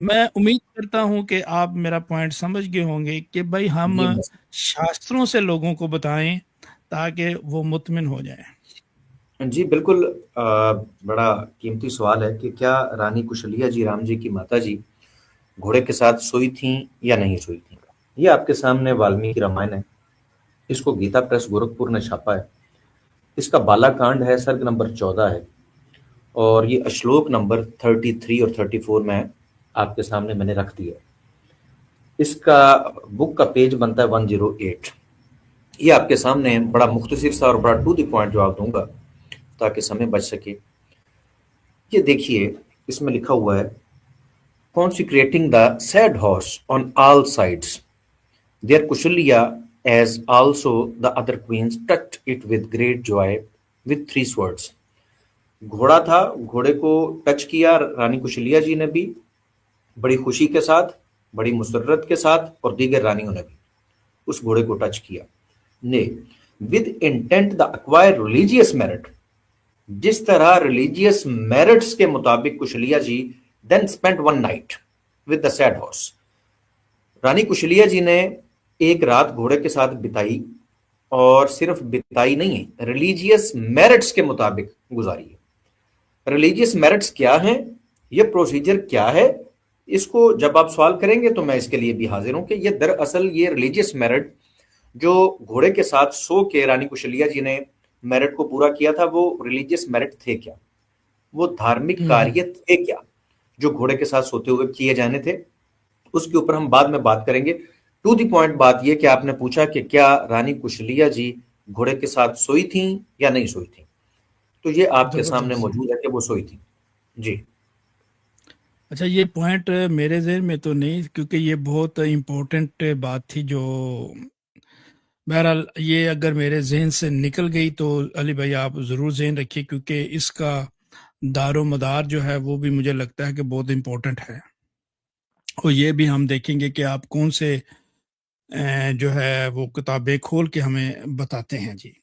मैं उम्मीद करता हूँ कि आप मेरा पॉइंट समझ गए होंगे कि भाई हम जी बस। शास्त्रों से लोगों को बताएं ताकि वो मुत्मिन हो जाएं। जी बिल्कुल। बड़ा कीमती सवाल है कि क्या रानी कुशलिया जी, राम जी की माता जी, घोड़े के साथ सोई थीं या नहीं सोई थीं। ये आपके सामने वाल्मीकि रामायण है। इसको गीता प्रेस गोरखपुर ने छापा है। इसका बालाकांड है, सर्ग नंबर 14 है, और ये श्लोक नंबर 33 और 34 में आपके सामने मैंने रख दिया। इसका बुक का पेज बनता है 108। ये आपके सामने बड़ा मुख्तसर सा और बड़ा टू द पॉइंट जवाब दूंगा ताकि समय बच सके। ये देखिए, इसमें लिखा हुआ है, consecrating the sad horse on all sides. Their Kushalya, as also the other queens, touched it with great joy with 3 swords. घोड़ा था, घोड़े को टच किया रानी कुशलिया जी ने भी बड़ी खुशी के साथ, बड़ी मुसर्रत के साथ, और दीगर रानियों ने भी उस घोड़े को टच किया। ने with intent the acquire religious merit, जिस तरह रिलीजियस मेरिट्स के मुताबिक Kaushalya ji then spent one night with the sad horse. रानी कुशलिया जी ने एक रात घोड़े के साथ बिताई, और सिर्फ बिताई नहीं है, रिलीजियस मेरिट्स के मुताबिक गुजारी है। रिलीजियस मेरिट्स क्या हैं, ये प्रोसीजर क्या है, इसको जब आप सवाल करेंगे तो मैं इसके लिए भी हाजिर हूं कि ये दरअसल ये रिलीजियस मेरिट जो घोड़े के साथ सो के रानी कुशलिया जी ने मेरिट को पूरा किया था, वो रिलीजियस मेरिट थे क्या, वो धार्मिक कार्य थे क्या जो घोड़े के साथ सोते हुए किए जाने थे, उसके ऊपर हम बाद में बात करेंगे। टू दी पॉइंट बात यह कि आपने पूछा कि क्या रानी कुशलिया जी घोड़े के साथ सोई थी या नहीं सोई थी, तो ये आपके सामने जबरदस्त। मौजूद है कि वो सोई थी। जी। अच्छा, ये पॉइंट मेरे ज़हन में तो नहीं, क्योंकि ये बहुत इम्पोर्टेंट बात थी जो बहरहाल ये अगर मेरे जहन से निकल गई तो अली भाई आप ज़रूर जहन रखिए, क्योंकि इसका दारो मदार जो है वो भी मुझे लगता है कि बहुत इम्पोर्टेंट है। और ये भी हम देखेंगे कि आप कौन से जो है वो किताबें खोल के हमें बताते हैं जी।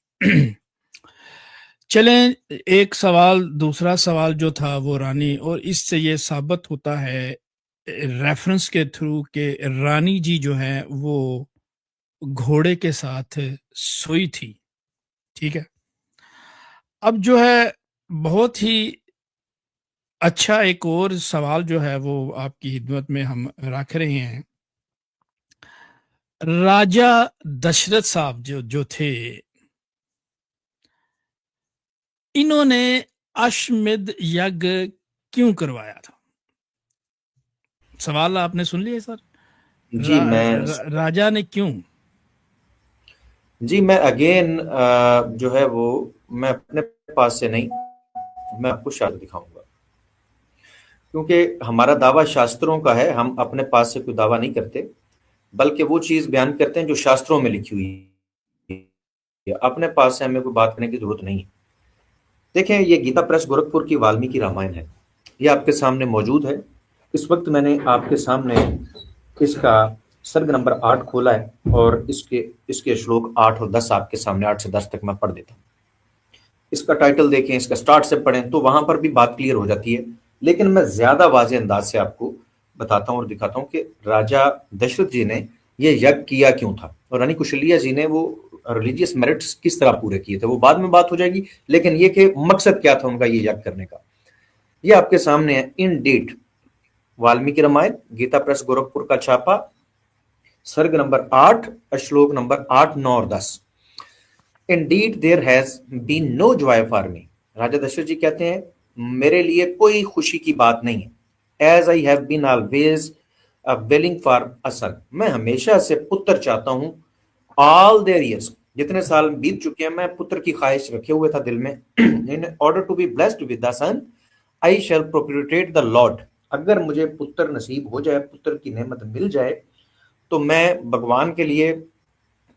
चलें, एक सवाल, दूसरा सवाल जो था वो रानी, और इससे ये साबित होता है रेफरेंस के थ्रू कि रानी जी जो है वो घोड़े के साथ सोई थी। ठीक है। अब जो है बहुत ही अच्छा एक और सवाल जो है वो आपकी खिदमत में हम रख रहे हैं। राजा दशरथ साहब जो जो थे, इन्होंने अश्वमेध यज्ञ क्यों करवाया था? सवाल आपने सुन लिया सर। जी मैं राजा ने क्यों? जी मैं अगेन जो है वो मैं अपने पास से नहीं, मैं आपको शायद दिखाऊंगा, क्योंकि हमारा दावा शास्त्रों का है। हम अपने पास से कोई दावा नहीं करते, बल्कि वो चीज बयान करते हैं जो शास्त्रों में लिखी हुई है। अपने पास से हमें कोई बात करने की जरूरत नहीं है। देखें, ये गीता प्रेस गोरखपुर की वाल्मीकि रामायण है, ये आपके सामने मौजूद है। इस वक्त मैंने आपके सामने इसका सर्ग नंबर 8 खोला है, और इसके इसके श्लोक 8 और 10 आपके सामने, 8 से 10 तक मैं पढ़ देता हूँ। इसका टाइटल देखें, इसका स्टार्ट से पढ़ें तो वहां पर भी बात क्लियर हो जाती है, लेकिन मैं ज्यादा वाज़े अंदाज से आपको बताता हूँ और दिखाता हूँ कि राजा दशरथ जी ने ये यज्ञ किया क्यों था, और रानी कुशलिया जी ने वो रिलीजियस मेरिट्स किस तरह पूरे किए थे, वो बाद में बात हो जाएगी। लेकिन ये कि मकसद क्या था उनका ये यज्ञ करने का, ये आपके सामने है इन डेट। वाल्मीकि रामायण, गीता प्रेस गोरखपुर का छापा, सर्ग नंबर 8, श्लोक नंबर 8, 9 और 10। Indeed there has been no joy for me. राजा दशरथ जी कहते हैं मेरे लिए कोई खुशी की बात नहीं है। As I have been always willing for a son. मैं हमेशा से पुत्र चाहता हूँ। All their years, जितने साल बीत चुके हैं, मैं पुत्र की ख्वाहिश रखे हुए था दिल में। In order to be blessed with the son, I shall propitiate the Lord. अगर मुझे पुत्र नसीब हो जाए, पुत्र की नेमत मिल जाए, तो मैं भगवान के लिए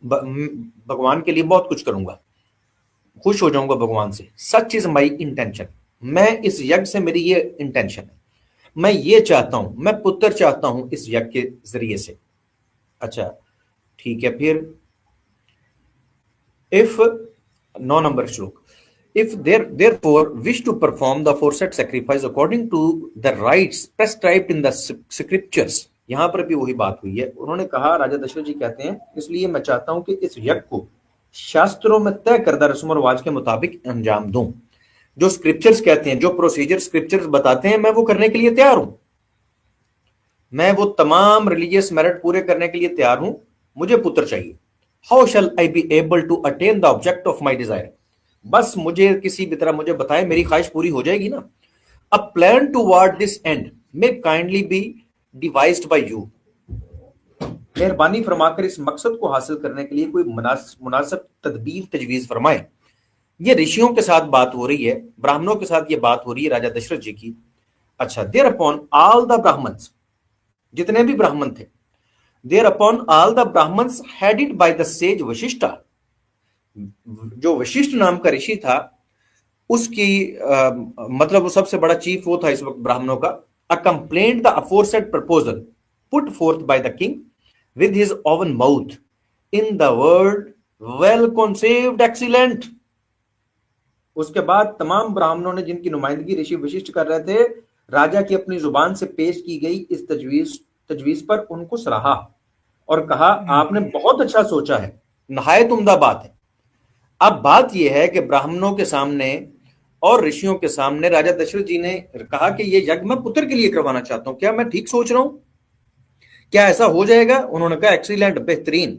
बहुत कुछ करूंगा, खुश हो जाऊंगा भगवान से। Such is my intention. मैं इस यज्ञ से, मेरी ये इंटेंशन है, मैं ये चाहता हूं, मैं पुत्र चाहता हूं इस यज्ञ के जरिए से। अच्छा, ठीक है। फिर इफ 9 नंबर श्लोक, If they therefore wish to perform the aforesaid sacrifice according to the rites prescribed in the scriptures, यहां पर भी वही बात हुई है। उन्होंने कहा, राजा दशरथ जी कहते हैं, इसलिए मैं चाहता हूं कि इस यज्ञ को शास्त्रों में तय करदा रस्म और रिवाज के मुताबिक अंजाम दूं। जो स्क्रिप्चर्स कहते हैं, जो प्रोसीजर स्क्रिप्चर्स बताते हैं, मैं वो करने के लिए तैयार हूं। मैं वो तमाम रिलीजियस मेरिट पूरे करने के लिए तैयार हूं। मुझे पुत्र चाहिए। How shall I be able to attain the object of my desire? बस मुझे किसी भी तरह मुझे बताएं, मेरी ख्वाहिश पूरी हो जाएगी ना। A plan toward this end may kindly be devised by you. मेहरबानी फरमाकर इस मकसद को हासिल करने के लिए कोई मुनासिब तदबीर तजवीज फरमाए। ये ऋषियों के साथ बात हो रही है, ब्राह्मणों के साथ ये बात हो रही है राजा दशरथ जी की। अच्छा, there upon all the Brahmins, जितने भी ब्राह्मण थे, there upon all the Brahmins headed by the sage Vashishtha, जो वशिष्ठ नाम का ऋषि था, उसकी मतलब वो सबसे बड़ा चीफ वो था इस वक्त ब्राह्मणों का। A complaint the aforesaid proposal put forth by the king with his own mouth in the word well conceived excellent. उसके बाद तमाम ब्राह्मणों ने, जिनकी नुमाइंदगी ऋषि वशिष्ठ कर रहे थे, राजा की अपनी जुबान से पेश की गई इस तजवीज पर उनको सराहा और कहा, आपने बहुत अच्छा सोचा है, नहायत उम्दा बात है। अब बात यह है कि ब्राह्मणों के सामने और ऋषियों के सामने राजा दशरथ जी ने कहा कि यह यज्ञ मैं पुत्र के लिए करवाना चाहता हूं, क्या मैं ठीक सोच रहा हूं? क्या ऐसा हो जाएगा? उन्होंने कहा, एक्सीलेंट, बेहतरीन,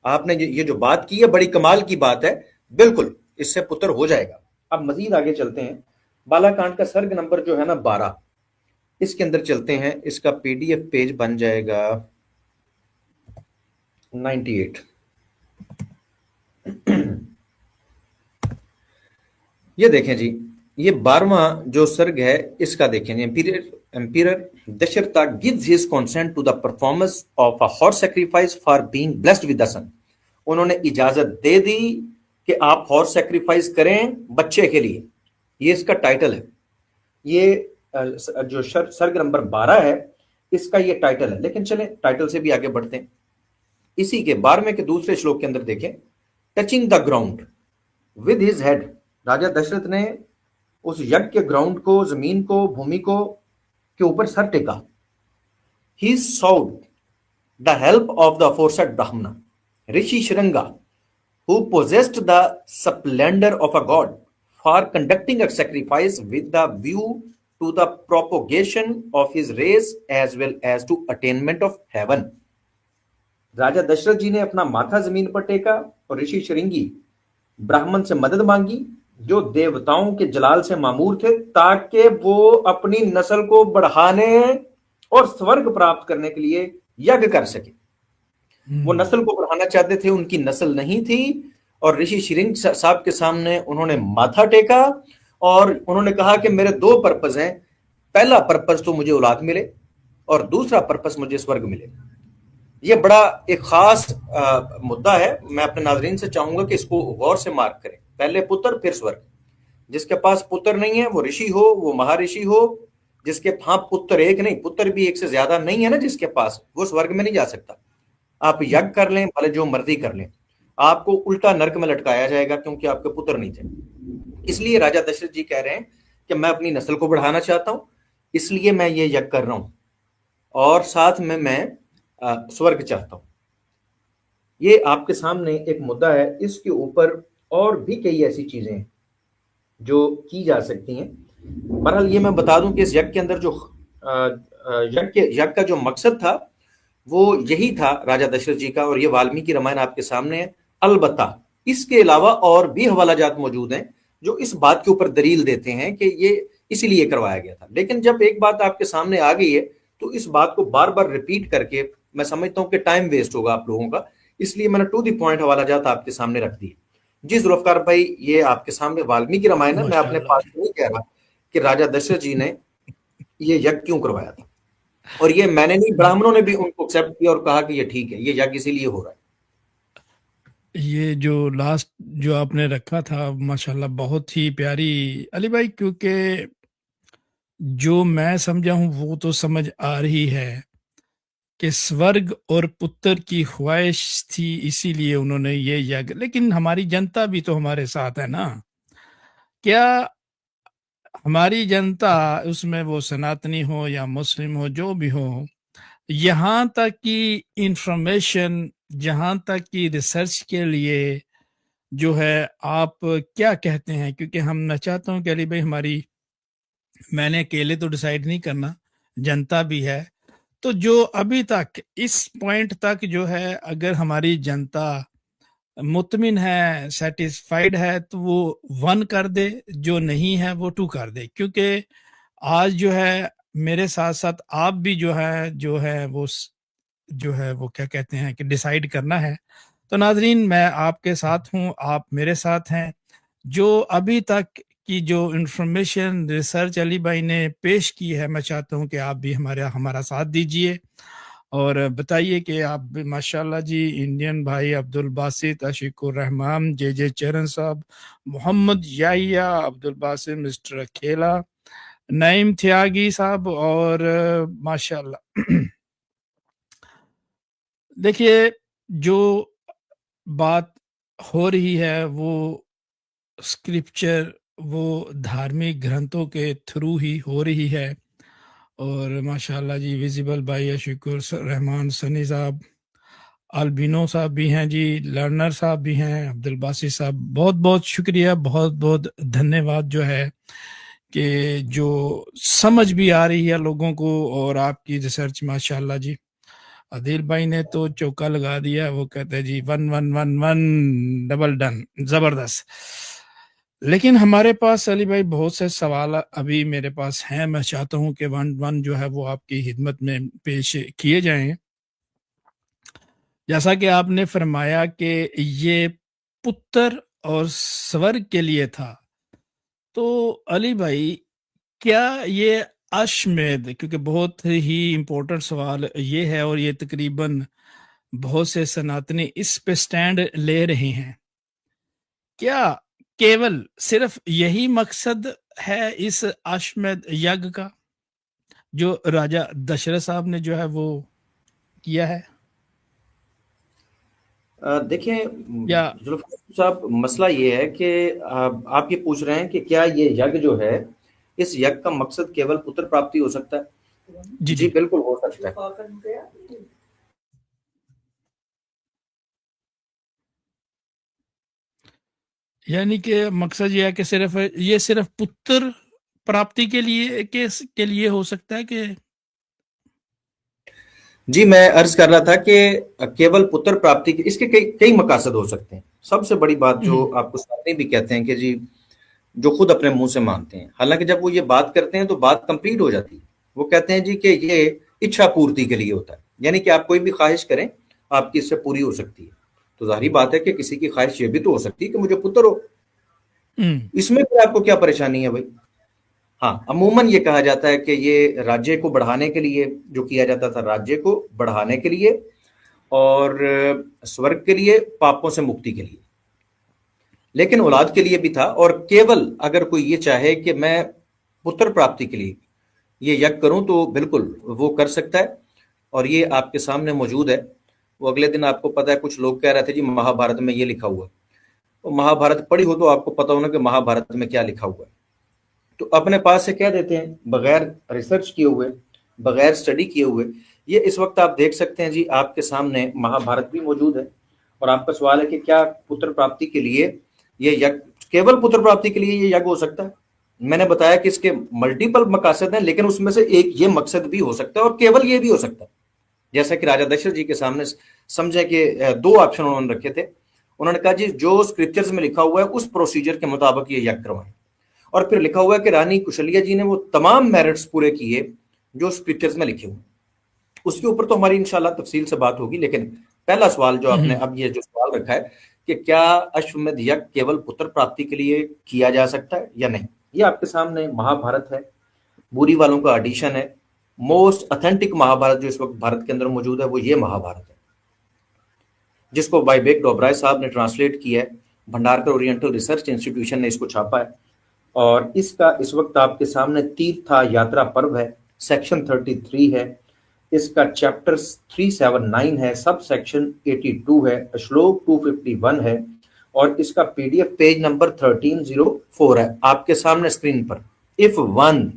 आपने ये जो बात की है बड़ी कमाल की बात है, बिल्कुल इससे पुत्र हो जाएगा। अब मजीद आगे चलते हैं। बालाकांड का सर्ग नंबर जो है ना 12, इसके अंदर चलते हैं। इसका पीडीएफ पेज बन जाएगा 98। ये देखें जी, ये 12वां जो सर्ग है, इसका देखें। Emperor Dasharatha gives his consent to the performance of a horse sacrifice for being blessed with the son. उन्होंने इजाजत दे दी कि आप हॉर्स सैक्रिफाइस करें बच्चे के लिए। ये इसका टाइटल है। ये जो सर्ग नंबर 12 है, इसका ये टाइटल है। लेकिन चलें टाइटल से भी आगे बढ़ते हैं। इसी के 12वें के दूसरे श्लोक के अंदर देखें, touching the ground with his head, राजा दशरथ ने उस यज्ञ के ग्राउंड को, जमीन को, भूमि को के ऊपर सर टेका। He sought the help of the aforesaid Brahmin rishi श्रृंगा who possessed the splendor of a god for conducting a sacrifice with the view to the propagation of his race as well as to attainment of heaven। राजा दशरथ जी ने अपना माथा जमीन पर टेका और ऋषि श्रृंगी ब्राह्मण से मदद मांगी, जो देवताओं के जलाल से मामूर थे, ताकि वो अपनी नस्ल को बढ़ाने और स्वर्ग प्राप्त करने के लिए यज्ञ कर सके। वो नस्ल को बढ़ाना चाहते थे, उनकी नस्ल नहीं थी। और ऋषि श्रृंग साहब के सामने उन्होंने माथा टेका और उन्होंने कहा कि मेरे 2 पर्पस हैं। पहला पर्पस तो मुझे औलाद मिले और दूसरा पर्पस मुझे स्वर्ग मिले। ये बड़ा एक खास मुद्दा है। मैं अपने नाजरीन से चाहूंगा कि इसको गौर से मार्क करें। पहले पुत्र फिर स्वर्ग। जिसके पास पुत्र नहीं है, वो ऋषि हो, वो महर्षि हो, जिसके हाँ पुत्र एक नहीं, पुत्र भी एक से ज्यादा नहीं है ना जिसके पास, वो स्वर्ग में नहीं जा सकता। आप यज्ञ कर लें, भले जो मर्जी कर लें, आपको उल्टा नरक में लटकाया जाएगा, क्योंकि आपके पुत्र नहीं थे। इसलिए राजा दशरथ जी कह रहे हैं कि मैं अपनी नस्ल को बढ़ाना चाहता हूं, इसलिए मैं ये यज्ञ कर रहा हूं और साथ में मैं स्वर्ग चाहता हूं। ये आपके सामने एक मुद्दा है। इसके ऊपर और भी कई ऐसी चीजें हैं जो की जा सकती हैं। बहरहाल ये मैं बता दूं कि इस यज्ञ के अंदर जो यज्ञ का जो मकसद था वो यही था राजा दशरथ जी का, और ये वाल्मीकि रामायण आपके सामने है। अलबत्ता इसके अलावा और भी हवालाजात मौजूद हैं जो इस बात के ऊपर दलील देते हैं कि ये इसीलिए करवाया गया था। लेकिन जब एक बात आपके सामने आ गई है तो इस बात को बार बार रिपीट करके मैं समझता हूं कि टाइम वेस्ट होगा आप लोगों का, इसलिए मैंने टू द पॉइंट हवालाजात आपके सामने रख दिए। जी जुल्फकार भाई, ये आपके सामने वाल्मीकि रामायण है। मैं अपने पास नहीं कह रहा कि राजा दशरथ जी ने ये यज्ञ क्यों करवाया था, और ये मैंने नहीं, ब्राह्मणों ने भी उनको एक्सेप्ट किया और कहा कि ये ठीक है, ये यज्ञ इसीलिए हो रहा है। ये जो लास्ट जो आपने रखा था माशाल्लाह बहुत ही प्यारी अली भाई, क्योंकि जो मैं समझा हूं वो तो समझ आ रही है कि स्वर्ग और पुत्र की ख्वाहिश थी, इसीलिए उन्होंने ये यज्ञ। लेकिन हमारी जनता भी तो हमारे साथ है ना, क्या हमारी जनता, उसमें वो सनातनी हो या मुस्लिम हो, जो भी हो, यहाँ तक कि इंफॉर्मेशन, जहाँ तक कि रिसर्च के लिए जो है, आप क्या कहते हैं? क्योंकि हम, मैं चाहता हूँ कि अली भाई, मैंने अकेले तो डिसाइड नहीं करना, जनता भी है। तो जो अभी तक इस पॉइंट तक जो है, अगर हमारी जनता मुतमिन है, सेटिस्फाइड है, तो वो 1 कर दे, जो नहीं है वो 2 कर दे। क्योंकि आज जो है, मेरे साथ-साथ आप भी जो है जो है वो क्या कहते हैं कि डिसाइड करना है। तो नाज़रीन, मैं आपके साथ हूँ, आप मेरे साथ हैं। जो अभी तक की जो इन्फॉर्मेशन, रिसर्च अली भाई ने पेश की है, मैं चाहता हूँ कि आप भी हमारा साथ दीजिए और बताइए कि आप भी माशाल्लाह जी, इंडियन भाई अब्दुल बासित, अशीकुर रहमान, जे चरण साहब, मोहम्मद याहिया, अब्दुल बासित, मिस्टर अकेला, नईम त्यागी साहब, और माशाल्लाह देखिए, जो बात हो रही है वो स्क्रिप्चर, वो धार्मिक ग्रंथों के थ्रू ही हो रही है। और माशाल्लाह जी, विजिबल भाई अशीकुर रहमान, सनी साहब, अल्बिनो साहब भी हैं जी, लर्नर साहब भी हैं, अब्दुल बासित साहब, बहुत बहुत शुक्रिया, बहुत बहुत धन्यवाद जो है कि जो समझ भी आ रही है लोगों को, और आपकी रिसर्च माशाल्लाह जी। आदिल भाई ने तो चौका लगा दिया, वो कहते हैं जी 1 1 1 1 डबल डन, जबरदस्त। लेकिन हमारे पास अली भाई बहुत से सवाल अभी मेरे पास हैं, मैं चाहता हूं कि 1 1 जो है वो आपकी खिदमत में पेश किए जाएं। जैसा कि आपने फरमाया कि ये पुत्र और स्वर्ग के लिए था, तो अली भाई, क्या ये अश्वमेध, क्योंकि बहुत ही इम्पोर्टेंट सवाल ये है, और ये तकरीबन बहुत से सनातनी इस पे स्टैंड ले रहे हैं, क्या केवल सिर्फ यही मकसद है इस अश्वमेध यज्ञ का, जो राजा दशरथ साहब ने जो है वो किया है? देखिए या जुल्फ़िकार साहब, मसला ये है कि आप ये पूछ रहे हैं कि क्या ये यज्ञ जो है, इस यज्ञ का मकसद केवल पुत्र प्राप्ति हो सकता है? जी जी जी, बिल्कुल हो सकता है। यानी कि मकसद ये है कि सिर्फ पुत्र प्राप्ति के लिए हो सकता है कि? जी, मैं अर्ज़ कर रहा था कि केवल पुत्र प्राप्ति के इसके कई कई मकासद हो सकते हैं। सबसे बड़ी बात जो हम्म, आपको सामने भी कहते हैं कि जी, जो खुद अपने मुँह से मानते हैं। हालाँकि जब वो ये बात करते हैं तो बात कंप्लीट हो जाती है। वो कहते हैं जी कि ये इच्छा पूर्ति के लिए होता है। यानी कि आप कोई भी ख़्वाहिश करें, आपकी इससे पूरी हो सकती है। तो ज़ाहिर-सी बात है कि किसी की ख़्वाहिश ये भी तो हो सकती है कि मुझे पुत्र हो। हम्म, इसमें फिर आपको क्या परेशानी है भई? हाँ, अमूमन ये कहा जाता है कि ये राज्य को बढ़ाने के लिए जो किया जाता था, राज्य को बढ़ाने के लिए और स्वर्ग के लिए, पापों से मुक्ति के लिए। लेकिन औलाद के लिए भी था, और केवल अगर कोई ये चाहे कि मैं पुत्र प्राप्ति के लिए ये यज्ञ करूं तो बिल्कुल वो कर सकता है, और ये आपके सामने मौजूद है। वो अगले दिन, आपको पता है, कुछ लोग कह रहे थे जी महाभारत में ये लिखा हुआ है। तो महाभारत पढ़ी हो तो आपको पता होना कि महाभारत में क्या लिखा हुआ है। तो अपने पास से कह देते हैं बगैर रिसर्च किए हुए, बगैर स्टडी किए हुए। ये इस वक्त आप देख सकते हैं जी, आपके सामने महाभारत भी मौजूद है, और आपका सवाल है कि क्या पुत्र प्राप्ति के लिए ये यज्ञ, केवल पुत्र प्राप्ति के लिए ये यज्ञ हो सकता है? मैंने बताया कि इसके मल्टीपल मकासद हैं, लेकिन उसमें से एक ये मकसद भी हो सकता है, और केवल ये भी हो सकता है। जैसा कि राजा दशरथ जी के सामने समझे कि दो ऑप्शन उन्होंने रखे थे। उन्होंने कहा जी, जो स्क्रिप्चर्स में लिखा हुआ है उस प्रोसीजर के मुताबिक ये यज्ञ करवाएं। और फिर लिखा हुआ है कि रानी कुशलिया जी ने वो तमाम मेरिट्स पूरे किए जो स्क्रिप्चर्स में लिखे हुए। उसके ऊपर तो हमारी इंशाल्लाह तफसील से बात होगी, लेकिन पहला सवाल जो आपने हम्म, अब ये जो सवाल रखा है कि क्या अश्वमेध यज्ञ केवल पुत्र प्राप्ति के लिए किया जा सकता है या नहीं, ये आपके सामने महाभारत है, बुरी वालों का एडिशन है। मोस्ट ऑथेंटिक महाभारत जो इस वक्त भारत के अंदर मौजूद है वो ये महाभारत है, जिसको वाइबेक डोबराय साहब ने ट्रांसलेट किया है। भंडारकर ओरिएंटल रिसर्च इंस्टीट्यूशन ने इसको छापा है, और इसका इस वक्त आपके सामने तीर्था यात्रा पर्व है, सेक्शन 33 है, इसका चैप्टर 379 है, सब सेक्शन 82 है, श्लोक 251 है, और इसका पीडीएफ पेज नंबर 1304 है आपके सामने स्क्रीन पर। If one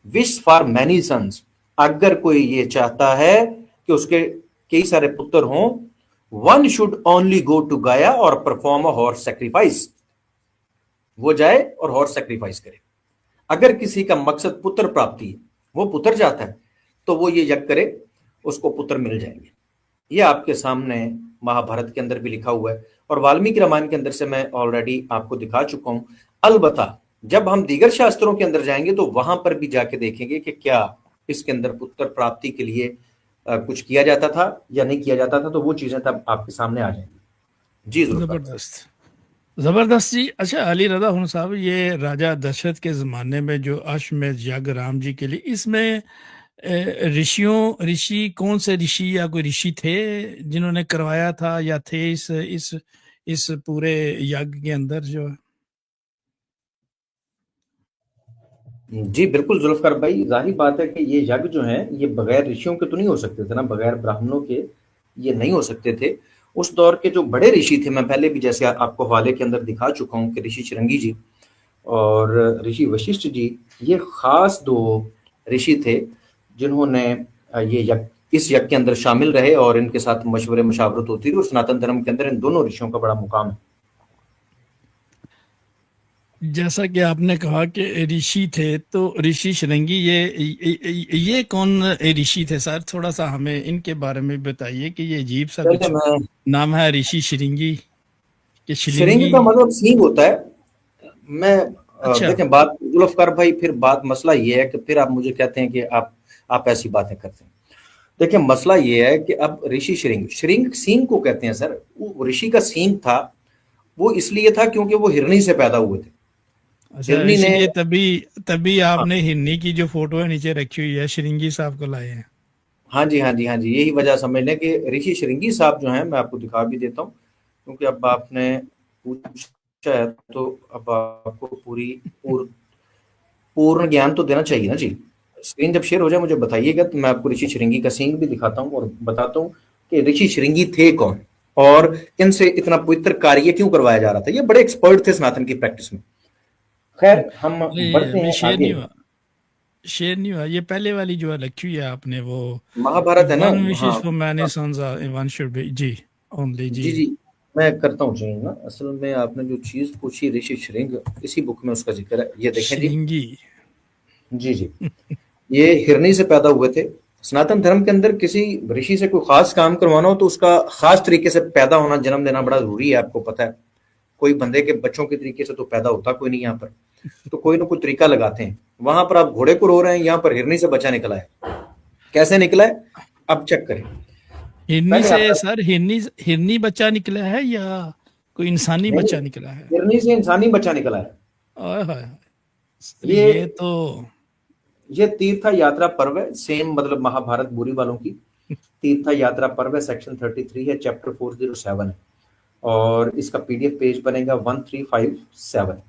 wish for many sons, अगर कोई ये चाहता है कि उसके कई सारे पुत्र हों, one should only go to Gaya और परफॉर्म अ हॉर्स सैक्रिफाइस, वो जाए और हॉर्स सैक्रिफाइस करे। अगर किसी का मकसद पुत्र प्राप्ति है, वो पुत्र चाहता है, तो वो ये यज्ञ करे, उसको पुत्र मिल जाएंगे। ये आपके सामने महाभारत के अंदर भी लिखा हुआ है और वाल्मीकि रामायण के अंदर से मैं ऑलरेडी आपको दिखा चुका हूं। अलबत्ता जब हम दीगर शास्त्रों के अंदर जाएंगे तो वहां पर भी जाके देखेंगे कि क्या इसके अंदर पुत्र प्राप्ति के लिए कुछ किया जाता था या नहीं किया जाता था, तो वो चीजें तब आपके सामने आ जाएंगी। जी जबरदस्त, जबरदस्त जी। अच्छा अली रजा हुन साहब, ये राजा दशरथ के ज़माने में जो अश्वमेध यज्ञ राम जी के लिए, इसमें ऋषि कौन से ऋषि या कोई ऋषि थे जिन्होंने करवाया था या थे इस पूरे यज्ञ के अंदर जो? जी बिल्कुल जुल्फकार भाई, जाहिर बात है कि ये यज्ञ जो है ये बगैर ऋषियों के तो नहीं हो सकते थे ना, बगैर ब्राह्मणों के ये नहीं हो सकते थे। उस दौर के जो बड़े ऋषि थे, मैं पहले भी जैसे आपको हवाले के अंदर दिखा चुका हूँ कि ऋषि शृंगी जी और ऋषि वशिष्ठ जी, ये खास दो ऋषि थे जिन्होंने ये यज्ञ, इस यज्ञ के अंदर शामिल रहे और इनके साथ मशवरे मशावरत होती रही और सनातन धर्म के अंदर इन दोनों ऋषियों का बड़ा मुकाम है। जैसा कि आपने कहा कि ऋषि थे, तो ऋषि शृंगी ये कौन ऋषि थे सर? थोड़ा सा हमें इनके बारे में बताइए कि ये अजीब सा कुछ नाम है ऋषि शृंगी के। शृंग का मतलब सींग होता है। मैं अच्छा। देखें बात जुल्फकार भाई, फिर बात मसला ये है कि फिर आप मुझे कहते हैं कि आप ऐसी बातें करते हैं। देखिए मसला ये है कि अब ऋषि श्रृंग, श्रृंग सींग को कहते हैं सर। वो ऋषि का सींग था, वो इसलिए था क्योंकि वो हिरणी से पैदा हुए थे। अच्छा, इसलिए तभी आपने हिरनी की जो फोटो है नीचे रखी हुई है, श्रृंगी साहब को लाए हैं। हाँ जी हाँ जी हाँ जी, यही वजह समझ लें कि ऋषि श्रृंगी साहब जो हैं, मैं आपको दिखा भी देता हूँ क्योंकि अब आपने पूछा है तो अब आपको पूर्ण ज्ञान तो देना चाहिए ना जी। स्क्रीन जब शेयर हो जाए मुझे बताइएगा, तो मैं आपको ऋषि श्रृंगी का सीन भी दिखाता हूँ और बताता हूँ कि ऋषि श्रृंगी थे कौन और इनसे इतना पवित्र कार्य क्यों करवाया जा रहा था। ये बड़े एक्सपर्ट थे सनातन की प्रैक्टिस में। खैर हम बढ़ते हैं आगे। शेयर नहीं हुआ, ये पहले वाली जो रखी हुई है आपने, वो महाभारत है ना। वन विशेष हाँ for many sons one should be, जी ओनली जी। जी जी, मैं करता हूँ चेंज ना। असल में आपने जो चीज पूछी ऋषि श्रृंग, इसी बुक में उसका जिक्र है, ये देखें जी। जी जी, ये हिरनी से पैदा हुए थे। सनातन धर्म के अंदर किसी ऋषि से कोई खास काम करवाना हो तो उसका खास तरीके से पैदा होना, जन्म देना बड़ा जरूरी है, आपको पता है। कोई बंदे के बच्चों के तरीके से तो पैदा होता कोई नहीं यहाँ पर, तो कोई ना कोई तरीका लगाते हैं। वहां पर आप घोड़े को रो रहे हैं, यहाँ पर हिरनी से बच्चा निकला है। कैसे निकला है अब चेक करें। हिरनी से सर, हिरनी बच्चा निकला है या कोई इंसानी बच्चा निकला है? हिरनी से इंसानी बच्चा निकला है। ये तीर्थ यात्रा पर्व है, सेम मतलब महाभारत बुरी वालों की तीर्थ यात्रा पर्व है। सेक्शन 33 है, चैप्टर 407 है और इसका पीडीएफ पेज बनेगा 1357।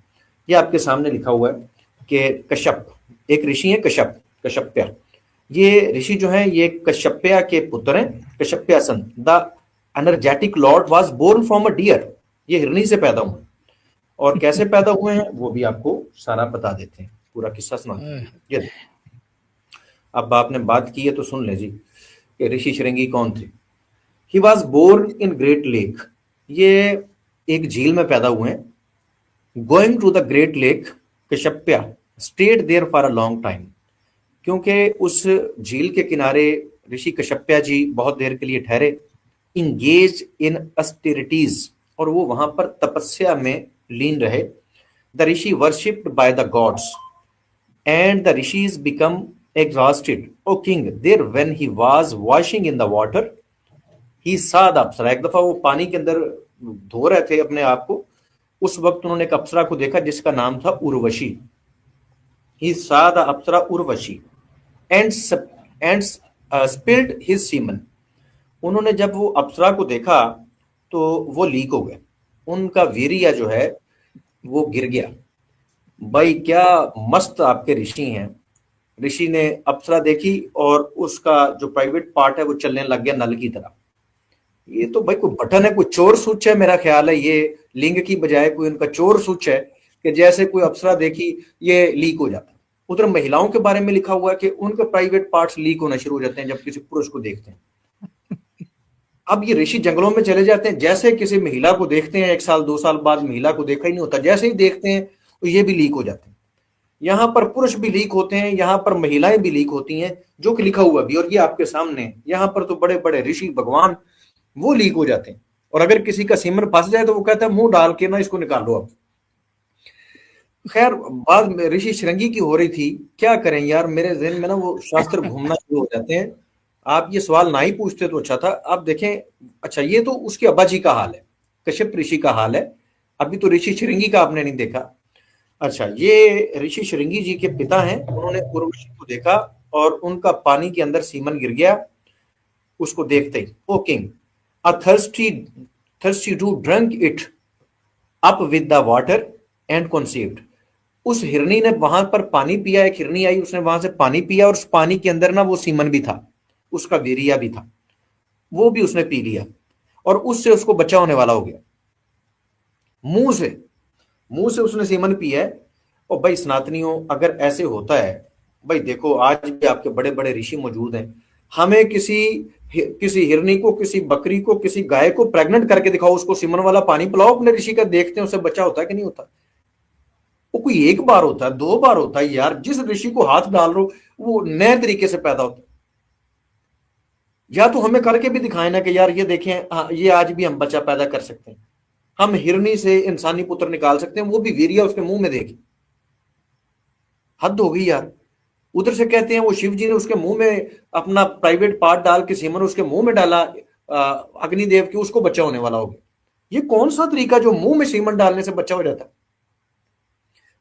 ये आपके सामने लिखा हुआ है कि कश्यप एक ऋषि है, कश्यप्या। ये ऋषि जो है ये कश्यप्या के पुत्र हैं। Kashyapa son the energetic lord was born from a deer. ये हिरनी से पैदा हुए और कैसे पैदा हुए हैं वो भी आपको सारा बता देते हैं, पूरा किस्सा सुनाते हैं। ये अब आपने बात की है तो सुन ले जी कि ऋषि शृंगी कौन थे। He was born in great lake. ये एक झील में पैदा हुए हैं। Going to the great lake, Kashyapa stayed there for a long time. क्योंकि उस झील के किनारे ऋषि कश्यप्या जी बहुत देर के लिए ठहरे। इंगेज इन अस्टेरिटीज, और वो वहां पर तपस्या में लीन रहे। The Rishi worshipped by the gods and the rishis become exhausted, O king, there when he was washing in the water, he saw the अप्सरा। एक दफा वो पानी के अंदर धो रहे थे अपने आप को, उस वक्त उन्होंने एक अप्सरा को देखा जिसका नाम था Urvashi. He saw the Apsara Urvashi and spilled his semen। उन्होंने जब वो अप्सरा को देखा तो वो लीक हो गए, उनका वीर्य जो है वो गिर गया। भाई क्या मस्त आपके ऋषि हैं। ऋषि ने अप्सरा देखी और उसका जो प्राइवेट पार्ट है वो चलने लग गया नल की तरह। ये तो भाई कोई बटन है, कोई चोर स्विच है, मेरा ख्याल है ये लिंग की बजाय कोई उनका चोर स्विच है कि जैसे कोई अप्सरा देखी ये लीक हो जाता है। उधर महिलाओं के बारे में लिखा हुआ है कि उनके प्राइवेट पार्ट्स लीक होना शुरू हो जाते हैं जब किसी पुरुष को देखते हैं। अब ये ऋषि जंगलों में चले जाते हैं, जैसे किसी महिला को देखते हैं, 1 साल 2 साल बाद महिला को देखा ही नहीं होता, जैसे ही देखते हैं तो ये भी लीक हो जाते हैं। यहाँ पर पुरुष भी लीक होते हैं, यहाँ पर महिलाएं भी लीक होती हैं, जो कि लिखा हुआ भी और ये आपके सामने है। यहाँ पर तो बड़े बड़े ऋषि भगवान वो लीक हो जाते हैं, और अगर किसी का सीमन फंस जाए तो वो कहता है मुंह डाल के ना इसको निकालो। अब खैर बात में ऋषि श्रृंगी की हो रही थी, क्या करें यार, मेरे जहन में ना वो शास्त्र घूमना शुरू हो जाते हैं। आप ये सवाल ना ही पूछते तो अच्छा था। आप देखें, अच्छा ये तो उसके अब्बा जी का हाल है, कश्यप ऋषि का हाल है। अभी तो ऋषि श्रृंगी का आपने नहीं देखा। अच्छा, ये ऋषि श्रृंगी जी के पिता हैं, उन्होंने उर्वशी को देखा और उनका पानी के अंदर सीमन गिर गया। उसको देखते ही, O king, a thirsty to drunk it up with the water and conceived. उस हिरनी ने वहां पर पानी पिया, एक हिरनी आई, उसने वहां से पानी पिया और उस पानी के अंदर ना वो सीमन भी था, उसका वीर्या भी था, वो भी उसने पी लिया और उससे उसको बच्चा होने वाला हो गया। मुंह से उसने सीमन पिया है। और भाई सनातनियों, अगर ऐसे होता है, भाई देखो आज भी आपके बड़े बड़े ऋषि मौजूद हैं, हमें किसी हिरनी को, किसी बकरी को, किसी गाय को प्रेग्नेंट करके दिखाओ, उसको सीमन वाला पानी पिलाओ अपने ऋषि का, देखते हैं उससे बच्चा होता है कि नहीं होता। वो कोई 1 बार होता है, 2 बार होता है यार, जिस ऋषि को हाथ डाल रहे हो वो नए तरीके से पैदा होता है। या तो हमें करके भी दिखाए ना कि यार ये देखें, ये आज भी हम बच्चा पैदा कर सकते हैं, हम हिरनी से इंसानी पुत्र निकाल सकते हैं, वो भी वीर्य उसके मुंह में देखे। हद हो गई यार। उधर से कहते हैं वो शिव जी ने उसके मुंह में अपना प्राइवेट पार्ट डाल के सीमन उसके मुंह में डाला, अग्निदेव की, उसको बच्चा होने वाला हो गया। ये कौन सा तरीका जो मुंह में सीमन डालने से बच्चा हो जाता है।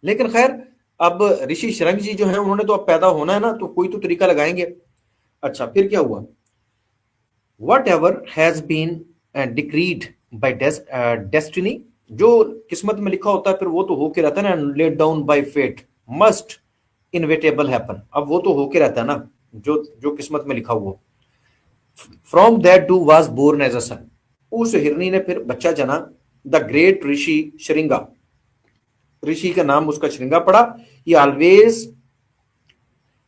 लेकिन खैर, अब ऋषि श्रृंग जी जो है उन्होंने तो अब पैदा होना है ना, तो कोई तो तरीका लगाएंगे। अच्छा, फिर क्या हुआ, whatever has been decreed by destiny, जो किस्मत में लिखा होता है फिर वो तो होके रहता है ना, let down by fate must inevitable happen. अब वो तो होके रहता है ना, जो जो किस्मत में लिखा हुआ। From that doe was born as a son, उस हिरनी ने फिर बच्चा जना, द ग्रेट ऋषि श्रृंगा, ऋषि का नाम उसका श्रृंगा पड़ा। ही ऑलवेज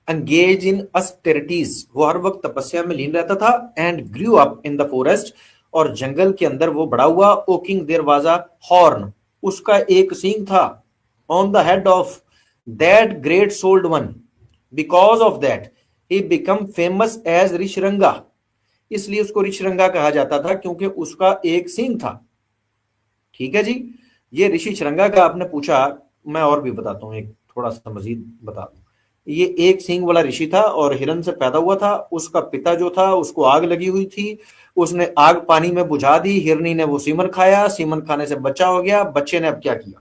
एंगेज इन अस्टेरिटीज, वो हर वक्त तपस्या में लीन रहता था। And grew up in the forest, और जंगल के अंदर वो बड़ा हुआ। O king, there was a horn, उसका एक सींग था, on the head of that great souled one, because of that he become famous as Rishyashringa, इसलिए उसको ऋषरंगा कहा जाता था क्योंकि उसका एक सींग था। ठीक है जी, ये ऋषि श्रृंगा का आपने पूछा, मैं और भी बताता हूँ, एक थोड़ा सा मजीद बता दूं। ये एक सींग वाला ऋषि था और हिरन से पैदा हुआ था। उसका पिता जो था उसको आग लगी हुई थी, उसने आग पानी में बुझा दी, हिरनी ने वो सीमन खाया, सीमन खाने से बच्चा हो गया। बच्चे ने अब क्या किया,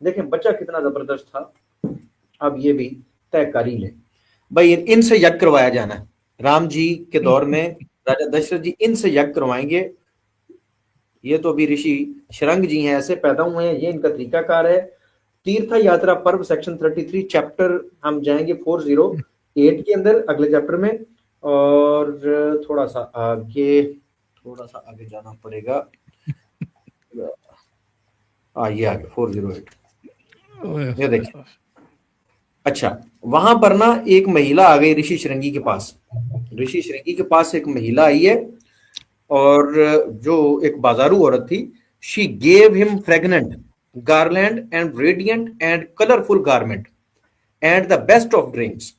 देखें बच्चा कितना जबरदस्त था। अब ये भी तय कर ही ले भाई, इनसे यज्ञ करवाया जाना है। राम जी के दौर में राजा दशरथ जी इनसे यज्ञ करवाएंगे। ये तो अभी ऋषि श्रृंग जी हैं, ऐसे पैदा हुए हैं, ये इनका तरीकाकार है। तीर्थ यात्रा पर्व सेक्शन 33 चैप्टर हम जाएंगे 408 के अंदर, अगले चैप्टर में। और थोड़ा सा आगे जाना पड़ेगा। ये आगे 408, ये देखिए। अच्छा, वहां पर ना एक महिला आ गई ऋषि श्रृंगी के पास। ऋषि श्रृंगी के पास एक महिला आई है, और जो एक बाजारू औरत थी। She gave him fragrant garland and radiant and colourful garment and the best of drinks,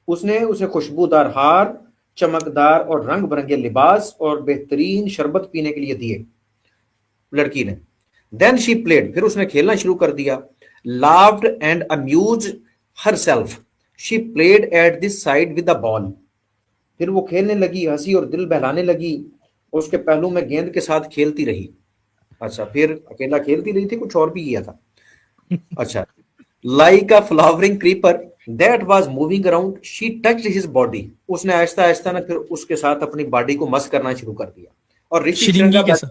उसने उसे खुशबूदार हार, चमकदार और रंग बिरंगे लिबास और बेहतरीन शरबत पीने के लिए दिए लड़की ने। देन शी प्लेड, फिर उसने खेलना शुरू कर दिया। Loved and amuse herself, she played at this side with the ball, फिर वो खेलने लगी, हंसी और दिल बहलाने लगी, उसके पहलू में गेंद के साथ खेलती रही। अच्छा, फिर अकेला खेलती रही थी, कुछ और भी किया था। अच्छा, like a flowering creeper that was moving around, she touched his body, उसने आहिस्ता आहिस्ता ना फिर उसके साथ अपनी बॉडी को मस करना शुरू कर दिया। और ऋषि श्रृंगी के साथ,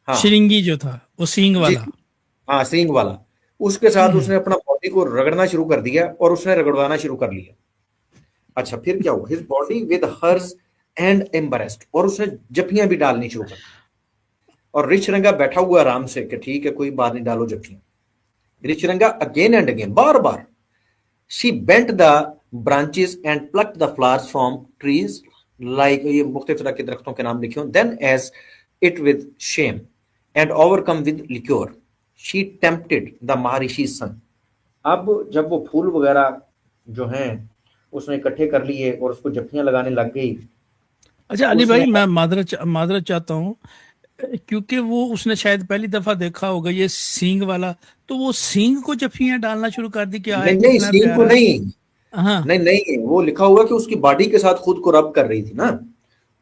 हाँ श्रृंगी जो था वो सींग वाला, हाँ सींग वाला, उसके साथ उसने अपना बॉडी को रगड़ना शुरू कर दिया और उसने रगड़वाना शुरू कर लिया। अच्छा, फिर क्या हुआ, his body with hers and embraced, और उसने जफियां भी डालनी शुरू कर दी। और ऋषरंगा बैठा हुआ आराम से कि ठीक है कोई बात नहीं, डालो जफियां। ऋषरंगा अगेन एंड अगेन, बार बार, she bent the branches and plucked the flowers from trees, like ये मुख्तलिफ तरह के दरख्तों के नाम लिखे हों। Then as it with shame and overcome with liquor she tempted the Maharshi son. अब जब वो फूल वगैरह जो हैं उसने इकट्ठे कर लिए और उसको जफ्फियां लगाने लग गई। अच्छा अली उसने भाई, मैं माजरत चाहता हूँ, क्योंकि वो उसने शायद पहली दफा देखा होगा ये सींग वाला, तो वो सींग को जफियां डालना शुरू कर दी कि नहीं आए नहीं, कितना सींग को प्यारा। नहीं, हाँ। नहीं नहीं, वो लिखा हुआ कि उसकी बॉडी के साथ खुद को रब कर रही थी ना,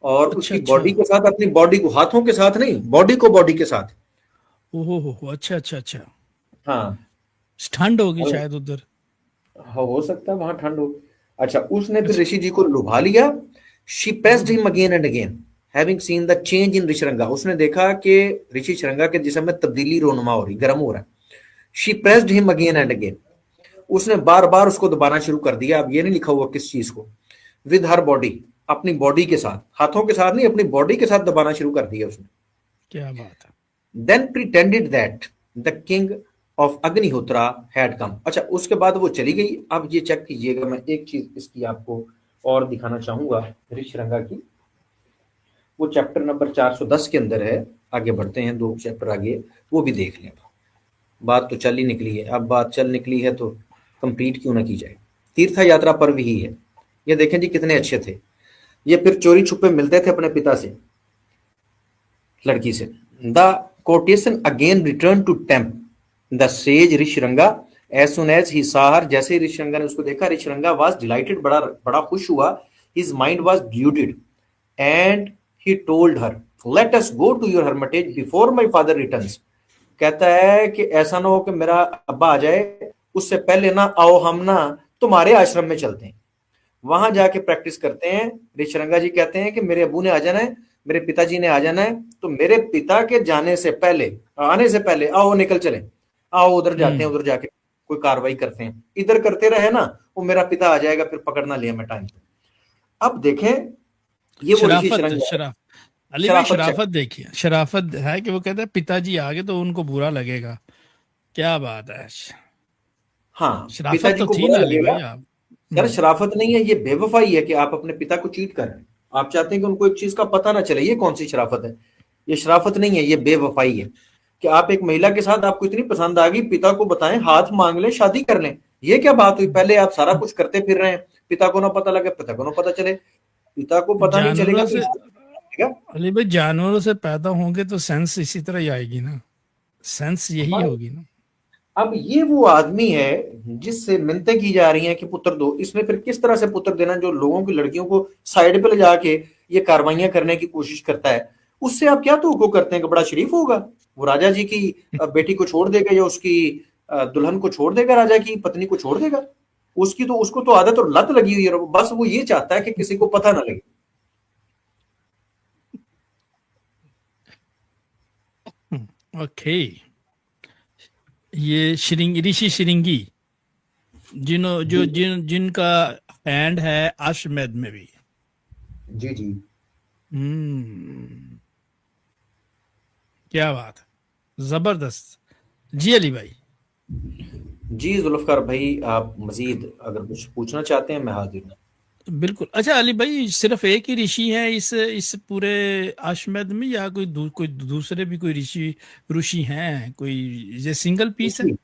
और अच्छा उसकी अच्छा। बॉडी के साथ, अपनी बॉडी को, हाथों के साथ नहीं, बॉडी को बॉडी के साथ। ओहो हो, अच्छा अच्छा अच्छा। हाँ, ठंड होगी और शायद उधर। हाँ, हो सकता है वहां ठंड हो। अच्छा, उसने फिर अच्छा। ऋषि जी को लुभा लिया। She pressed hmm him again and again having seen the change in Rishyashringa. उसने देखा कि ऋषि शृंगा के जिस्म में तब्दीली रोनुमा हो रही, गर्म हो रहा है। She pressed him again and again, उसने बार बार उसको दबाना शुरू कर दिया। अब ये नहीं लिखा हुआ किस चीज को, विद हर बॉडी, अपनी बॉडी के साथ, हाथों के साथ नहीं, अपनी बॉडी के साथ दबाना शुरू कर दिया उसने। क्या बात है। Then pretended that the king of Agnihotra had come. अच्छा, उसके बाद वो चली गई। अब ये चेक कीजिएगा, मैं एक चीज इसकी आपको और दिखाना चाहूंगा ऋषिरंगा की। वो चैप्टर नंबर 410 के अंदर है। आगे बढ़ते हैं, 2 चैप्टर आगे, वो भी देख लें। बात तो चल ही निकली है, अब बात चल निकली है तो कंप्लीट क्यों ना की जाए। तीर्थ यात्रा पर्व ही है। ये देखें जी कितने अच्छे थे। ये फिर चोरी छुपे मिलते थे अपने पिता से, लड़की से। The quotation again return to tempt the sage Rishyashringa as soon as he saw her। जैसे ही ऋषिरंगा ने उसको देखा, ऋषिरंगा वाज डिलाइटेड, बड़ा बड़ा खुश हुआ। His mind was booted and he told her let us go to your hermitage before my father returns. कहता है कि ऐसा ना हो कि मेरा अब्बा आ जाए, उससे पहले ना आओ हम ना तुम्हारे आश्रम में चलते हैं, वहां जाके प्रैक्टिस करते हैं। ऋषिरंगा जी कहते हैं कि मेरे अबू ने आ जाना है, मेरे पिताजी ने आ जाना है, तो मेरे पिता के जाने से पहले, आने से पहले आओ निकल चले, आओ उधर जाते हैं, हम्म। उधर जाके कोई कार्रवाई करते हैं। इधर करते रहे ना, वो मेरा पिता आ जाएगा, फिर पकड़ना लिया मैं टाइम। अब देखें, ये वो ऋषि शराफत शृंग है। शराफ अली भाई, शराफत चेक। शराफत देखिए, शराफत है कि वो कहता है पिताजी आ गए तो उनको बुरा लगेगा। क्या बात है। हाँ, शराफत पिताजी तो को थी बुरा ना अली लगेगा। भाई आप। यार हम्म। शराफत नहीं है, ये बेवफाई है कि आप अपने पिता को चीट कर रहे हैं। आप चाहते हैं कि उनको एक चीज का पता ना चले, ये कौन सी शराफत है। ये शराफत नहीं है, ये बेवफाई है कि आप एक महिला के साथ, आपको इतनी पसंद आ गई, पिता को बताएं, हाथ मांग लें, शादी कर लें। ये क्या बात हुई, पहले आप सारा कुछ करते फिर रहे हैं, पिता को ना पता लगे, पिता को ना पता चले। पिता को पता नहीं चलेगा जानवरों तो से चलेगा। अली भाई, जानवरों से पैदा होंगे तो सेंस इसी तरह ही आएगी ना, सेंस यही होगी ना। अब ये वो आदमी है जिससे मिन्नतें की जा रही हैं कि पुत्र दो। इसने फिर किस तरह से पुत्र देना, जो लोगों की लड़कियों को साइड पे ले जाके ये कार्रवाइयां करने की कोशिश करता है। उससे आप क्या तो करते हैं कि बड़ा शरीफ होगा, वो राजा जी की बेटी को छोड़ देगा, या उसकी दुल्हन को छोड़ देगा, राजा की पत्नी को छोड़ देगा। उसकी तो, उसको तो आदत और लत लगी हुई है, बस वो ये चाहता है कि किसी को पता ना लगे। ओके। ये ऋषि श्रृंगी, जी जिनका हैंड है अश्वमेध में भी। जी जी। हम्म। क्या बात है, जबरदस्त। जी अली भाई। जी जुल्फकार भाई, आप मजीद अगर कुछ पूछना चाहते हैं, मैं हाजिर हूँ। बिल्कुल। अच्छा अली भाई, सिर्फ एक ही ऋषि है इस पूरे अश्वमेध में, या कोई दूसरे भी कोई ऋषि ऋषि हैं कोई, ये सिंगल पीस है? ऋषि,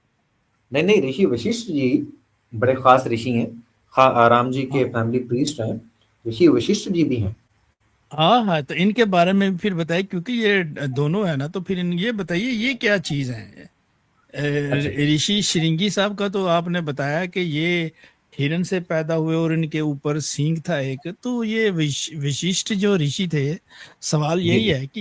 नहीं नहीं, ऋषि वशिष्ठ जी बड़े खास ऋषि हैं। राम जी के हाँ फैमिली प्रीस्ट हैं, ऋषि वशिष्ठ जी भी हैं। हाँ हाँ, तो इनके बारे में फिर बताइए, क्योंकि ये दोनों है ना, तो फिर ये बताइए ये क्या चीज है। अच्छा ऋषि श्रृंगी साहब का तो आपने बताया कि ये हिरण से पैदा हुए और इनके ऊपर सींग था एक, तो ये विशिष्ट जो ऋषि थे, सवाल जी यही जी। है कि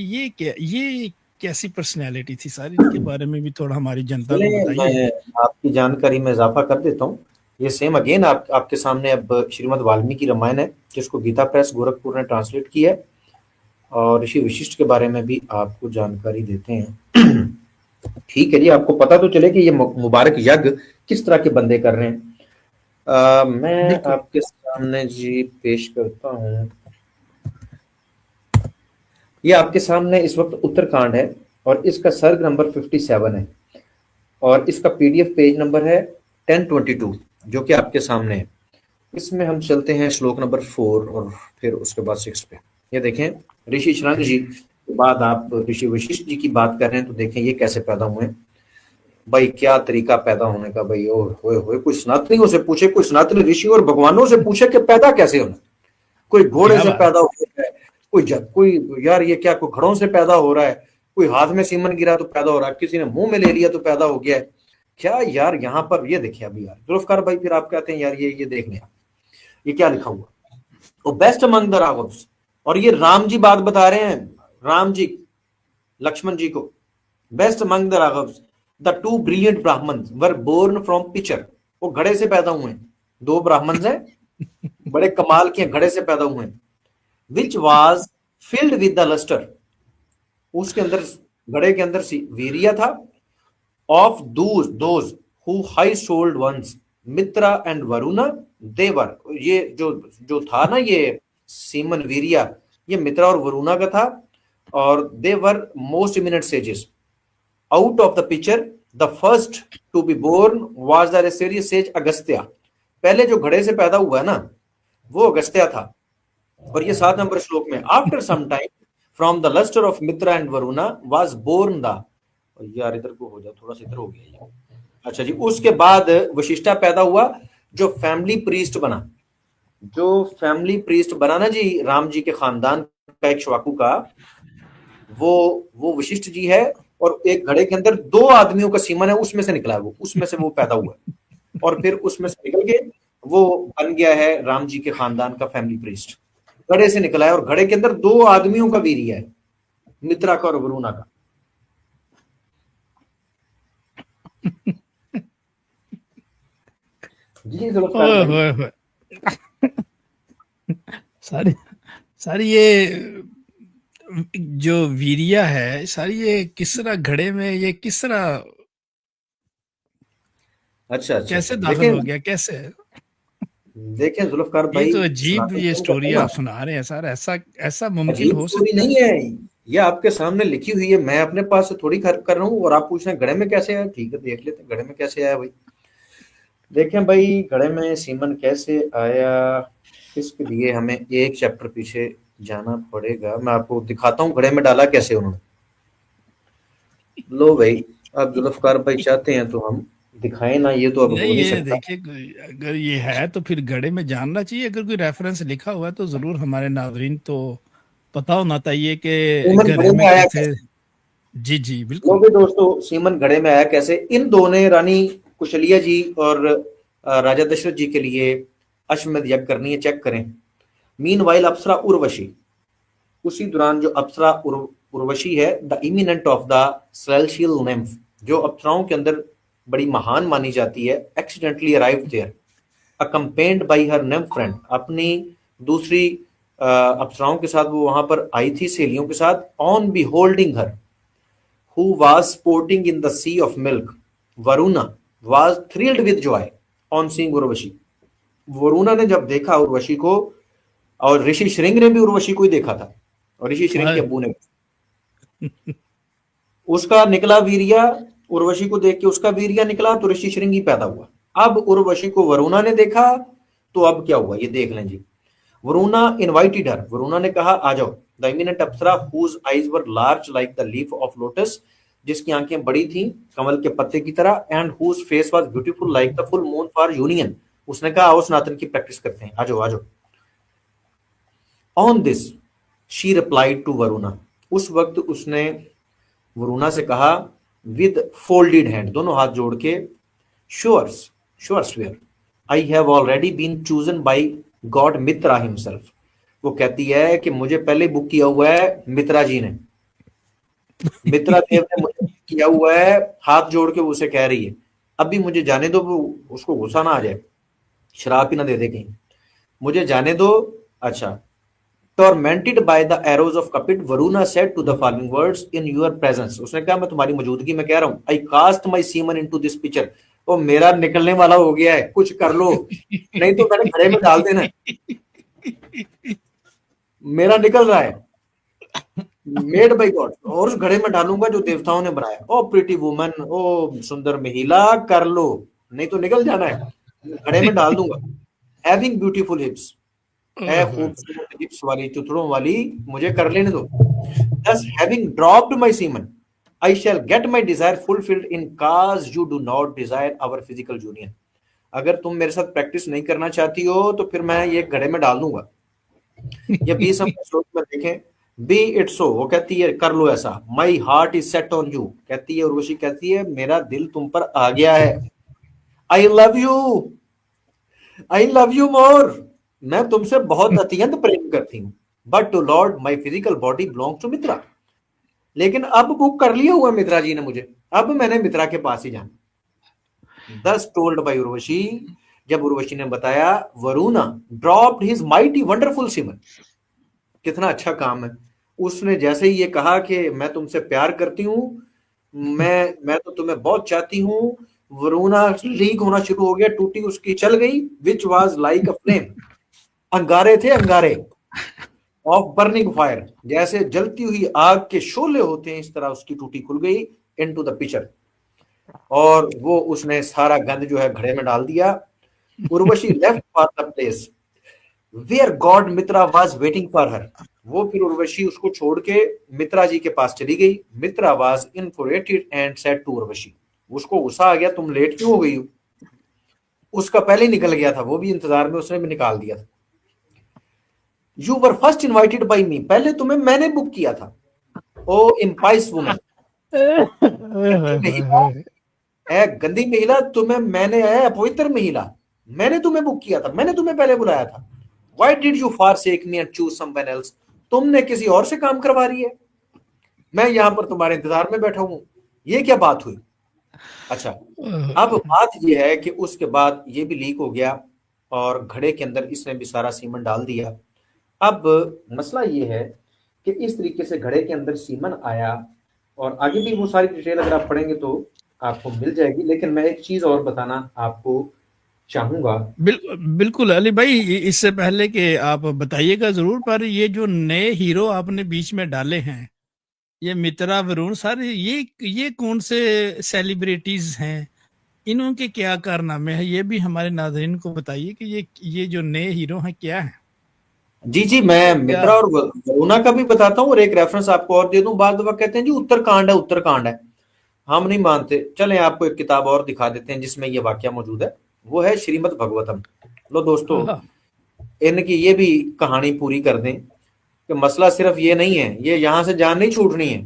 ये कैसी पर्सनैलिटी थी सारी, इनके बारे में भी थोड़ा हमारी जनता को चलिए, बताइए। मैं आपकी जानकारी में इजाफा कर देता हूँ। ये सेम अगेन आपके सामने अब श्रीमद् वाल्मीकि रामायण है, जिसको गीता प्रेस गोरखपुर ने ट्रांसलेट किया है। और ऋषि वशिष्ठ के बारे में भी आपको जानकारी देते हैं। ठीक है जी, आपको पता तो चले कि ये मुबारक यज्ञ किस तरह के बंदे कर रहे हैं। मैं बिल्कुल। आपके सामने जी पेश करता हूँ ये आपके सामने इस वक्त उत्तरकांड है और इसका सर्ग नंबर 57 है और इसका पीडीएफ पेज नंबर है 1022 जो कि आपके सामने है। इसमें हम चलते हैं श्लोक नंबर 4 और फिर उसके बाद 6 पे। ये देखें, ऋषि शृंग जी के बाद आप ऋषि वशिष्ठ जी की बात कर रहे हैं, तो देखें ये कैसे पैदा हुए। भाई क्या तरीका पैदा होने का भाई, ओ होए कोई सनातनियों से पूछे, कोई सनातनी ऋषि और भगवानों से पूछे कि पैदा कैसे होना। कोई घोड़े क्या से बात। पैदा हो रहा है, कोई यार ये क्या, कोई घड़ों से पैदा हो रहा है, कोई हाथ में सीमन गिरा तो पैदा हो रहा है, किसी ने मुंह में ले लिया तो पैदा हो गया है। क्या यार यहाँ पर ये देखिए अभी यार जुल्फकार भाई, फिर आप कहते हैं यार ये देख लें ये क्या लिखा हुआ, वो बेस्ट अमंग द राघव्स। और ये राम जी बात बता रहे हैं, राम जी लक्ष्मण जी को, best among the Raghavas the two brilliant Brahmins were born from pitcher. वो घड़े से पैदा हुए हैं, दो ब्राह्मण हैं बड़े कमाल के, घड़े से पैदा हुए हैं। Which was filled with the lustre, उसके अंदर, घड़े के अंदर वीरिया था। Of those who high souled ones Mitra and Varuna देवर, ये जो जो था ना ये सीमन वीरिया, ये मित्रा और वरुणा का था। और they were most eminent sages out of the picture. The first to be born was the serious sage Agastya. पहले जो घड़े से पैदा हुआ है ना वो अगस्त्या था। और ये 7 नंबर श्लोक में, after some time from the lustre of Mitra and Varuna was born the, यार इधर को हो जाए, थोड़ा सा इधर हो गया ये। अच्छा जी, उसके बाद वशिष्ठा पैदा हुआ जो फैमिली प्रीस्ट बना, जो फैमिली प्रीस्ट बना ना जी राम जी के खानदान का, एक इक्ष्वाकु का, वो वशिष्ठ जी है। और एक घड़े के अंदर 2 आदमियों का सीमन है, उसमें से निकला है वो, उसमें से वो पैदा हुआ है और फिर उसमें से निकल के वो बन गया है राम जी के खानदान का फैमिली प्रीस्ट। घड़े से निकला है और घड़े के अंदर 2 आदमियों का वीर्य है, मित्रा का और वरुणा का। जी जुल्फकार ओए भाई, होए होए। सारी सारी ये जो वीरिया है, सारी ये किस तरह घड़े में, ये किस तरह अच्छा अच्छा अच्छा, कैसे दाखिल देखें हो गया, कैसे? देखें जुल्फकार ये भाई, तो अजीब सनातन ये धर्म का स्टोरी है ना, आप सुना रहे हैं सर, ऐसा ऐसा मुमकिन अजीब हो स्टोरी सकता नहीं है? है। ये आपके सामने लिखी हुई है, मैं अपने पास से थोड़ी कर रहा हूँ और आप पूछ रहे हैं घड़े में कैसे आया। ठीक है, देख लेते हैं घड़े में कैसे आया भाई। देखें भाई, घड़े में सीमन कैसे आया, इसके लिए हमें एक चैप्टर पीछे जाना पड़ेगा। मैं आपको दिखाता हूँ घड़े में डाला कैसे उन्होंने। लो भाई, अब जुल्फकार भाई चाहते हैं तो हम दिखाएं ना, ये तो अब नहीं, हो नहीं ये सकता। देखिए अगर ये है तो फिर घड़े में जानना चाहिए, अगर कोई रेफरेंस लिखा हुआ है तो जरूर हमारे नाजरीन तो पता होना चाहिए कि सीमन घड़े घड़े में में आया कैसे। कैसे? जी जी लो बिल्कुल। भी दोस्तों, सीमन घड़े में आया कैसे, इन दोनों ने रानी कुशलिया जी और राजा दशरथ जी के लिए अश्वमेध यज्ञ करनी है, चेक करें। मीन वाइल अप्सरा उर्वशी, उसी दौरान जो अप्सरा उर्वशी है, the eminent of the celestial nymph, जो अप्सराओं के अंदर बड़ी महान मानी जाती है, accidentally arrive there accompanied by her nymph friend, अपनी दूसरी अप्सराओं के साथ वो वहां पर आई थी, सहेलियों के साथ। On be holding her who was sporting in the sea of milk, Varuna was thrilled with joy on seeing Urvashi. Varuna ने जब देखा उर्वशी को, और ऋषि श्रृंग ने भी उर्वशी को ही देखा था, और ऋषि श्रृंग के हाँ, अब्बू ने, उसका निकला वीरिया, उर्वशी को देख के उसका वीरिया निकला तो ऋषि श्रृंग ही पैदा हुआ। अब उर्वशी को वरुणा ने देखा तो अब क्या हुआ ये देख लें जी। वरुणा इनवाइटेड हर, वरुणा ने कहा आ जाओ। The eminent apsara whose eyes were large like the leaf of lotus, जिसकी आंखें बड़ी थी कमल के पत्ते की तरह। And whose face was beautiful like the full moon for union, उसने कहा आओ स्नातन की प्रैक्टिस करते हैं, आ जाओ आ जाओ। On this she replied to Varuna, उस वक्त उसने वरुणा से कहा विद फोल्डेड हैंड, दोनों हाथ जोड़ के, श्योर्स श्योर्स where I have already been chosen by god Mitra himself. वो कहती है कि मुझे पहले बुक किया हुआ है मित्रा जी ने, मित्रा देव ने मुझे किया हुआ है, हाथ जोड़ के उसे कह रही है अभी मुझे जाने दो, वो उसको गुस्सा ना आ जाए, शराब ही ना दे दे कहीं, मुझे जाने दो। अच्छा, tormented by the arrows of Kapit, Varuna said to the following words in your presence, उसने कहा मैं तुम्हारी मौजूदगी में कह रहा हूं, I cast my semen into this pitcher, वो मेरा निकलने वाला हो गया है, कुछ कर लो नहीं तो मैंने घड़े में डाल देना, मेरा निकल रहा है, मेड बाई गॉड, और उस घड़े में डालूंगा जो देवताओं ने बनाया। ओ प्रिटी वुमन, ओ सुंदर महिला, कर लो, नहीं तो निकल जाना है। घड़े में डाल दूंगा। हैविंग ब्यूटीफुल हिप्स, है खूबसूरत हिप्स वाली, चुथड़ों वाली, मुझे कर लेने दो। Thus, having dropped my semen, I shall get my desire fulfilled in case you do not desire our physical union. अगर तुम मेरे साथ प्रैक्टिस नहीं करना चाहती हो तो फिर मैं ये घड़े में डाल दूंगा। ये 20 नंबर श्लोक में देखें, बी इट सो, वो कहती है कर लो ऐसा। My heart is set on you, कहती है उर्वशी, कहती है मेरा दिल तुम पर आ गया है। I love you, I love you more, मैं तुमसे बहुत अत्यंत प्रेम करती हूँ। But to lord my physical body belongs to Mitra, लेकिन अब बुक कर लिया हुआ मित्रा जी ने मुझे, अब मैंने मित्रा के पास ही जाना। दस टोल्ड बाय उर्वशी, जब उर्वशी ने बताया, Varuna dropped his mighty wonderful semen, कितना अच्छा काम है। उसने जैसे ही ये कहा कि मैं तुमसे प्यार करती हूँ, मैं तो तुम्हें बहुत चाहती हूँ, वरुणा लीक होना शुरू हो गया, टूटी उसकी चल गई। Which was like a flame, अंगारे थे अंगारे, ऑफ बर्निंग फायर, जैसे जलती हुई आग के शोले होते हैं, इस तरह उसकी टूटी खुल गई। इनटू द पिक्चर, और वो उसने सारा गंद जो है घड़े में डाल दिया। Urvashi left for the place where god Mitra was waiting for her, वो फिर उर्वशी उसको छोड़ के मित्रा जी के पास चली गई। मित्रा वाज इन्फ्uriated एंड सेड टू उर्वशी, उसको गुस्सा आ गया, तुम लेट क्यों हो गई हो। उसका पहले ही निकल गया था, वो भी इंतजार में, उसने भी निकाल दिया था। You were first invited by me, पहले तुम्हें मैंने बुक किया था। ओ इम्पाइस वुमन, है गंदी महिला, तुम्हें मैंने, है अपवित्र महिला, मैंने तुम्हें बुक किया था, मैंने तुम्हें पहले बुलाया था। Why did you forsake me and choose someone else? तुमने किसी और से काम करवा रही है, मैं यहां पर तुम्हारे इंतजार में बैठा हूं, ये क्या बात हुई। अच्छा, अब बात ये है कि उसके बाद ये भी लीक हो गया और घड़े के अंदर इसने भी सारा सीमन डाल दिया। अब मसला ये है कि इस तरीके से घड़े के अंदर सीमन आया, और आगे भी वो सारी डिटेल अगर आप पढ़ेंगे तो आपको मिल जाएगी। लेकिन मैं एक चीज और बताना आपको चाहूंगा। बिल्कुल अली भाई, इससे पहले कि आप बताइएगा जरूर, पर ये जो नए हीरो आपने बीच में डाले हैं, ये मित्रा, वरुण सर, ये कौन से सेलिब्रिटीज हैं, इनके क्या कारनामे हैं, ये भी हमारे नाज़रीन को बताइए कि ये जो नए हीरो हैं क्या है। जी जी, मैं मित्रा और वरुणा का भी बताता हूँ, और एक रेफरेंस आपको और दे दूं। बाद दफा कहते हैं जी उत्तरकांड है, उत्तरकांड है, हम नहीं मानते। चलें आपको एक किताब और दिखा देते हैं जिसमें ये वाक्य मौजूद है, वो है श्रीमद् भगवतम। लो दोस्तों, इनकी ये भी कहानी पूरी कर दें कि मसला सिर्फ ये नहीं है, ये यहाँ से जान नहीं छूटनी है।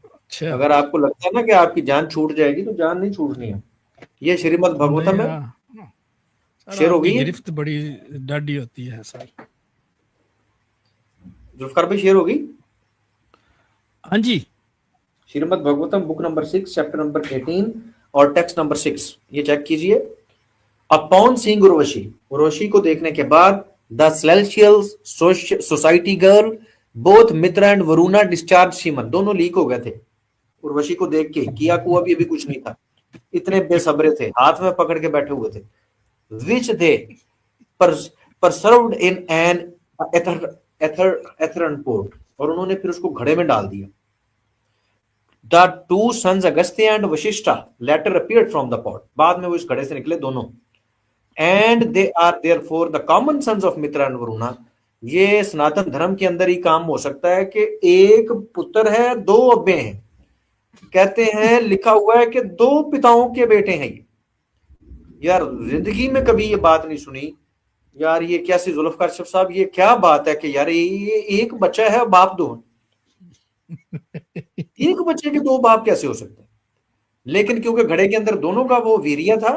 अच्छा, अगर आपको लगता है ना कि आपकी जान छूट जाएगी, तो जान नहीं छूटनी है। ये श्रीमद् भगवतम है। शेयर हो गई, गिरफ्त बड़ी डाढ़ी होती है सर। जुल्फकार भाई, शेयर होगी। हाँ जी, Shrimad Bhagavatam book number 6 chapter number 18 और टेक्स्ट नंबर 6, ये चेक कीजिए। अपॉन सीइंग उर्वशी, उर्वशी को देखने के बाद, the celestial society girl both Mitra and Varuna discharge semen, दोनों लीक हो गए थे उर्वशी को देख के। किया कुआ भी अभी कुछ नहीं था, इतने बेसब्रे थे, हाथ में पकड़ के बैठे हुए थे। विच दे परसर्व्ड इन एन एथरन पोर्ट, और उन्होंने फिर उसको घड़े में डाल दिया। The two sons Agastya and Vashishta later appeared from the pot, बाद में वो इस घड़े से निकले दोनों। And they are therefore the common sons of Mitra and Varuna, ये सनातन धर्म के अंदर ही काम हो सकता है कि एक पुत्र है, दो अब्बे हैं। कहते हैं, लिखा हुआ है कि दो पिताओं के बेटे हैं ये। यार जिंदगी में कभी ये बात नहीं सुनी यार, ये कैसी जुल्फकार साहब, ये क्या बात है कि यार ये एक बच्चा है, बाप दो, एक बच्चे के दो बाप कैसे हो सकते हैं। लेकिन क्योंकि घड़े के अंदर दोनों का वो वीर्य था,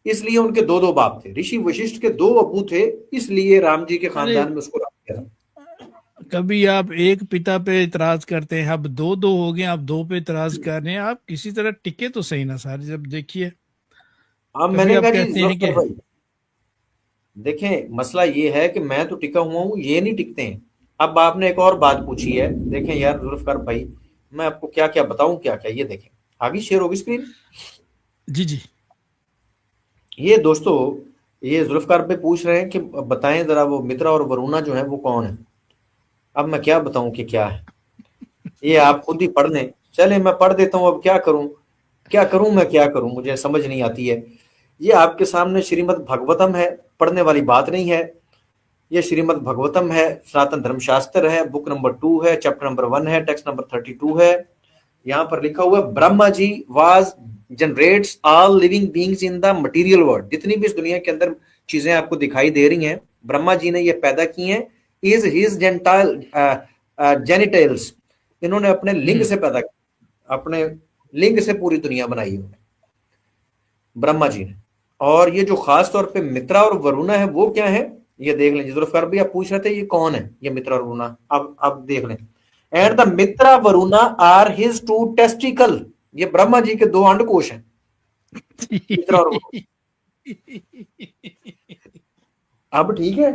इसलिए उनके दो दो बाप थे। ऋषि वशिष्ठ के दो अबू थे, इसलिए राम जी के खानदान में उसको रख दिया था। कभी आप एक पिता पे इतराज करते हैं, अब दो दो हो गए, आप दो पे इतराज कर रहे हैं, आप किसी तरह टिके तो सही ना सर। जब देखिए, अब मैंने कहा जी, देखें मसला ये है कि मैं तो टिका हुआ हूं, ये नहीं टिकते हैं। अब आपने एक और बात पूछी है, देखें यार जुल्फकार भाई, मैं आपको क्या क्या बताऊं, क्या क्या, ये देखें आगे शेयर होगी स्क्रीन। जी जी, ये दोस्तों, ये जुल्फकार भाई पूछ रहे हैं कि बताएं जरा वो मित्रा और वरुणा जो है वो कौन है। अब मैं क्या बताऊं कि क्या है। ये आप खुद ही पढ़ लें। चले मैं पढ़ देता हूँ, अब क्या करूँ, क्या करूँ मैं, क्या करूँ, मुझे समझ नहीं आती है। ये आपके सामने श्रीमद् भागवतम है, पढ़ने वाली बात नहीं है। ये श्रीमद् भागवतम है, सनातन धर्म शास्त्र है, बुक नंबर 2 है, चैप्टर नंबर 1 है, टेक्स्ट नंबर 32 है। यहाँ पर लिखा हुआ है Brahma ji was generates all living beings in the material world. जितनी भी इस दुनिया के अंदर चीजें आपको दिखाई दे रही हैं, ब्रह्मा जी ने ये पैदा की हैं। इज हिज जेंटाइल जेनिटल्स, इन्होंने अपने लिंग से पैदा किया, अपने लिंग से पूरी दुनिया बनाई है ब्रह्मा जी ने। और ये जो खास तौर पे मित्रा और वरुणा है वो क्या है, ये देख लें। जुल्फिकार भाई आप पूछ रहे थे ये कौन है, ये मित्रा और वरुणा, अब देख लें। And the Mitra Varuna are his two testicle, ये ब्रह्मा जी के दो अंडकोश हैं, मित्रा और वरुणा। अब ठीक है।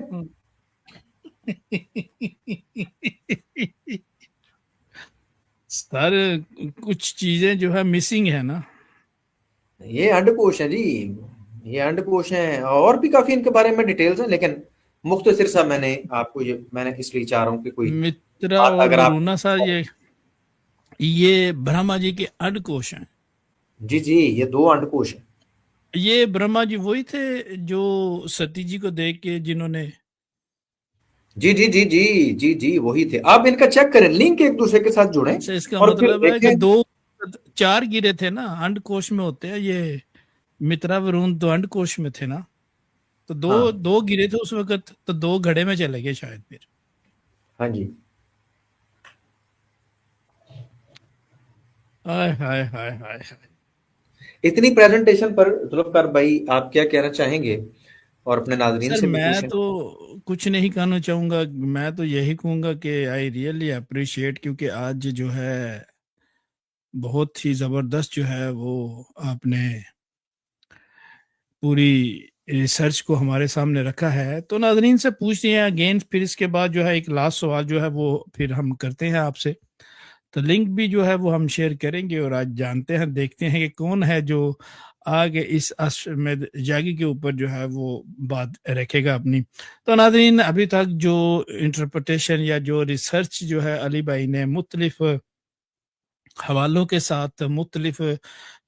सर कुछ चीजें जो है मिसिंग है ना। ये अंडकोश है जी, ये अंडकोश हैं, और भी काफी इनके बारे में डिटेल्स हैं, लेकिन मुख्तसर सा मैंने आपको ये, मैंने इसलिए चाह रहा हूँ कि कोई मित्रा बात और अगर आप। वरुणा सर, ये ब्रह्मा जी के अंडकोश हैं। जी जी, ये दो अंडकोश हैं। ये ब्रह्मा जी वही थे जो सती जी को देख के जिन्होंने। जी जी जी जी जी जी, वही थे। आप इनका चेक करें, लिंक एक दूसरे के साथ जुड़ें अच्छा, इसका और फिर मतलब है कि देखें। दो, चार गिरे थे ना अंडकोश में होते हैं ये। मित्रा वरुण तो अंडकोश में थे ना, तो दो हाँ दो गिरे थे उस वक्त, तो दो घड़े में चले गए शायद फिर। हाँ जी। हाय हाय हाय हाय हाय। इतनी प्रेजेंटेशन पर जुल्फकार भाई आप क्या कहना चाहेंगे, और अपने नाजरीन सर से भी मैं पूछें। तो कुछ नहीं कहना चाहूंगा, मैं तो यही कहूंगा कि आई रियली अप्रिशिएट, क्योंकि आज जो है बहुत ही जबरदस्त जो है वो आपने पूरी रिसर्च को हमारे सामने रखा है। तो नाजरीन से पूछ रहे हैं अगेन, फिर इसके बाद जो है एक लास्ट सवाल जो है वो फिर हम करते हैं आपसे। तो लिंक भी जो है वो हम शेयर करेंगे, और आज जानते हैं, देखते हैं कि कौन है जो आगे इस अश्वमेध यागी के ऊपर जो है वो बात रखेगा अपनी। तो नाजरीन, अभी तक जो इंटरप्रिटेशन या जो रिसर्च जो है अली भाई ने मुख्तलिफ हवालों के साथ, मुख्तलिफ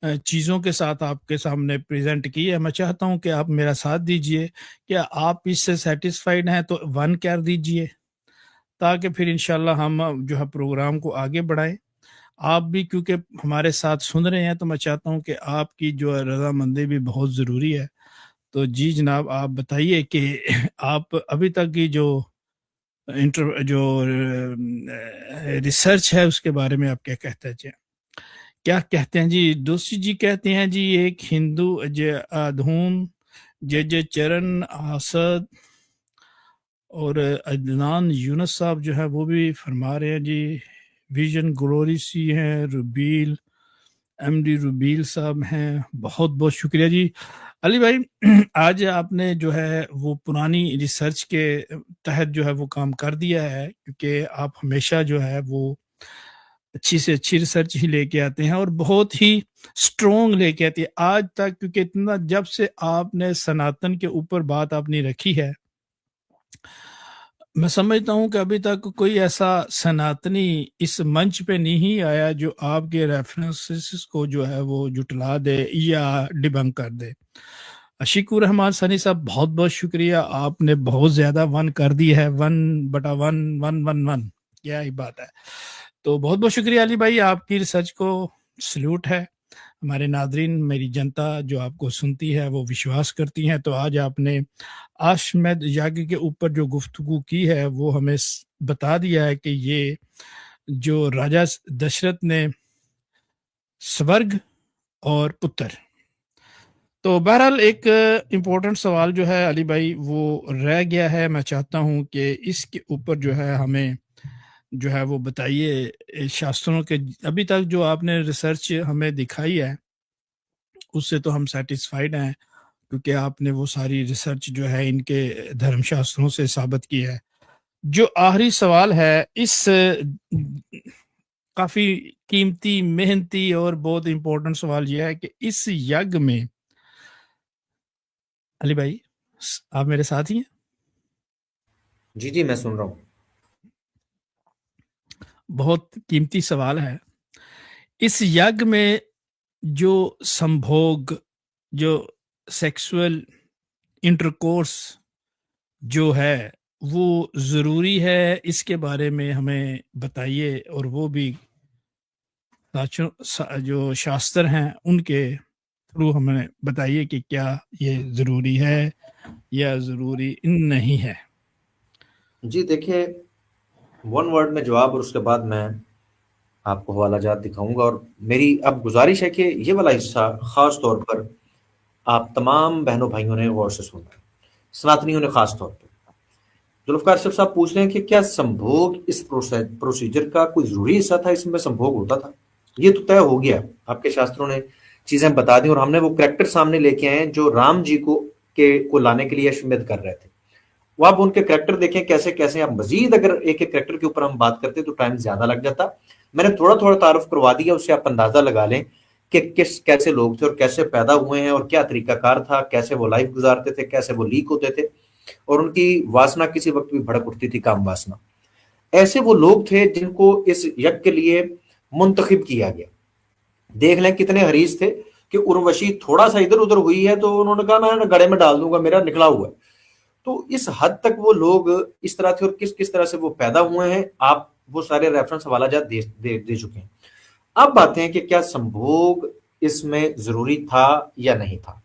चीज़ों के साथ आपके सामने प्रेजेंट की है, मैं चाहता हूँ कि आप मेरा साथ दीजिए। क्या आप इससे सेटिस्फाइड हैं तो 1 कर दीजिए, ताकि फिर इंशाल्लाह हम जो है प्रोग्राम को आगे बढ़ाएं। आप भी क्योंकि हमारे साथ सुन रहे हैं, तो मैं चाहता हूँ कि आपकी जो है रजामंदी भी बहुत ज़रूरी है। तो जी जनाब, आप बताइए कि आप अभी तक की जो जो रिसर्च है उसके बारे में आप क्या कहते हैं जी? क्या कहते हैं जी? दोषी जी कहते हैं जी, एक हिंदू जे धूम जे जे चरण आसद और अदनान यूनस साहब जो है वो भी फरमा रहे हैं जी। विजन ग्लोरी सी हैं, रुबील एमडी रुबील साहब हैं, बहुत बहुत शुक्रिया जी। अली भाई, आज आपने जो है वो पुरानी रिसर्च के तहत जो है वो काम कर दिया है, क्योंकि आप हमेशा जो है वो अच्छी से अच्छी रिसर्च ही लेके आते हैं और बहुत ही स्ट्रोंग लेके आती है आज तक, क्योंकि इतना जब से आपने सनातन के ऊपर बात आपने रखी है, मैं समझता हूँ कि अभी तक कोई ऐसा सनातनी इस मंच पे नहीं आया जो आपके रेफरेंसेस को जो है वो जुटला दे या डिबंक कर दे। अशीकुर रहमान सनी साहब, बहुत बहुत शुक्रिया, आपने बहुत ज्यादा 1 कर दी है, 1/1 1 1 1, क्या ही बात है। तो बहुत बहुत शुक्रिया अली भाई, आपकी रिसर्च को सल्यूट है। हमारे नादरीन, मेरी जनता जो आपको सुनती है वो विश्वास करती हैं। तो आज आपने अश्वमेध यज्ञ के ऊपर जो गुफ्तगू की है वो हमें बता दिया है कि ये जो राजा दशरथ ने स्वर्ग और पुत्र। तो बहरहाल एक इम्पोर्टेंट सवाल जो है अली भाई वो रह गया है, मैं चाहता हूँ कि इसके ऊपर जो है हमें जो है वो बताइए। शास्त्रों के अभी तक जो आपने रिसर्च हमें दिखाई है उससे तो हम सेटिस्फाइड हैं, क्योंकि आपने वो सारी रिसर्च जो है इनके धर्मशास्त्रों से साबित की है। जो आखिरी सवाल है, इस काफी कीमती, मेहनती और बहुत इंपॉर्टेंट सवाल यह है कि इस यज्ञ में अली भाई, आप मेरे साथ ही हैं? जी जी, मैं सुन रहा हूँ। बहुत कीमती सवाल है। इस यज्ञ में जो संभोग, जो सेक्सुअल इंटरकोर्स जो है, वो ज़रूरी है, इसके बारे में हमें बताइए, और वो भी जो शास्त्र हैं उनके थ्रू हमें बताइए कि क्या ये ज़रूरी है या ज़रूरी नहीं है। जी देखिए, वन वर्ड में जवाब और उसके बाद मैं आपको हवाला जात दिखाऊंगा। और मेरी अब गुजारिश है कि ये वाला हिस्सा खास तौर पर आप तमाम बहनों भाइयों ने गौर से सुनना है, सनातनियों ने खास तौर पर। जुल्फकार अरशद साहब पूछ रहे हैं कि क्या संभोग इस प्रोसीजर का कोई जरूरी हिस्सा था, इसमें संभोग होता था? ये तो तय हो गया, आपके शास्त्रों ने चीजें बता दी और हमने वो करेक्टर सामने लेके आए हैं जो राम जी को लाने के लिए अश्वमेध कर रहे थे। वो आप उनके करेक्टर देखें कैसे कैसे। आप मजीद अगर एक एक करेक्टर के ऊपर हम बात करते तो टाइम ज्यादा लग जाता। मैंने थोड़ा थोड़ा तारुफ करवा दिया, उससे आप अंदाजा लगा लें कि किस कैसे लोग थे और कैसे पैदा हुए हैं और क्या तरीकाकार था, कैसे वो लाइफ गुजारते थे, कैसे वो लीक होते थे और उनकी वासना किसी वक्त भी भड़क उठती थी, काम वासना। ऐसे वो लोग थे जिनको इस यज्ञ के लिए मुंतखब किया गया। देख लें कितने हरीस थे कि उर्वशी थोड़ा सा इधर उधर हुई है तो उन्होंने कहा मैं गड़े में डाल दूंगा, मेरा निकला हुआ है। तो इस हद तक वो लोग इस तरह थे और किस किस तरह से वो पैदा हुए हैं, आप वो सारे रेफरेंस हवाला जात दे चुके हैं। अब बातें हैं कि क्या संभोग इसमें जरूरी था या नहीं था,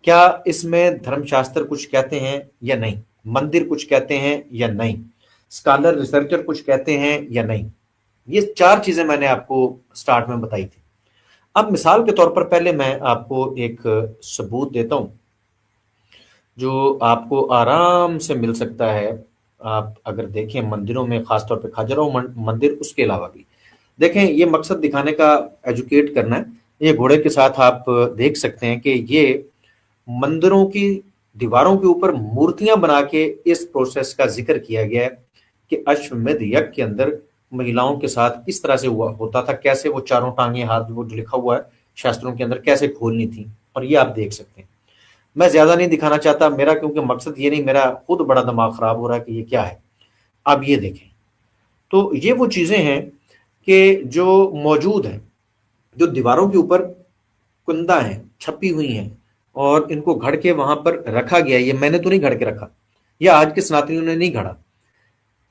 क्या इसमें धर्मशास्त्र कुछ कहते हैं या नहीं, मंदिर कुछ कहते हैं या नहीं, स्कॉलर रिसर्चर कुछ कहते हैं या नहीं। ये चार चीजें मैंने आपको स्टार्ट में बताई थी। अब मिसाल के तौर पर पहले मैं आपको एक सबूत देता हूं जो आपको आराम से मिल सकता है। आप अगर देखें मंदिरों में, खासतौर पे खजुराहो मंदिर, उसके अलावा भी देखें, ये मकसद दिखाने का, एजुकेट करना है। ये घोड़े के साथ आप देख सकते हैं कि ये मंदिरों की दीवारों के ऊपर मूर्तियां बना के इस प्रोसेस का जिक्र किया गया है कि अश्वमेध यज्ञ के अंदर महिलाओं के साथ किस तरह से हुआ होता था, कैसे वो चारों टांगे हाथ, वो जो लिखा हुआ है शास्त्रों के अंदर, कैसे खोलनी थी। और ये आप देख सकते हैं। मैं ज्यादा नहीं दिखाना चाहता मेरा, क्योंकि मकसद ये नहीं, मेरा खुद बड़ा दिमाग खराब हो रहा है कि ये क्या है। अब ये देखें, तो ये वो चीजें हैं कि जो मौजूद हैं, जो दीवारों के ऊपर कुंदा है, छपी हुई हैं और इनको घड़ के वहां पर रखा गया। ये मैंने तो नहीं घड़ के रखा, या आज के सनातनियों ने नहीं घड़ा,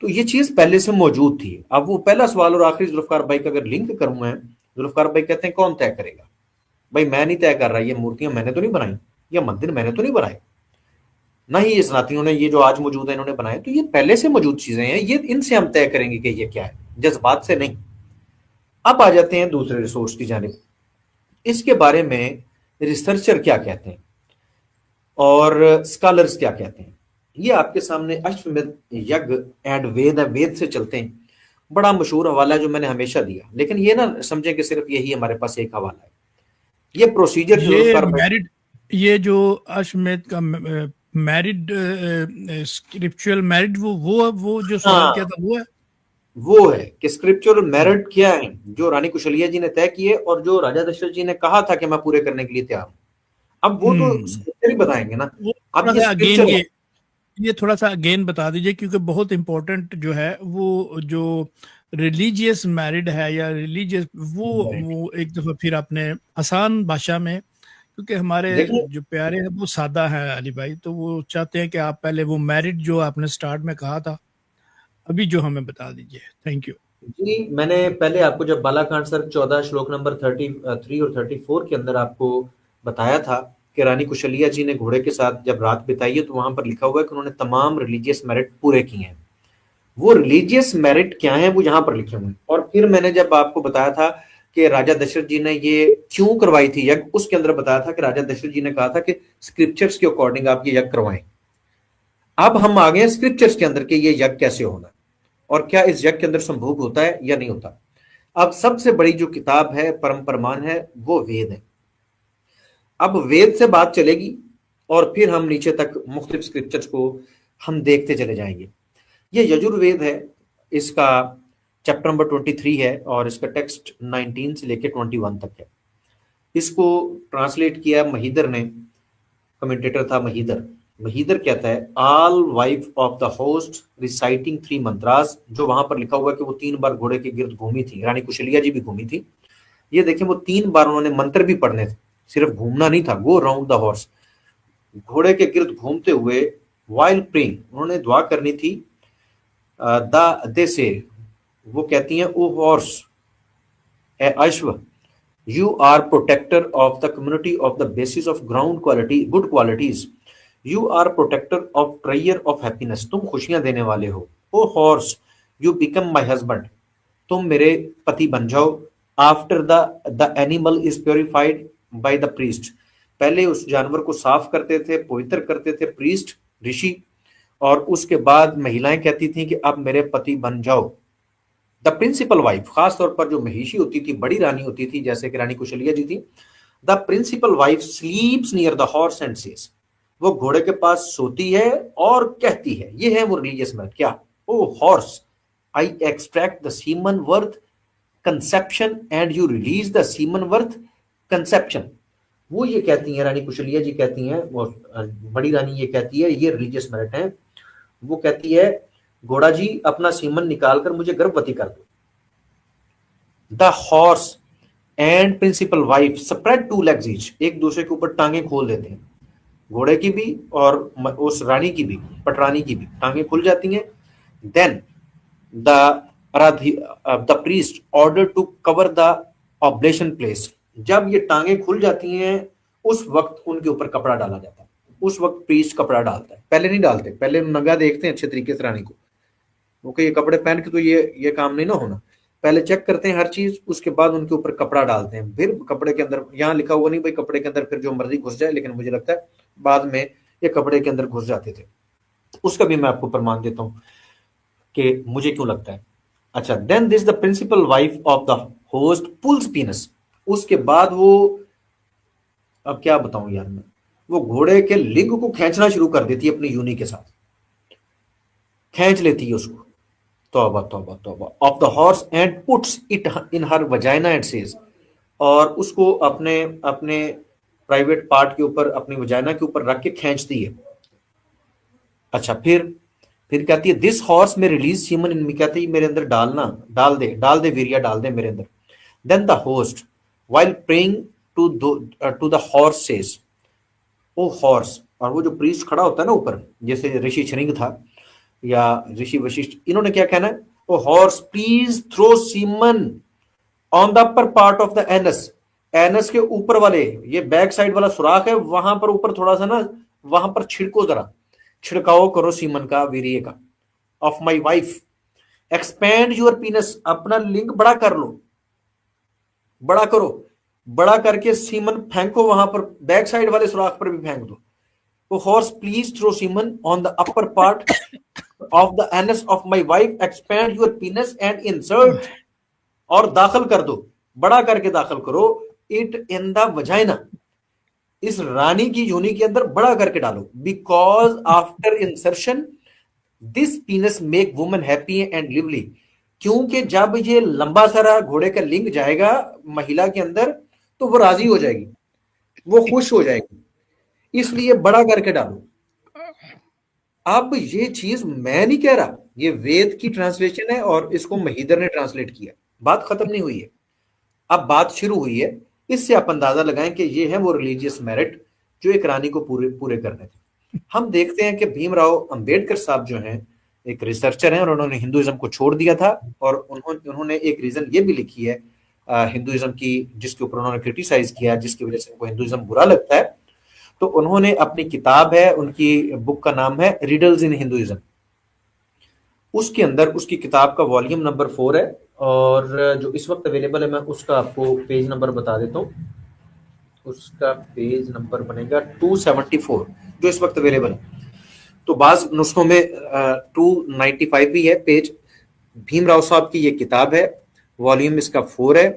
तो ये चीज पहले से मौजूद थी। अब वो पहला सवाल और आखिरी जुल्फकार भाई का अगर लिंक करूं मैं, जुल्फकार भाई कहते हैं कौन तय करेगा? भाई मैं नहीं तय कर रहा, ये मूर्तियां मैंने तो नहीं बनाई, या मंदिर मैंने तो नहीं बनाए, ना ही ये सनातनियों ने ये जो आज मौजूद है इन्होंने बनाए। तो ये पहले से मौजूद चीजें हैं, ये इनसे हम तय करेंगे कि ये क्या है, जज्बात से नहीं। अब आ जाते हैं दूसरे रिसोर्स की जानिब। इसके बारे में रिसर्चर क्या कहते हैं और स्कॉलर्स क्या कहते हैं, ये आपके सामने अश्वमेध यज्ञ एंड वेद है, वेद से चलते हैं। बड़ा मशहूर हवाला है जो मैंने हमेशा दिया, लेकिन ये ना समझे कि सिर्फ यही हमारे पास एक हवाला है। ये प्रोसीजर जो ये जुल्फकार भाई, मैरिड, ये जो अश्वमेध का मैरिड, स्क्रिप्चुअल मैरिड, वो जो सवाल किया हाँ, था वो है। वो है कि स्क्रिप्चुरल मेरिट क्या है जो रानी कुशलिया जी ने तय किए और जो राजा दशरथ जी ने कहा था कि मैं पूरे करने के लिए तैयार हूं। अब वो तो हम्म स्क्रिप्चर ही बताएंगे ना। वो अब थोड़ा ये सा अगेन, स्क्रिप्चर है। ये थोड़ा सा अगेन बता दीजिए, क्योंकि बहुत इंपॉर्टेंट जो है वो जो रिलीजियस मैरिड है या रिलीजियस, वो एक दफा फिर आपने आसान भाषा में, क्योंकि हमारे देखिए जो प्यारे हैं वो सादा हैं अली भाई, तो वो चाहते हैं कि आप पहले वो मैरिड जो आपने स्टार्ट में कहा था अभी जो हमें बता दीजिए। Thank you. जी, मैंने पहले आपको जब बालाकांड सर 14 श्लोक नंबर 33 और 34 के अंदर आपको बताया था कि रानी कुशलिया जी ने घोड़े के साथ जब रात बिताई है, तो वहां पर लिखा हुआ है कि उन्होंने तमाम रिलीजियस मेरिट पूरे किए हैं। वो रिलीजियस मेरिट क्या है वो यहाँ पर लिखे हुए हैं। और फिर मैंने जब आपको बताया था कि राजा दशरथ जी ने ये क्यों करवाई थी यज्ञ, उसके अंदर बताया था कि राजा दशरथ जी ने कहा था कि स्क्रिप्चर्स के अकॉर्डिंग आप ये यज्ञ करवाएं। अब हम आ गए स्क्रिप्चर्स के अंदर कि ये यज्ञ कैसे होना है और क्या इस यज्ञ के अंदर संभोग होता है या नहीं होता। अब सबसे बड़ी जो किताब है, परम प्रमाण है, वो वेद है। अब वेद से बात चलेगी और फिर हम नीचे तक मुख्तलिफ स्क्रिप्चर्स को हम देखते चले जाएंगे। ये यजुर्वेद है, इसका चैप्टर नंबर 23 है और इसका टेक्स्ट 19 से लेकर 21 तक है। इसको ट्रांसलेट किया महीदर ने, कमेंटेटर था महीदर। महिदर कहता है all wife of the host reciting 3 mantras, जो वहां पर लिखा हुआ है कि वो 3 बार घोड़े के गिर्द घूमी थी, रानी कुशलिया जी भी घूमी थी। ये देखिए वो 3 बार उन्होंने मंत्र भी पढ़ने थे, सिर्फ घूमना नहीं था, गो राउंड द हॉर्स, घोड़े के गिर्द घूमते हुए, वाइल प्रेइंग उन्होंने दुआ करनी थी, द दे से वो कहती हैं ओ हॉर्स ए अश्व, you are protector of the community of the basis of ground quality good qualities, you are protector of treasure of happiness, तुम खुशियां देने वाले हो। O horse you become my husband, तुम मेरे पति बन जाओ। After the animal is purified by the priest, पहले उस जानवर को साफ करते थे, पवित्र करते थे प्रीस्ट ऋषि, और उसके बाद महिलाएं कहती थी कि अब मेरे पति बन जाओ। द प्रिंसिपल वाइफ, खास तौर पर जो महिषी होती थी, बड़ी रानी होती थी, जैसे कि रानी कुशलिया जी थी, the principal wife sleeps near the horse and says, वो घोड़े के पास सोती है और कहती है, ये है वो रिलीजियस मैथ, क्या, O horse I extract the semen worth conception and you release the semen worth conception. वो ये कहती हैं, रानी कुशलिया जी कहती हैं, वो बड़ी रानी ये कहती है, ये रिलीजियस मेरिट है, वो कहती है घोड़ा जी अपना सीमन निकालकर मुझे गर्भवती कर दो। The horse and principal wife spread 2 legs each, एक दूसरे के ऊपर टांगे खोल देते हैं, घोड़े की भी और उस रानी की भी, पटरानी की भी टांगे खुल जाती हैं। Then the priest order to cover the oblation place, जब ये टांगे खुल जाती हैं उस वक्त उनके ऊपर कपड़ा डाला जाता है, उस वक्त प्रीस्ट कपड़ा डालता है, पहले नहीं डालते, पहले नंगा देखते हैं अच्छे तरीके से रानी को, ओके ये कपड़े पहन के तो ये काम नहीं ना होना, पहले चेक करते हैं हर चीज, उसके बाद उनके ऊपर कपड़ा डालते हैं, फिर कपड़े के अंदर, यहाँ लिखा हुआ नहीं भाई कपड़े के अंदर फिर जो मर्जी घुस जाए, लेकिन मुझे लगता है बाद में ये कपड़े के अंदर घुस जाते थे, उसका भी मैं आपको प्रमाण देता हूँ कि मुझे क्यों लगता है। अच्छा, then this the principal wife of the host pulls penis, उसके बाद वो, अब क्या बताऊं यार मैं, वो घोड़े के लिंग को खींचना शुरू कर देती है अपनी यूनी के साथ, खींच लेती है उसको, तौबा तौबा तौबा, of the horse and puts it in her vagina and says, और उसको अपने अपने प्राइवेट पार्ट के ऊपर, अपनी वजाइना के ऊपर रख के खींचती है। अच्छा, फिर कहती है दिस हॉर्स में रिलीज सीमन इन मी, कहती है मेरे अंदर डालना, डाल दे वीरिया, डाल दे मेरे अंदर। Then the host while praying to the horse says, O horse, और वो जो प्रीस्ट खड़ा होता है ना ऊपर, जैसे ऋषि श्रृंग था या ऋषि वशिष्ठ, इन्होंने क्या कहना है, O horse please throw semen on the upper part of the anus, anus के ऊपर वाले, ये बैक साइड वाला सुराख है, वहां पर ऊपर थोड़ा सा ना, वहां पर छिड़को, जरा छिड़काव करो सीमन का, वीर्य का, of my wife, expand your penis, अपना लिंग बड़ा कर लो, बड़ा करो, बड़ा करके सीमन फेंको वहां पर, बैक साइड वाले सुराख पर भी फेंक दो। तो horse please throw semen on the upper part of the anus of my wife, expand your penis and insert, और दाखिल कर दो, बड़ा करके दाखिल करो, इट इन द वजाइना, इस रानी की योनि के अंदर बड़ा करके डालो, because after insertion this पीनस make woman happy and lively, क्योंकि जब ये लंबा सारा घोड़े का लिंग जाएगा महिला के अंदर तो वो राजी हो जाएगी, वो खुश हो जाएगी, इसलिए बड़ा करके डालो। अब ये चीज मैं नहीं कह रहा, ये वेद की ट्रांसलेशन है और इसको महिदर ने ट्रांसलेट किया, बात खत्म नहीं हुई है, अब बात शुरू हुई है। इससे आप अंदाजा लगाएं कि ये है वो रिलीजियस मेरिट जो एक रानी को पूरे करने थे। हम देखते हैं कि भीमराव अंबेडकर साहब जो हैं एक रिसर्चर हैं और उन्होंने हिंदुइज्म को छोड़ दिया था, और उन्होंने एक रीजन ये भी लिखी है हिंदुइज्म की, जिसके ऊपर उन्होंने क्रिटिसाइज किया, जिसकी वजह से उनको हिंदुइज्म बुरा लगता है। तो उन्होंने अपनी किताब है, उनकी बुक का नाम है रिडल्स इन हिंदुइज्म, उसके अंदर उसकी किताब का वॉल्यूम नंबर 4 है, और जो इस वक्त अवेलेबल है मैं उसका आपको पेज नंबर बता देता हूँ, उसका पेज नंबर बनेगा 274 जो इस वक्त अवेलेबल है। तो बाज नुस्खों में 295 भी है पेज। भीमराव साहब की ये किताब है, वॉल्यूम इसका 4 है,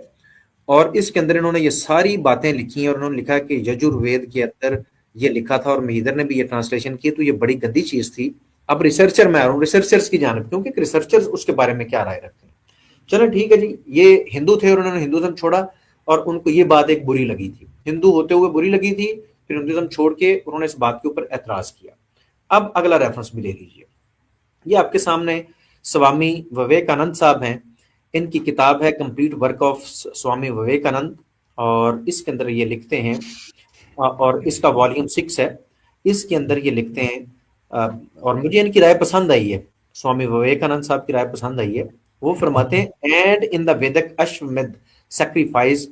और इसके अंदर इन्होंने ये सारी बातें लिखी हैं, और उन्होंने लिखा कि यजुर्वेद के अंदर ये लिखा था, और महिदर ने भी ये ट्रांसलेशन की, तो ये बड़ी गंदी चीज थी। अब रिसर्चर मैं आ रहा हूँ, रिसर्चर्स की जानब, क्योंकि रिसर्चर्स उसके बारे में क्या राय रखते हैं। चलो ठीक है जी, ये हिंदू थे और उन्होंने हिंदुइज्म छोड़ा, और उनको ये बात एक बुरी लगी थी, हिंदू होते हुए बुरी लगी थी, फिर हिंदुइज्म छोड़ के उन्होंने इस बात के ऊपर एतराज किया। अब अगला रेफरेंस भी ले लीजिए, ये आपके सामने स्वामी विवेकानंद साहब हैं, इनकी किताब है complete work of Swami Vivekananda, और इसके अंदर ये लिखते हैं, और इसका वॉल्यूम 6 है, इसके अंदर ये लिखते हैं, और मुझे इनकी राय पसंद आई है, स्वामी विवेकानंद साहब की राय पसंद आई है। वो फरमाते हैं, एंड इन द वेदिक अश्वमेध sacrifice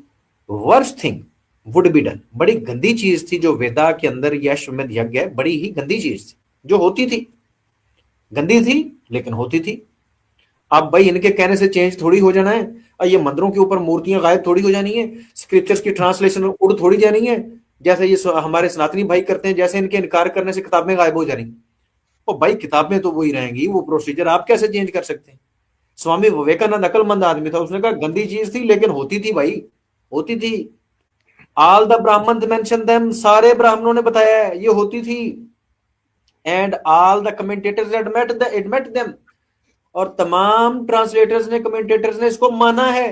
worst thing would be done. बड़ी गंदी चीज थी जो वेदा के अंदर ये अश्वमेध यज्ञ है, बड़ी ही गंदी चीज थी जो होती थी, गंदी थी लेकिन होती थी। अब भाई इनके कहने से चेंज थोड़ी हो जाना है, और ये मंदिरों के ऊपर मूर्तियां गायब थोड़ी हो जानी है, स्क्रिप्चर्स की ट्रांसलेशन उड़ थोड़ी जानी है, जैसे ये हमारे सनातनी भाई करते हैं, जैसे इनके इनकार करने से किताबें गायब हो जानी। ओ भाई किताबें तो वही रहेंगी, वो प्रोसीजर आप कैसे चेंज कर सकते हैं। स्वामी विवेकानंद अकलमंद आदमी था, उसने कहा गंदी चीज थी लेकिन होती थी भाई, होती थी। All the Brahmin mention them, सारे ब्राह्मणों ने बताया है ये होती थी। And all the commentators admit them, और तमाम ट्रांसलेटर्स ने, कमेंटेटर्स ने इसको माना है।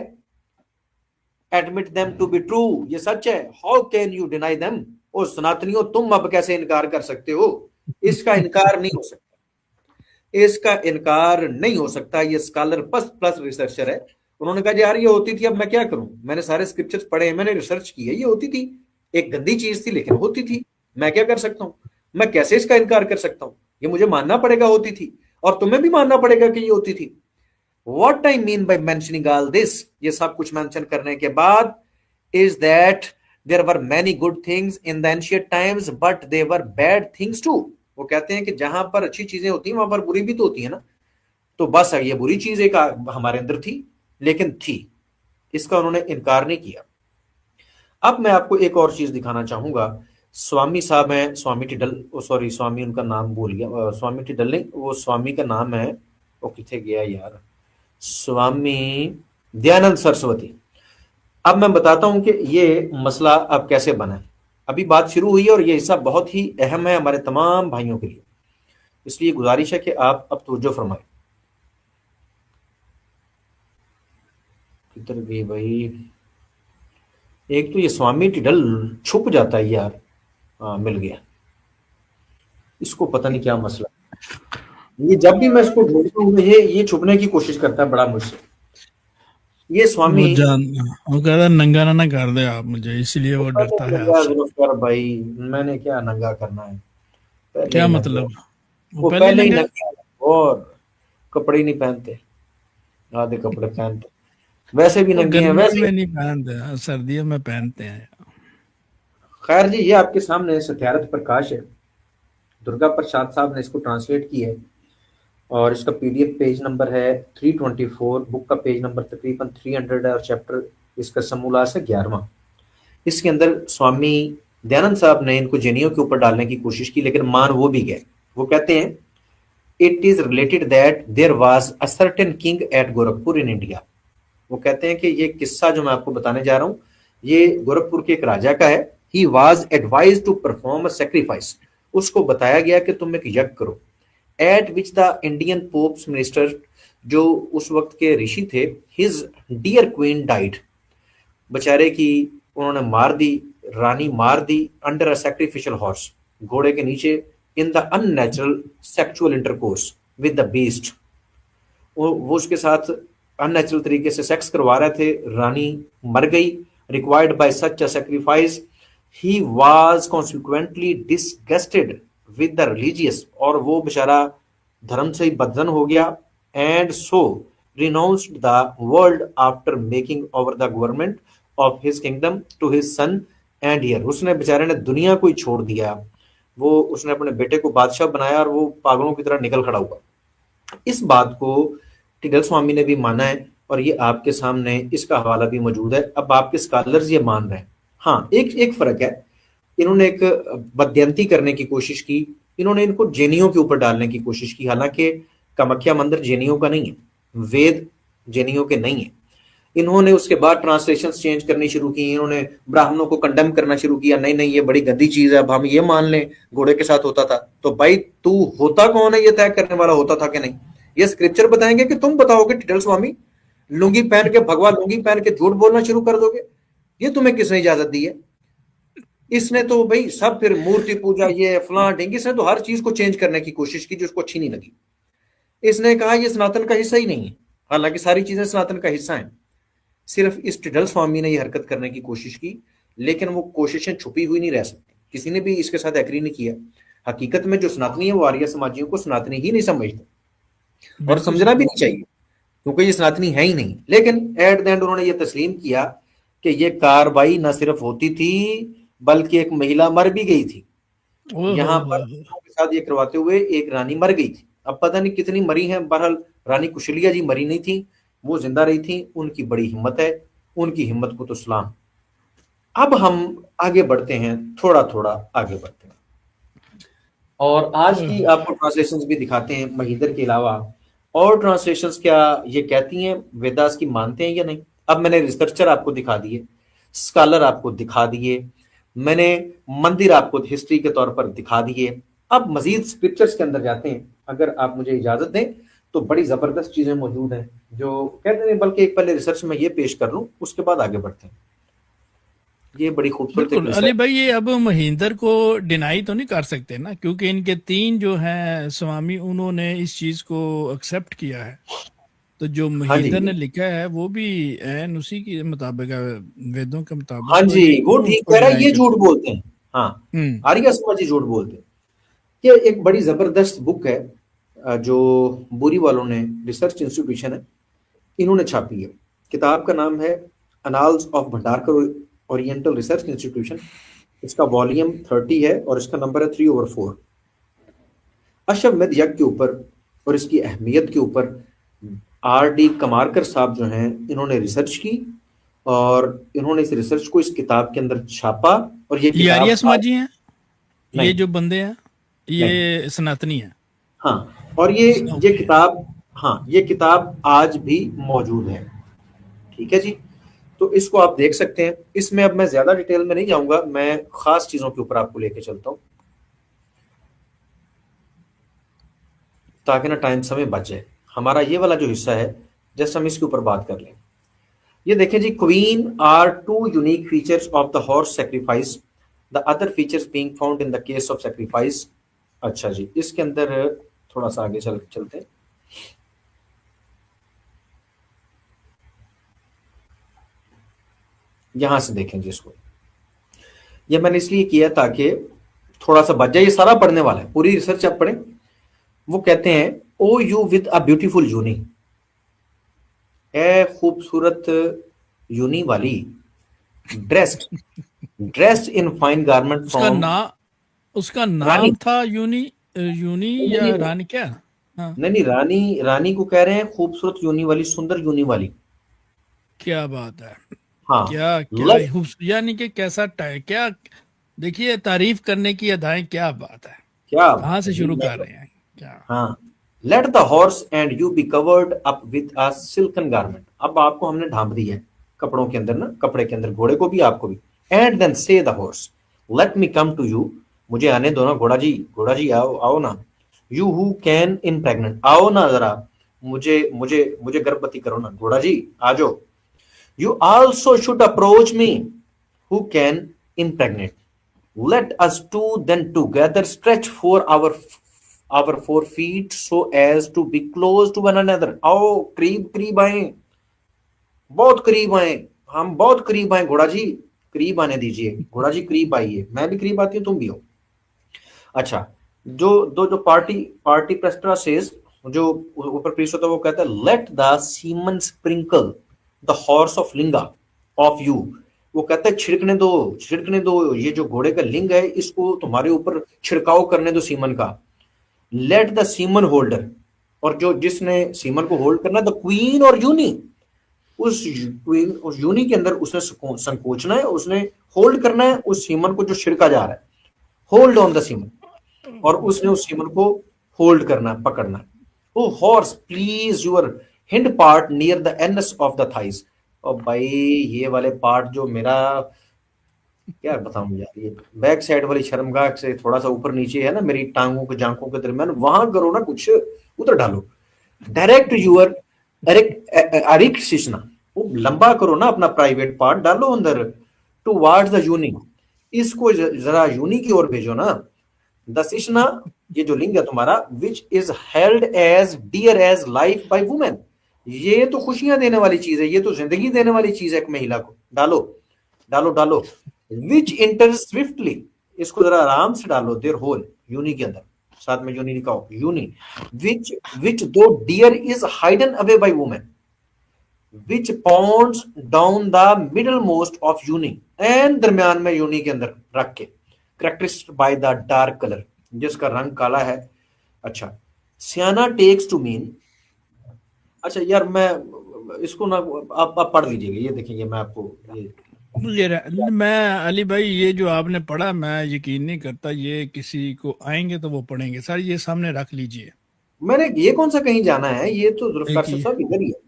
Admit them to be true, ये सच है। How can you deny them. O सनातनियों, तुम अब कैसे इनकार कर सकते हो, इसका इनकार नहीं हो सकता, इसका इनकार नहीं हो सकता। ये स्कॉलर प्लस रिसर्चर है, उन्होंने कहा यार ये होती थी, अब मैं क्या करूं, मैंने सारे स्क्रिप्चर्स पढ़े हैं, मैंने रिसर्च की है, ये होती थी, एक गंदी चीज थी लेकिन होती थी, मैं क्या कर सकता हूं, मैं कैसे इसका इनकार कर सकता हूं, ये मुझे मानना पड़ेगा होती थी, और तुम्हें भी मानना पड़ेगा कि ये होती थी। What I mean by mentioning all this, ये सब कुछ मेंशन करने के बाद, is that there were many good things in the ancient times, but there were bad things too। वो कहते हैं कि जहां पर अच्छी चीजें होती हैं वहां पर बुरी भी तो होती है ना, तो बस ये बुरी चीज एक हमारे अंदर थी, लेकिन थी, इसका उन्होंने इनकार नहीं किया। अब मैं आपको एक और चीज दिखाना चाहूंगा। स्वामी साहब हैं, स्वामी टिडल, सॉरी स्वामी उनका नाम भूल गया, स्वामी टिडल नहीं, वो स्वामी का नाम है, वो किथे गया यार, स्वामी दयानंद सरस्वती। अब मैं बताता हूं कि ये मसला अब कैसे बना है। अभी बात शुरू हुई है और ये हिस्सा बहुत ही अहम है हमारे तमाम भाइयों के लिए, इसलिए गुजारिश है कि आप अब तवज्जो फरमाएं। किधर गई भाई, एक तो ये स्वामी टिडल छुप जाता है यार, मिल गया, इसको पता नहीं क्या मसला, ये जब भी मैं इसको ढूंढता हूँ ये छुपने की कोशिश करता है बड़ा मुझसे। ये स्वामी वो कहता नंगा ना कर दे आप मुझे, इसलिए वो डरता है आपसे। भाई मैंने क्या नंगा करना है, क्या मतलब, वो पहले ही नंगा, और कपड़े नहीं पहनते, आधे कपड़े पहनते, वैसे भी नंगे हैं, वैसे में नहीं पहनते, सर्दियों में पहनते हैं। खैर जी, ये आपके सामने सत्यारथ प्रकाश है, दुर्गा प्रसाद साहब ने इसको ट्रांसलेट किया है, और इसका पीडीएफ पेज नंबर है 324, बुक का पेज नंबर तकरीबन 300 है, और चैप्टर इसका समूलास है 11वां। इसके अंदर स्वामी दयानंद साहब ने इनको जैनियों के ऊपर डालने की कोशिश की, लेकिन मान वो भी गए। वो कहते हैं, it is related that there was a certain king at Gorakhpur in India. वो कहते हैं कि ये किस्सा जो मैं आपको बताने जा रहा हूं, ये गोरखपुर के एक राजा का है। He was advised to perform a sacrifice, उसको बताया गया कि तुम एक यज्ञ करो। At which the Indian pope's minister, जो उस वक्त के ऋषि थे, हिज डियर क्वीन डाइड, बेचारे की उन्होंने मार दी, रानी मार दी, अंडर अ सैक्रिफिशियल हॉर्स, घोड़े के नीचे, in the unnatural sexual intercourse with the beast. वो उसके साथ अननेचुरल तरीके से सेक्स करवा रहे थे, रानी मर गई। Required by such a sacrifice, he was consequently disgusted with the religious, और वो बेचारा धर्म से ही बदजन हो गया। And so renounced the world after making over the government of his kingdom to his son and heir. उसने बेचारे ने दुनिया को ही छोड़ दिया, वो उसने अपने बेटे को बादशाह बनाया, और वो पागलों की तरह निकल खड़ा हुआ। इस बात को टिडल स्वामी ने भी माना है, और ये आपके सामने इसका हवाला भी मौजूद है। अब आपके स्कॉलर्स ये मान रहे हैं। हाँ, एक फर्क है, इन्होंने एक बदयंती करने की कोशिश की, इन्होंने इनको जैनियों के ऊपर डालने की कोशिश की। हालांकि कामाख्या मंदिर जैनियों का नहीं है, वेद जैनियों के नहीं है। इन्होंने उसके बाद ट्रांसलेशन चेंज करनी शुरू की, इन्होंने ब्राह्मणों को कंडेम करना शुरू किया, नहीं नहीं ये बड़ी गंदी चीज है, अब हम ये मान लें घोड़े के साथ होता था। तो भाई तू होता कौन है ये तय करने वाला, होता था कि नहीं? ये स्क्रिप्चर बताएंगे कि तुम बताओगे? टिडल स्वामी लुंगी पहन के, भगवा लुंगी पहन के झूठ बोलना शुरू कर दोगे? ये तुम्हें किसने इजाजत दी है? इसने तो भाई सब फिर मूर्ति पूजा ये फलां ढेंगी, इसने तो हर चीज को चेंज करने की कोशिश की जो उसको अच्छी नहीं लगी। इसने कहा ये सनातन का हिस्सा ही नहीं है, हालांकि सारी चीजें सनातन का हिस्सा हैं। सिर्फ इस टिडल स्वामी ने ये हरकत करने की कोशिश की, लेकिन वो कोशिशें छुपी हुई नहीं रह सकती, किसी ने भी इसके साथ एग्री नहीं किया। हकीकत में जो सनातनी है वो आर्य समाजियों को सनातनी ही नहीं समझते, और बिल्कुल समझना सही। भी नहीं चाहिए, क्योंकि ये सनातनी है ही नहीं। लेकिन एट द एंड उन्होंने ये तस्लीम किया कि ये कार्रवाई न सिर्फ होती थी, बल्कि एक महिला मर भी गई थी। ओहो यहाँ हो पर हो। के साथ ये करवाते हुए एक रानी मर गई थी। अब पता नहीं कितनी मरी हैं, बहरहाल रानी कुशलिया जी मरी नहीं थी, वो जिंदा रही थी। उनकी बड़ी हिम्मत है, उनकी हिम्मत को तो सलाम। अब हम आगे बढ़ते हैं, थोड़ा थोड़ा आगे बढ़ते हैं, और आज की ओहो। आपको ट्रांसलेशंस भी दिखाते हैं महिंदर के अलावा। और ट्रांसलेशंस क्या ये कहती हैं वेदास की मानते हैं या नहीं। अब मैंने रिसर्चर आपको दिखा दिए, स्कॉलर आपको दिखा दिए, मैंने मंदिर आपको हिस्ट्री के तौर पर दिखा दिए। अब मजीद स्क्रिप्चर्स के अंदर जाते हैं, अगर आप मुझे इजाजत दें तो बड़ी जबरदस्त चीजें मौजूद हैं जो कहते हैं, बल्कि एक पहले रिसर्च में ये पेश कर लूं, उसके बाद आगे बढ़ते हैं। ये बड़ी खूबसूरत एक बिल्कुल अली रिसर्च। भाई, ये अब महिंदर को डिनाई तो नहीं कर सकते ना, क्योंकि इनके 3 जो हैं स्वामी उन्होंने इस चीज को एक्सेप्ट किया है। तो जो हाँ जी, महिंदर ने लिखा है वो भी एन उसी के मुताबिक है, वेदों के मुताबिक, हाँ तो जी, ये वो क्यों ठीक उसको कह रहा है, डिनाई ये कर झूठ सकते। बोलते हैं। हाँ, हम्म। आर्य समाजी झूठ बोलते हैं। ये एक बड़ी जबरदस्त बुक है, जो बोरी वालों ने, रिसर्च इंस्टीट्यूशन है, इन्होंने छापी है। किताब का नाम है annals of Bhandarkar oriental research institution. इसका वॉल्यूम 30 है और इसका नंबर है 3/4। अश्वमेध यज्ञ के ऊपर और इसकी अहमियत के ऊपर R.D. कमारकर साहब जो हैं, इन्होंने रिसर्च की, और इन्होंने इस रिसर्च को इस किताब के अंदर छापा। और ये ये आर्य किताब आज, समाजी हैं, ये नहीं जो बंदे हैं नहीं, ये सनातनी हैं। हाँ, और ये ओके। किताब, हाँ, ये किताब आज भी मौजूद है। ठीक है जी, तो इसको आप देख सकते हैं। इसमें अब मैं ज्यादा डिटेल में नहीं जाऊंगा, मैं खास चीजों के ऊपर आपको लेके चलता हूं, ताकि ना टाइम समय बच जाए। हमारा ये वाला जो हिस्सा है, जस्ट हम इसके ऊपर बात कर लें। ये देखें जी, queen are 2 unique features of the horse sacrifice, the other features being found in the case of sacrifice. अच्छा जी, इसके अंदर थोड़ा सा आगे चलते हैं। यहां से देखें जी इसको, ये मैंने इसलिए किया ताकि थोड़ा सा बच जाए। ये सारा पढ़ने वाला है, पूरी रिसर्च आप पढ़ें। वो कहते हैं, O you with a beautiful yoni, ए खूबसूरत यूनी वाली, dressed dressed in fine garment उसका फ्रॉम ना उसका रानी। नाम था यूनी, यूनी नहीं या नहीं नहीं रानी क्या। हाँ। नहीं नहीं, रानी, रानी को कह रहे हैं खूबसूरत यूनी वाली, सुंदर यूनी वाली। क्या बात है। हाँ, क्या क्या लेट, यानी कि कैसा क्या। देखिए, तारीफ करने की अदाएं, क्या बात है। क्या कहाँ बात है से जी, शुरू मैं कर तो, रहे हैं क्या। हाँ, let the horse and you be covered up with a silken garment. अब आपको हमने ढांप दी है कपड़ों के अंदर ना, कपड़े के अंदर, घोड़े को भी आपको भी। And then say the horse, let me come to you, मुझे आने दो ना घोड़ा जी, घोड़ा जी आओ आओ ना। You who can in pregnant, आओ ना जरा, मुझे मुझे मुझे गर्भवती करो ना, घोड़ा जी आ जाओ। You also should approach me who can impregnate. Let us two then together stretch for our 4 feet so as to be close to one another. आओ करीब करीब आए, बहुत करीब आए, हम बहुत करीब आए, घोड़ा जी करीब आने दीजिए, घोड़ा जी करीब आइए, मैं भी करीब आती हूँ, तुम भी हो। अच्छा, जो पार्टी पार्टी प्रेस्ट्रा सेज, जो ऊपर प्रीस्ट होता है, वो कहता है, let the semen sprinkle the horse of linga of you. वो कहता है छिड़कने दो, छिड़कने दो, ये जो घोड़े का लिंग है इसको तुम्हारे ऊपर छिड़काव करने दो सीमन का। लेट द सीमन होल्डर, और जो जिसने सीमन को होल्ड करना, द क्वीन और यूनी, उस क्वीन, उस यूनी के अंदर उसने संकोचना है, उसने होल्ड करना है उस सीमन को जो छिड़का जा रहा है। होल्ड ऑन द सीमन, और उसने उस सीमन को होल्ड करना, पकड़ना। O horse please your hind part near the anus of the thighs. और भाई ये वाले पार्ट जो मेरा, क्या बताऊं यार, ये बैक साइड वाली शर्मगाह से थोड़ा सा ऊपर नीचे है ना, मेरी टांगों के जांकों के दरमियान, वहां करो ना कुछ, उधर डालो। डायरेक्ट यूर अरिक सिचना, वो लंबा करो ना अपना प्राइवेट पार्ट, डालो अंदर, टू वार्ड द यूनिक। इसको जरा यूनी की ओर भेजो ना। दशिशना, ये जो लिंग है तुम्हारा, which is held as dear as life by women, ये तो खुशियां देने वाली चीज है, ये तो जिंदगी देने वाली चीज है एक महिला को। डालो डालो डालो। विच इंटर स्विफ्टली, इसको जरा आराम से डालो, देयर होल, यूनी के अंदर, साथ में uni लिखाओ, uni. Which which though dear is hidden away by women, which ponds down the middle most of यूनी, एंड दरमियान में यूनी के अंदर रख के, characterised by the dark colour, जिसका रंग काला है। अच्छा, सियाना टेक्स टू मीन, अच्छा यार मैं इसको ना, आप पढ़ लीजिएगा, ये देखेंगे मैं आपको मैं अली भाई, ये जो आपने पढ़ा मैं यकीन नहीं करता ये किसी को आएंगे तो वो पढ़ेंगे सर, ये सामने रख लीजिए। मैंने, ये कौन सा कहीं जाना है, ये तो जुल्फकार एक ही साहब इधर ही है,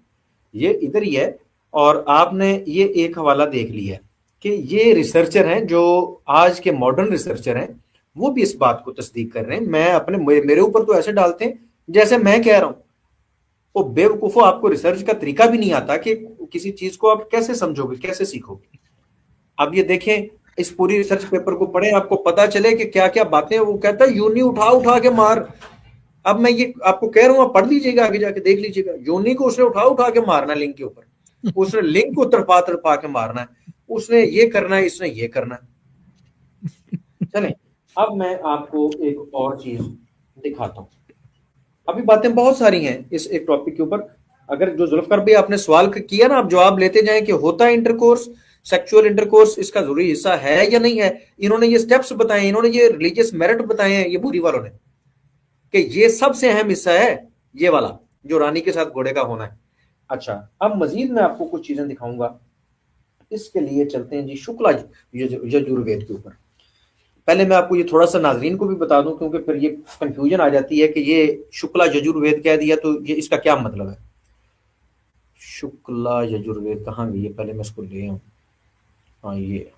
ये इधर ही है। और आपने ये एक हवाला देख लिया है कि ये रिसर्चर हैं जो आज के मॉडर्न रिसर्चर हैं, वो भी इस बात को तस्दीक कर रहे हैं। मैं अपने, मेरे ऊपर तो ऐसे डालते हैं जैसे मैं कह रहा हूं। वो बेवकूफो, आपको रिसर्च का तरीका भी नहीं आता कि किसी चीज को आप कैसे समझोगे, कैसे सीखोगे। अब ये देखें, इस पूरी रिसर्च पेपर को पढ़ें, आपको पता चले कि क्या क्या बातें, वो कहता है यूनी उठा उठा के मार। अब मैं ये आपको कह रहा हूं, आप पढ़ लीजिएगा, आगे जाके देख लीजिएगा, यूनी को उसने उठा उठा के मारना है लिंक के ऊपर, उसने लिंक को तड़पा तड़पा के मारना है, उसने ये करना है, इसने ये करना है। चलें, अब मैं आपको एक और चीज दिखाता हूं। अभी बातें बहुत सारी हैं इस एक टॉपिक के ऊपर। अगर जो जुल्फकार भाई आपने सवाल किया ना, आप जवाब लेते जाएं कि होता है इंटरकोर्स, सेक्सुअल इंटरकोर्स इसका जरूरी हिस्सा है या नहीं है। इन्होंने ये स्टेप्स बताए, इन्होंने ये रिलीजियस मेरिट बताए हैं, ये बुरी वालों ने, कि ये सबसे अहम हिस्सा है ये वाला, जो रानी के साथ घोड़े का होना है। अच्छा, अब मजीद मैं आपको कुछ चीजें दिखाऊंगा। इसके लिए चलते हैं जी शुक्ला यजुर्वेद के ऊपर। पहले मैं आपको ये थोड़ा सा नाजरीन को भी बता दूं, क्योंकि फिर ये कंफ्यूजन आ जाती है कि ये शुक्ला यजुर्वेद कह दिया तो ये इसका क्या मतलब है। शुक्ला यजुर्वेद कहाँ गई है, पहले मैं इसको ले आऊं। हाँ, ये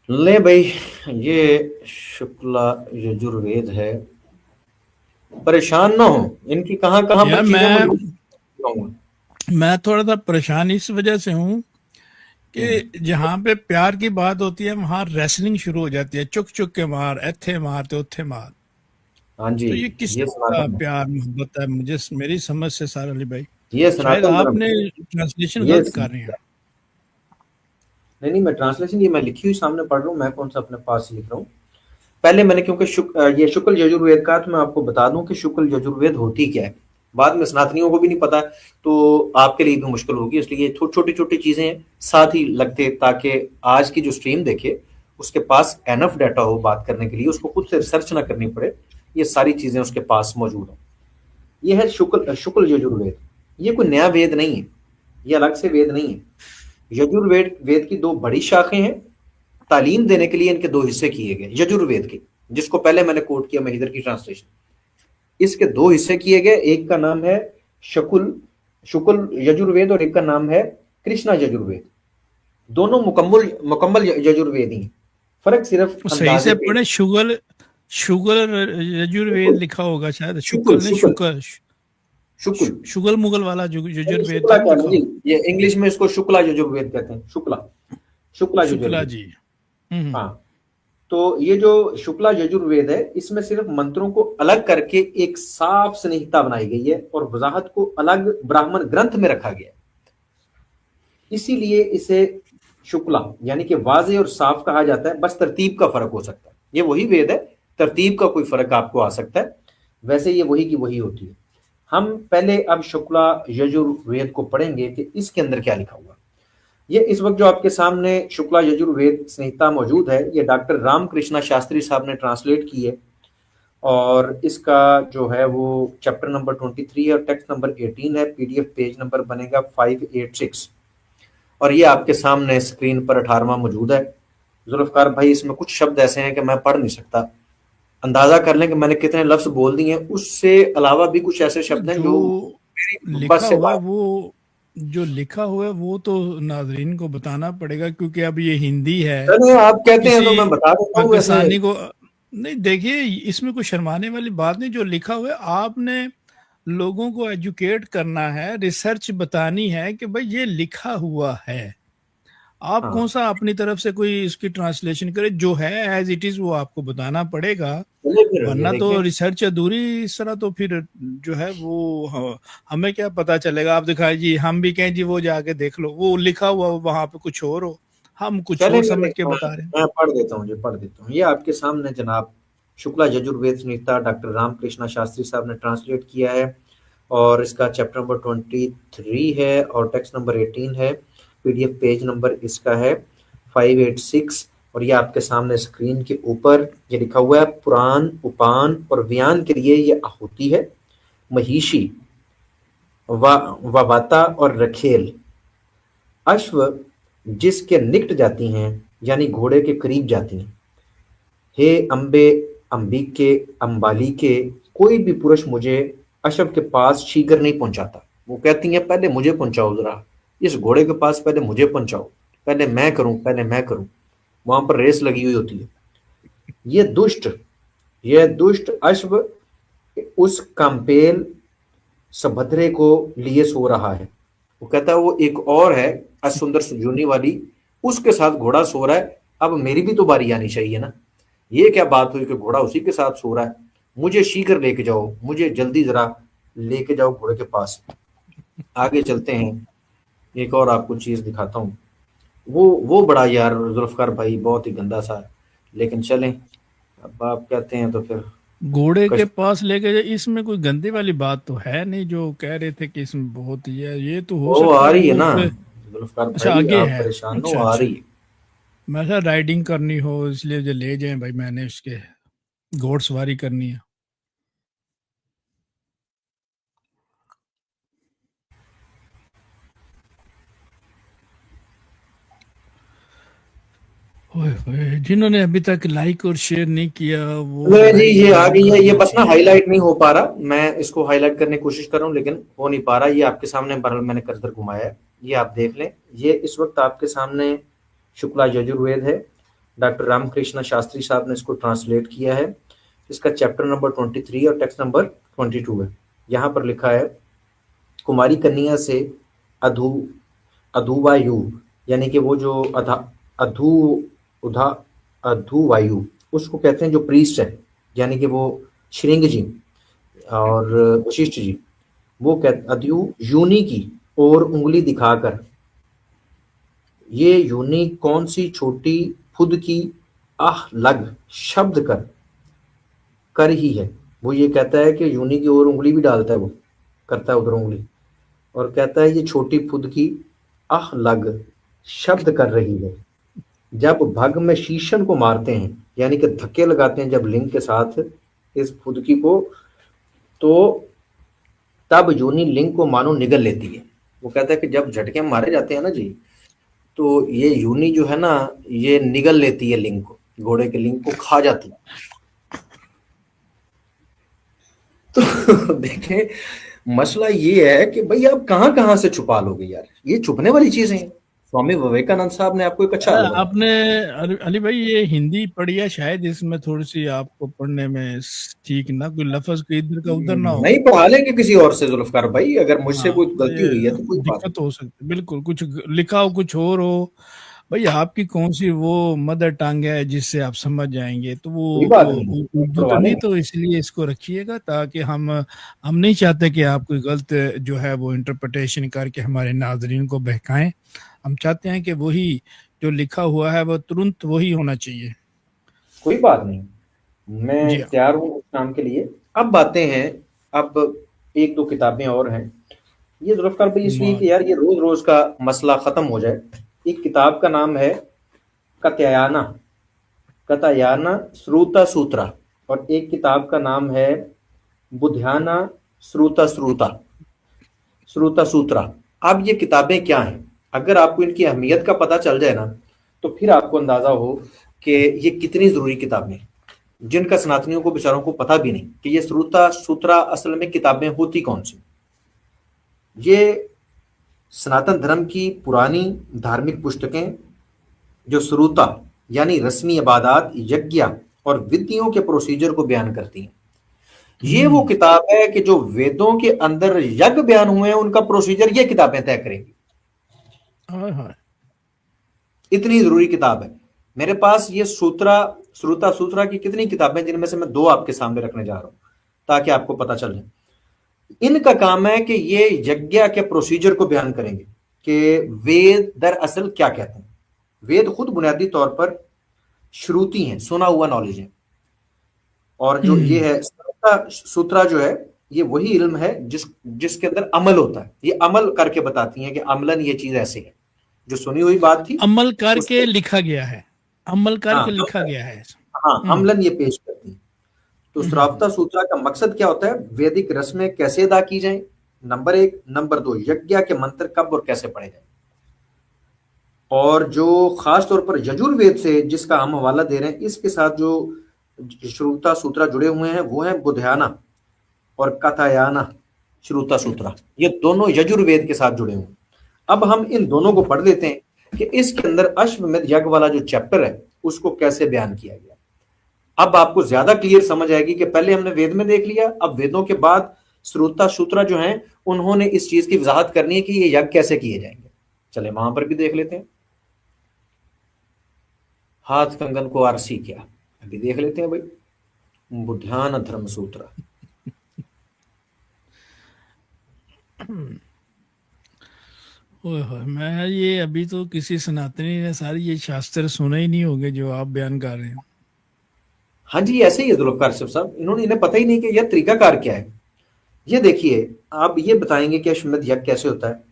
ले भाई, ये शुक्ला यजुर्वेद है। परेशान ना हो, इनकी कहाँ कहाँ पर चीजें मैं थोड़ा सा परेशान इस वजह से हूँ कि जहाँ पे प्यार की बात होती है वहां रेसलिंग शुरू हो जाती है, चुक चुक के मार, एथे मार तो उथे मार। हाँ जी, तो ये किस का प्यार मोहब्बत है, मुझे मेरी समझ से सारा अली भाई, ये शायद सनातन धर्म, आपने ट्रांसलेशन गलत कर रहे हैं। नहीं, मैं ट्रांसलेशन ये मैं लिखी हुई सामने पढ़ रहा हूँ, मैं कौन सा अपने पास लिख रहा हूँ। पहले मैंने, क्योंकि ये शुक्ल यजुर्वेद का, तो मैं आपको बता दूं कि शुक्ल यजुर्वेद होती क्या है। बाद में सनातनियों को भी नहीं पता तो आपके लिए भी मुश्किल होगी, इसलिए छोटी छोटी चीजें साथ ही लगते, ताकि आज की जो स्ट्रीम देखे उसके पास एनफ डाटा हो बात करने के लिए, उसको खुद से रिसर्च ना करनी पड़े, ये सारी चीजें उसके पास मौजूद हो। ये है शुक्ल यजुर्वेद। ये कोई नया वेद नहीं है, ये अलग से वेद नहीं है। यजुर्वेद वेद की दो बड़ी शाखें हैं, तालीम देने के लिए इनके दो हिस्से किए गए यजुर्वेद के, जिसको पहले मैंने कोट किया महिदर की ट्रांसलेशन। इसके दो हिस्से किए गए, एक का नाम है शुक्ल यजुर्वेद और एक का नाम है कृष्णा यजुर्वेद। दोनों मुकम्मल यजुर्वेद ही। फर्क सिर्फ सही से पढ़े, शुगल यजुर्वेद लिखा होगा शायद, शुगल मुगल वाला यजुर्वेद तो लिखा होगा। ये इंग्लिश में इसको शुक्ला यजुर्वेद कहते हैं, शुक्ला यजुर्वेद जी। हाँ, तो ये जो शुक्ला यजुर्वेद है, इसमें सिर्फ मंत्रों को अलग करके एक साफ संहिता बनाई गई है और वजाहत को अलग ब्राह्मण ग्रंथ में रखा गया है। इसीलिए इसे शुक्ला यानी कि वाजे और साफ कहा जाता है। बस तरतीब का फर्क हो सकता है, ये वही वेद है, तरतीब का कोई फर्क आपको आ सकता है, वैसे ये वही की वही होती है। हम पहले अब शुक्ला यजुर्वेद को पढ़ेंगे कि इसके अंदर क्या लिखा हुआ। ये इस वक्त जो आपके सामने शुक्ला यजुर्वेद संहिता मौजूद है, ये डॉक्टर रामकृष्णा शास्त्री साहब ने ट्रांसलेट की है, और इसका जो है वो चैप्टर नंबर 23 है और टेक्स्ट नंबर 18 है। पीडीएफ पेज नंबर बनेगा 586, और ये आपके सामने स्क्रीन पर 18वां मौजूद है। जुल्फकार भाई, इसमें कुछ शब्द ऐसे हैं कि मैं पढ़ नहीं सकता, अंदाजा कर लें कि मैंने कितने लफ्ज बोल दिए हैं। उससे अलावा भी कुछ ऐसे शब्द हैं जो लिखा हुआ है, वो जो लिखा हुआ है वो तो नाजरीन को बताना पड़ेगा, क्योंकि अब ये हिंदी है। आप कहते हैं तो मैं बता देता हूँ पाकिस्तानी को नहीं। देखिए, इसमें कोई शर्माने वाली बात नहीं, जो लिखा हुआ है आपने लोगों को एजुकेट करना है, रिसर्च बतानी है कि भाई ये लिखा हुआ है। आप हाँ, कौन सा अपनी तरफ से कोई इसकी ट्रांसलेशन करे, जो है एज इट इज वो आपको बताना पड़ेगा, चलिए फिर ये वरना तो देखें। रिसर्च अधूरी इस तरह तो फिर जो है वो हमें क्या पता चलेगा। आप दिखाए जी, हम भी कहें जी वो जाके देख लो, वो लिखा हुआ वहां पे कुछ और हो, हम कुछ चले और मैं समझ के देखता हूँ, बता रहे हैं। मैं पढ़ देता हूँ जी, पढ़ देता हूँ। ये आपके सामने जनाब शुक्ला यजुर्वेद संहिता डॉक्टर रामकृष्णा शास्त्री साहब ने ट्रांसलेट किया है, और इसका चैप्टर नंबर 23 है और टेक्स्ट नंबर 18 है। पीडीएफ पेज नंबर इसका है 586, और ये आपके सामने स्क्रीन के ऊपर ये लिखा हुआ है, पुराण उपान और व्यान के लिए ये आहुति है। महिषी वाता और रखेल अश्व जिसके निकट जाती हैं, यानी घोड़े के करीब जाती हैं, हे अम्बे अंबिके अंबालिके, कोई भी पुरुष मुझे अश्व के पास शीघ्र नहीं पहुंचाता। वो कहती हैं पहले मुझे पहुंचाओ, जरा इस घोड़े के पास पहले मुझे पहुंचाओ, पहले मैं करूं, पहले मैं करूं। वहां पर रेस लगी हुई होती है। ये दुष्ट यह दुष्ट अश्व उस कंपेल सभद्रे को लिए सो रहा है। वो कहता है वो एक और है असुंदर सुजोनी वाली, उसके साथ घोड़ा सो रहा है, अब मेरी भी तो बारी आनी चाहिए ना। ये क्या बात हुई कि घोड़ा उसी के साथ सो रहा है, मुझे शीघ्र लेके जाओ, मुझे जल्दी जरा लेके जाओ घोड़े के पास। आगे चलते हैं, एक और आपको चीज दिखाता हूँ। वो बड़ा यार जुल्फकार भाई बहुत ही गंदा सा है, लेकिन चलें, अब आप कहते हैं तो फिर घोड़े के कश पास लेके जाए, इसमें कोई गंदी वाली बात तो है नहीं, जो कह रहे थे कि इसमें बहुत ही है, ये तो हो वो सकता आ है रही है वो ना उससे। जुल्फकार अच्छा भाई, आगे आप है। परेशान हो, अच्छा आ अच्छा, रही है। मैं कहा राइडिंग करनी हो इसलिए जो ले जाए भाई, मैंने उसके घोड़सवारी करनी है। ओए होए, जिन्होंने अभी तक लाइक और शेयर नहीं किया वो नहीं जी, लाइक ये आ जरूर गई है, कर ये बस ना दीजिए। हाईलाइट नहीं हो पा रहा, मैं इसको हाईलाइट करने की कोशिश कर रहा हूँ लेकिन हो नहीं पा रहा। ये आपके सामने बरल मैंने कर्सर घुमाया है, ये आप देख लें। ये इस वक्त आपके सामने शुक्ला यजुर्वेद है, डॉक्टर रामकृष्ण शास्त्री साहब ने इसको ट्रांसलेट किया है। इसका चैप्टर नंबर 23 और टेक्स्ट नंबर 22 है। यहाँ पर लिखा है, कुमारी कन्या से अधु अधुवायु, यानी कि वो जो अधा अधु उधा अधुवायु उसको कहते हैं, जो प्रीस्ट है, यानी कि वो श्रृंग जी और वशिष्ठ जी, वो कहते अधु यूनि की और उंगली दिखाकर, ये यूनि कौन सी छोटी खुद की आह लग शब्द कर ही है। वो ये कहता है कि यूनि की ओर उंगली भी डालता है, वो करता है उधर उंगली, और कहता है ये छोटी खुद की आह लग शब्द कर रही है। जब भग में शीशन को मारते हैं, यानी कि धक्के लगाते हैं जब लिंग के साथ इस फुदकी को, तो तब योनि लिंग को मानो निगल लेती है। वो कहता है कि जब झटके मारे जाते हैं ना जी, तो ये योनि जो है ना, ये निगल लेती है लिंग को, घोड़े के लिंग को खा जाती है। तो देखें, मसला ये है कि भाई आप कहाँ कहाँ से छुपा लोगे यार, ये छुपने वाली चीजें हैं। स्वामी विवेकानंद साहब ने आपको एक अच्छा हल बताया। आपने अली भाई ये हिंदी पढ़ी है शायद, इसमें थोड़ी सी आपको पढ़ने में ठीक ना, कोई लफ्ज कोई इधर का उधर ना हो। नहीं, पढ़ा लेंगे किसी और से जुल्फकार भाई, अगर मुझसे हाँ, कोई गलती ये हुई है तो कोई बात दिक्कत हो सकती है, बिल्कुल कुछ लिखा हो कुछ और हो। भाई आपकी कौन सी वो मदर टंग है जिससे आप समझ जाएंगे, तो कोई वो बात नहीं, उर्दू तो पढ़वा नहीं, लेंगे। तो इसलिए इसको रखिएगा, ताकि हम नहीं चाहते कि आप कोई गलत जो है वो इंटरप्रिटेशन करके हमारे नाजरीन को बहकाएं। हम चाहते हैं कि वही जो लिखा हुआ है वो तुरंत वही होना चाहिए। कोई बात नहीं, जी मैं हाँ। तैयार हूँ उस काम के लिए। अब बातें हैं, अब एक दो किताबें और हैं। ये जुल्फकार भाई इसलिए मा- कि यार ये रोज रोज का मसला खत्म हो जाए। एक किताब का नाम है कत्यायना कतायाना श्रुता सूत्रा, और एक किताब का नाम है बुध्याना श्रुता श्रुता श्रुता सूत्रा। अब ये किताबें क्या हैं, अगर आपको इनकी अहमियत का पता चल जाए ना, तो फिर आपको अंदाजा हो कि ये कितनी जरूरी किताबें हैं, जिनका सनातनियों को बेचारों को पता भी नहीं कि ये श्रुता सूत्रा असल में किताबें होती कौन सी। ये सनातन धर्म की पुरानी धार्मिक पुस्तकें, जो श्रुता यानी रस्मी इबादत, यज्ञ और विधियों के प्रोसीजर को बयान करती हैं। ये वो हम्म। किताब है कि जो वेदों के अंदर यज्ञ बयान हुए हैं, उनका प्रोसीजर ये किताबें तय करेंगी। हाय हाय। इतनी जरूरी किताब है। मेरे पास ये श्रुता सूत्रा की कितनी किताबें, जिनमें से मैं 2 आपके सामने रखने जा रहा हूं ताकि आपको पता चल जाए। इनका काम है कि ये यज्ञ के प्रोसीजर को बयान करेंगे कि वेद दरअसल क्या कहते हैं। वेद खुद बुनियादी तौर पर श्रुति हैं, सुना हुआ नॉलेज है। और जो ये है सूत्रा जो है, ये वही इल्म है जिसके अंदर अमल होता है। ये अमल करके बताती हैं कि अमलन ये चीज ऐसे है, जो सुनी हुई बात थी अमल करके उसको, लिखा गया है, अमल हाँ करके लिखा गया है। हाँ अमलन ये पेश करती है। तो हम्म। श्रावता सूत्रा का मकसद क्या होता है, वैदिक रस्में कैसे अदा की जाए, नंबर 1। नंबर 2, यज्ञ के मंत्र कब और कैसे पढ़े जाए। और जो खास तौर पर यजुर्वेद से जिसका हम हवाला दे रहे हैं, इसके साथ जो श्रुता सूत्रा जुड़े हुए हैं वो है बुध्याना और कथायाना श्रुता सूत्रा। ये दोनों यजुर्वेद के साथ जुड़े हुए हैं। अब हम इन दोनों को पढ़ लेते हैं कि इसके अंदर अश्वमेध यज्ञ वाला जो चैप्टर है उसको कैसे बयान किया गया। अब आपको ज्यादा क्लियर समझ आएगी कि पहले हमने वेद में देख लिया, अब वेदों के बाद श्रुता सूत्रा जो हैं उन्होंने इस चीज की वजाहत करनी है कि ये यज्ञ कैसे किए जाएंगे। चले वहां पर भी देख लेते हैं। हाथ कंगन को आरसी क्या, अभी देख लेते हैं भाई। बुद्ध्यान धर्म सूत्र, ओए होए, मैं ये अभी तो किसी सनातनी ने सारी ये शास्त्र सुने ही नहीं होंगे जो आप बयान कर रहे हैं। हाँ जी ऐसे ही है जुल्फकार साहब, इन्हें पता ही नहीं कि यह तरीकाकार क्या है। ये देखिए, आप ये बताएंगे कि अश्वमेध यज्ञ कैसे होता है।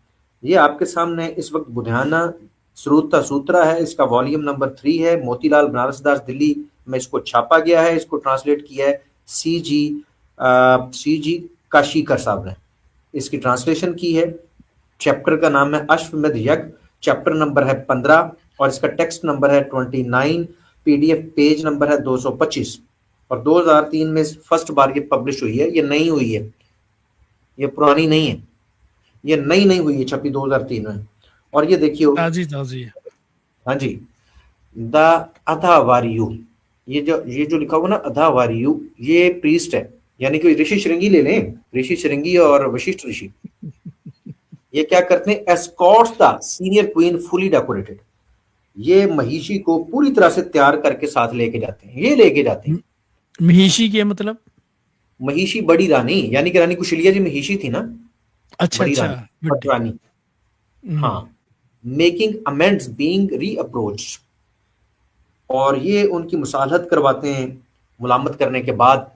ये आपके सामने इस वक्त बुध्याना श्रुता सूत्रा है, इसका वॉल्यूम नंबर 3 है। मोतीलाल बनारस दास दिल्ली में इसको छापा गया है, इसको ट्रांसलेट किया है सी जी काशीकर साहब ने इसकी ट्रांसलेशन की है। चैप्टर का नाम है अश्वमेध यज्ञ, चैप्टर नंबर है 15 और इसका टेक्स्ट नंबर है 29, पीडीएफ पेज नंबर है 225 और 2003 में फर्स्ट बार ये पब्लिश हुई है। ये नई हुई है, ये पुरानी नहीं है, ये नई नहीं हुई है, छपी 2003 में। और ये देखिए, ताजी ताजी है। हाँ जी, द अथावारियु, ये जो लिखा हुआ ना अथावारियु, ये प्रीस्ट है, यानी कि ऋषि श्रृंगी ले लें, ऋषि श्रृंगी और वशिष्ठ ऋषि। ये क्या करते हैं, Escorts the senior queen fully decorated. ये महिषी को पूरी तरह से तैयार करके साथ लेके जाते हैं। ये लेके जाते हैं महिषी के मतलब महिषी बड़ी रानी, यानी कि रानी कुशलिया जी महिषी थी ना, अच्छा बड़ी अच्छा, रानी, बड्डे। रानी। हाँ, मेकिंग अमेंड्स बीइंग रीअप्रोच्ड, और ये उनकी मुसालहत करवाते हैं मुलामत करने के बाद।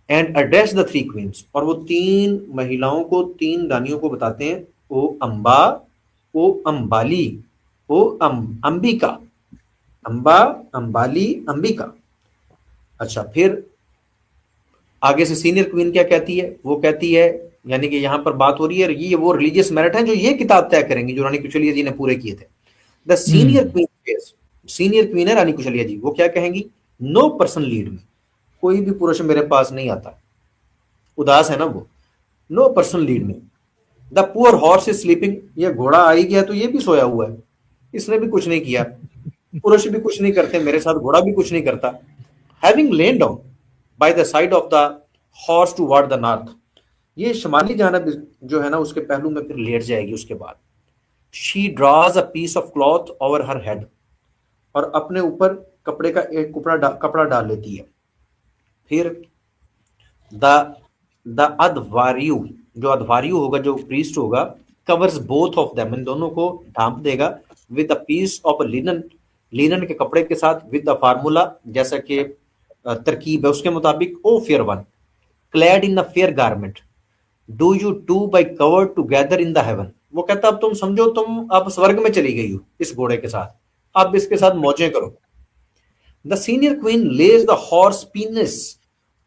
एंड एड्रेस द 3 क्वींस, और वो 3 महिलाओं को, 3 रानियों को बताते हैं, ओ अंबा, ओ अंबाली, ओ अंबिका, अंबा, अंबाली, अंबिका। अच्छा, फिर आगे से सीनियर क्वीन क्या कहती है, वो कहती है, यानी कि यहां पर बात हो रही है, ये वो रिलीजियस मेरिट है जो ये किताब तय करेंगी, जो रानी कुशलिया जी ने पूरे किए थे। The senior queen, senior queen है रानी कुशलिया जी, वो क्या कहेंगी, नो पर्सन लीड में, कोई भी पुरुष मेरे पास नहीं आता, उदास है ना वो, नो पर्सन लीड में। The poor horse is sleeping, ये घोड़ा आ ही गया तो ये भी सोया हुआ है, इसने भी कुछ नहीं किया, पुरुष भी कुछ नहीं करते मेरे साथ, घोड़ा भी कुछ नहीं करता। Having lane down by the side of the horse toward the north, ये शुमाली जानब जो है ना उसके पहलू में फिर लेट जाएगी। उसके बाद she draws a piece of cloth over her head, और अपने ऊपर कपड़े का एक कपड़ा डाल लेती है। फिर द अध्वर्यु, जो अध्वर्यु होगा, जो प्रीस्ट होगा, कवर्स बोथ ऑफ देम, इन दोनों को ढांप देगा, with a piece of linen, linen के कपड़े के साथ, विद द फार्मूला, जैसा कि तरकीब है उसके मुताबिक, O fair one clad in a fair garment, do you two by covered together in the heaven. वो कहता अब तुम समझो तुम अब स्वर्ग में चली गई हो इस घोड़े के साथ, अब इसके साथ मौजें करो। The senior queen lays the horse penis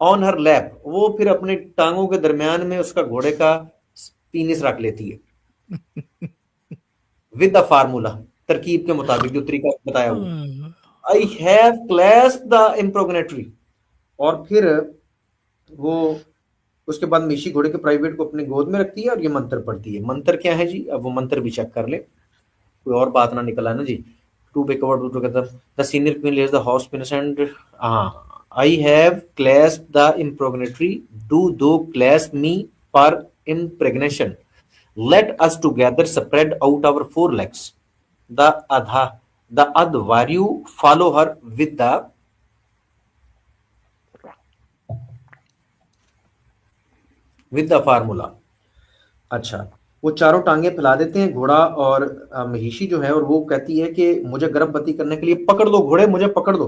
on her lap, वो फिर अपने टांगों के दरमियान में उसका घोड़े का पीनिस रख लेती है, विद द फार्मूला, तरकीब के मुताबिक जो तरीका बताया हुआ, आई हैव क्लैस्प द इम्प्रोगनेटरी। और फिर वो उसके बाद मिशी घोड़े के प्राइवेट को अपने गोद में रखती है और ये मंत्र पढ़ती है। मंत्र क्या है जी, अब वो मंत्र भी चेक कर ले, कोई और बात ना निकला ना जी। To be covered together, the senior queen lays the horse penis and, I have clasp the impregnatory, do thou clasp me for impregnation, let us together spread out our 4 legs, the अधा The Advaryu follow her with the formula. अच्छा, वो चारों टांगे फैला देते हैं घोड़ा और महिषी जो है, और वो कहती है कि मुझे गर्भवती करने के लिए पकड़ दो घोड़े, मुझे पकड़ दो,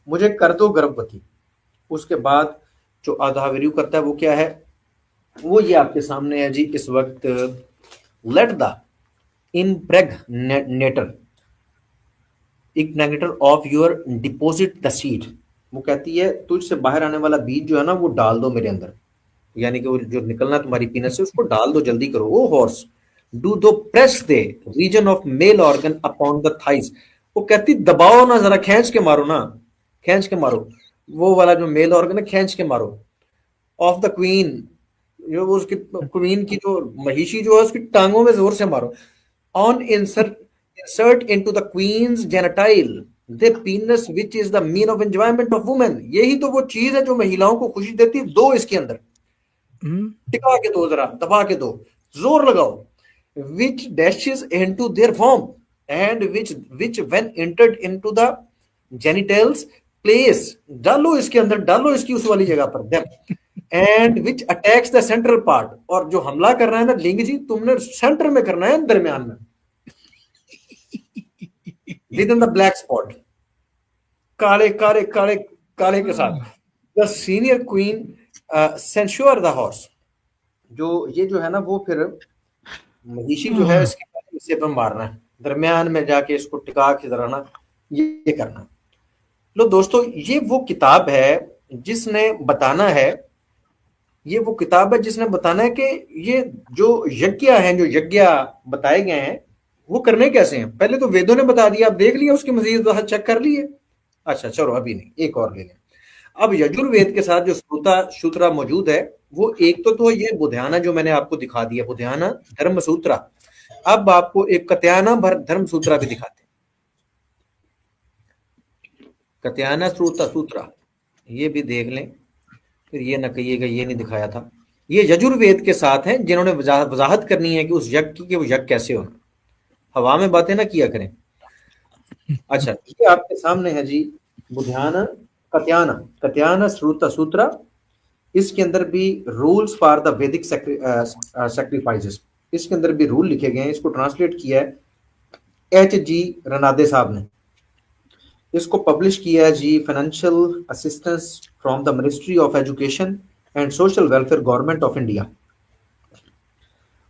मुझे कर दो गर्भवती। उसके बाद जो अधाविरु करता है वो क्या है, वो ये आपके सामने है जी इस वक्त। Let the igniter of your deposit the seed. वो कहती है तुझसे बाहर आने वाला बीज जो है ना वो डाल दो मेरे अंदर, यानी कि वो जो निकलना तुम्हारी पीनस से उसको डाल दो, जल्दी करो। O horse do thou press the region of male organ upon the thighs. वो कहती दबाओ ना, जरा खींच के मारो ना, खींच के मारो, वो वाला जो मेल ऑर्गन है खींच के मारो। ऑफ द क्वीन, जो उसकी क्वीन की जो महिषी जो है उसकी टांगों में जोर से मारो। On insert into the queen's genital the penis which is the mean of enjoyment of women। यही तो वो चीज है जो महिलाओं को खुशी देती है। दो इसके अंदर, टिका के दो, जरा दबा के दो, जोर लगाओ। which dashes into their form and which when entered into the genitals place, डालो इसके अंदर, डालो इसकी उस वाली जगह पर them, and which attacks the central part। और जो हमला कर रहा है ना लिंग जी, तुमने सेंटर में करना है, दरमियान में, within the black spot, काले काले काले काले के साथ। The senior queen censure the horse. जो ये जो है ना वो फिर महिषी जो है इसके इसे पर मारना है, दरमियान में जाके इसको टिका के जरा ना ये करना। लो दोस्तों, ये वो किताब है जिसने बताना है, ये वो किताब है जिसने बताना है कि ये जो यज्ञ हैं, जो यज्ञ बताए गए हैं वो करने कैसे हैं। पहले तो वेदों ने बता दिया, आप देख लिया, उसके मजीद चेक कर लिए। अच्छा चलो अभी नहीं, एक और ले लें। अब यजुर्वेद के साथ जो श्रुता सूत्रा मौजूद है वो एक तो ये बुध्याना जो मैंने आपको दिखा दिया, बुध्याना धर्म सूत्रा। अब आपको एक कत्याना धर्म सूत्रा भी दिखाते हैं, कत्याना श्रुता सूत्रा, ये भी देख लें, फिर ये न कहिएगा ये नहीं दिखाया था। ये यजुर्वेद के साथ हैं जिन्होंने वजाहत करनी है कि उस यज्ञ की वो यज्ञ कैसे होना। हवा में बातें ना किया करें। अच्छा, ये आपके सामने है जी बुध्याना कत्याना, कत्याना श्रुता सूत्रा। इसके अंदर भी रूल्स फॉर द वैदिक सैक्रिफाइसेस, इसके अंदर भी रूल लिखे गए हैं। इसको ट्रांसलेट किया है H.G. रनादे साहब ने। इसको पब्लिश किया है जी financial assistance from the ministry of education and social welfare government of India.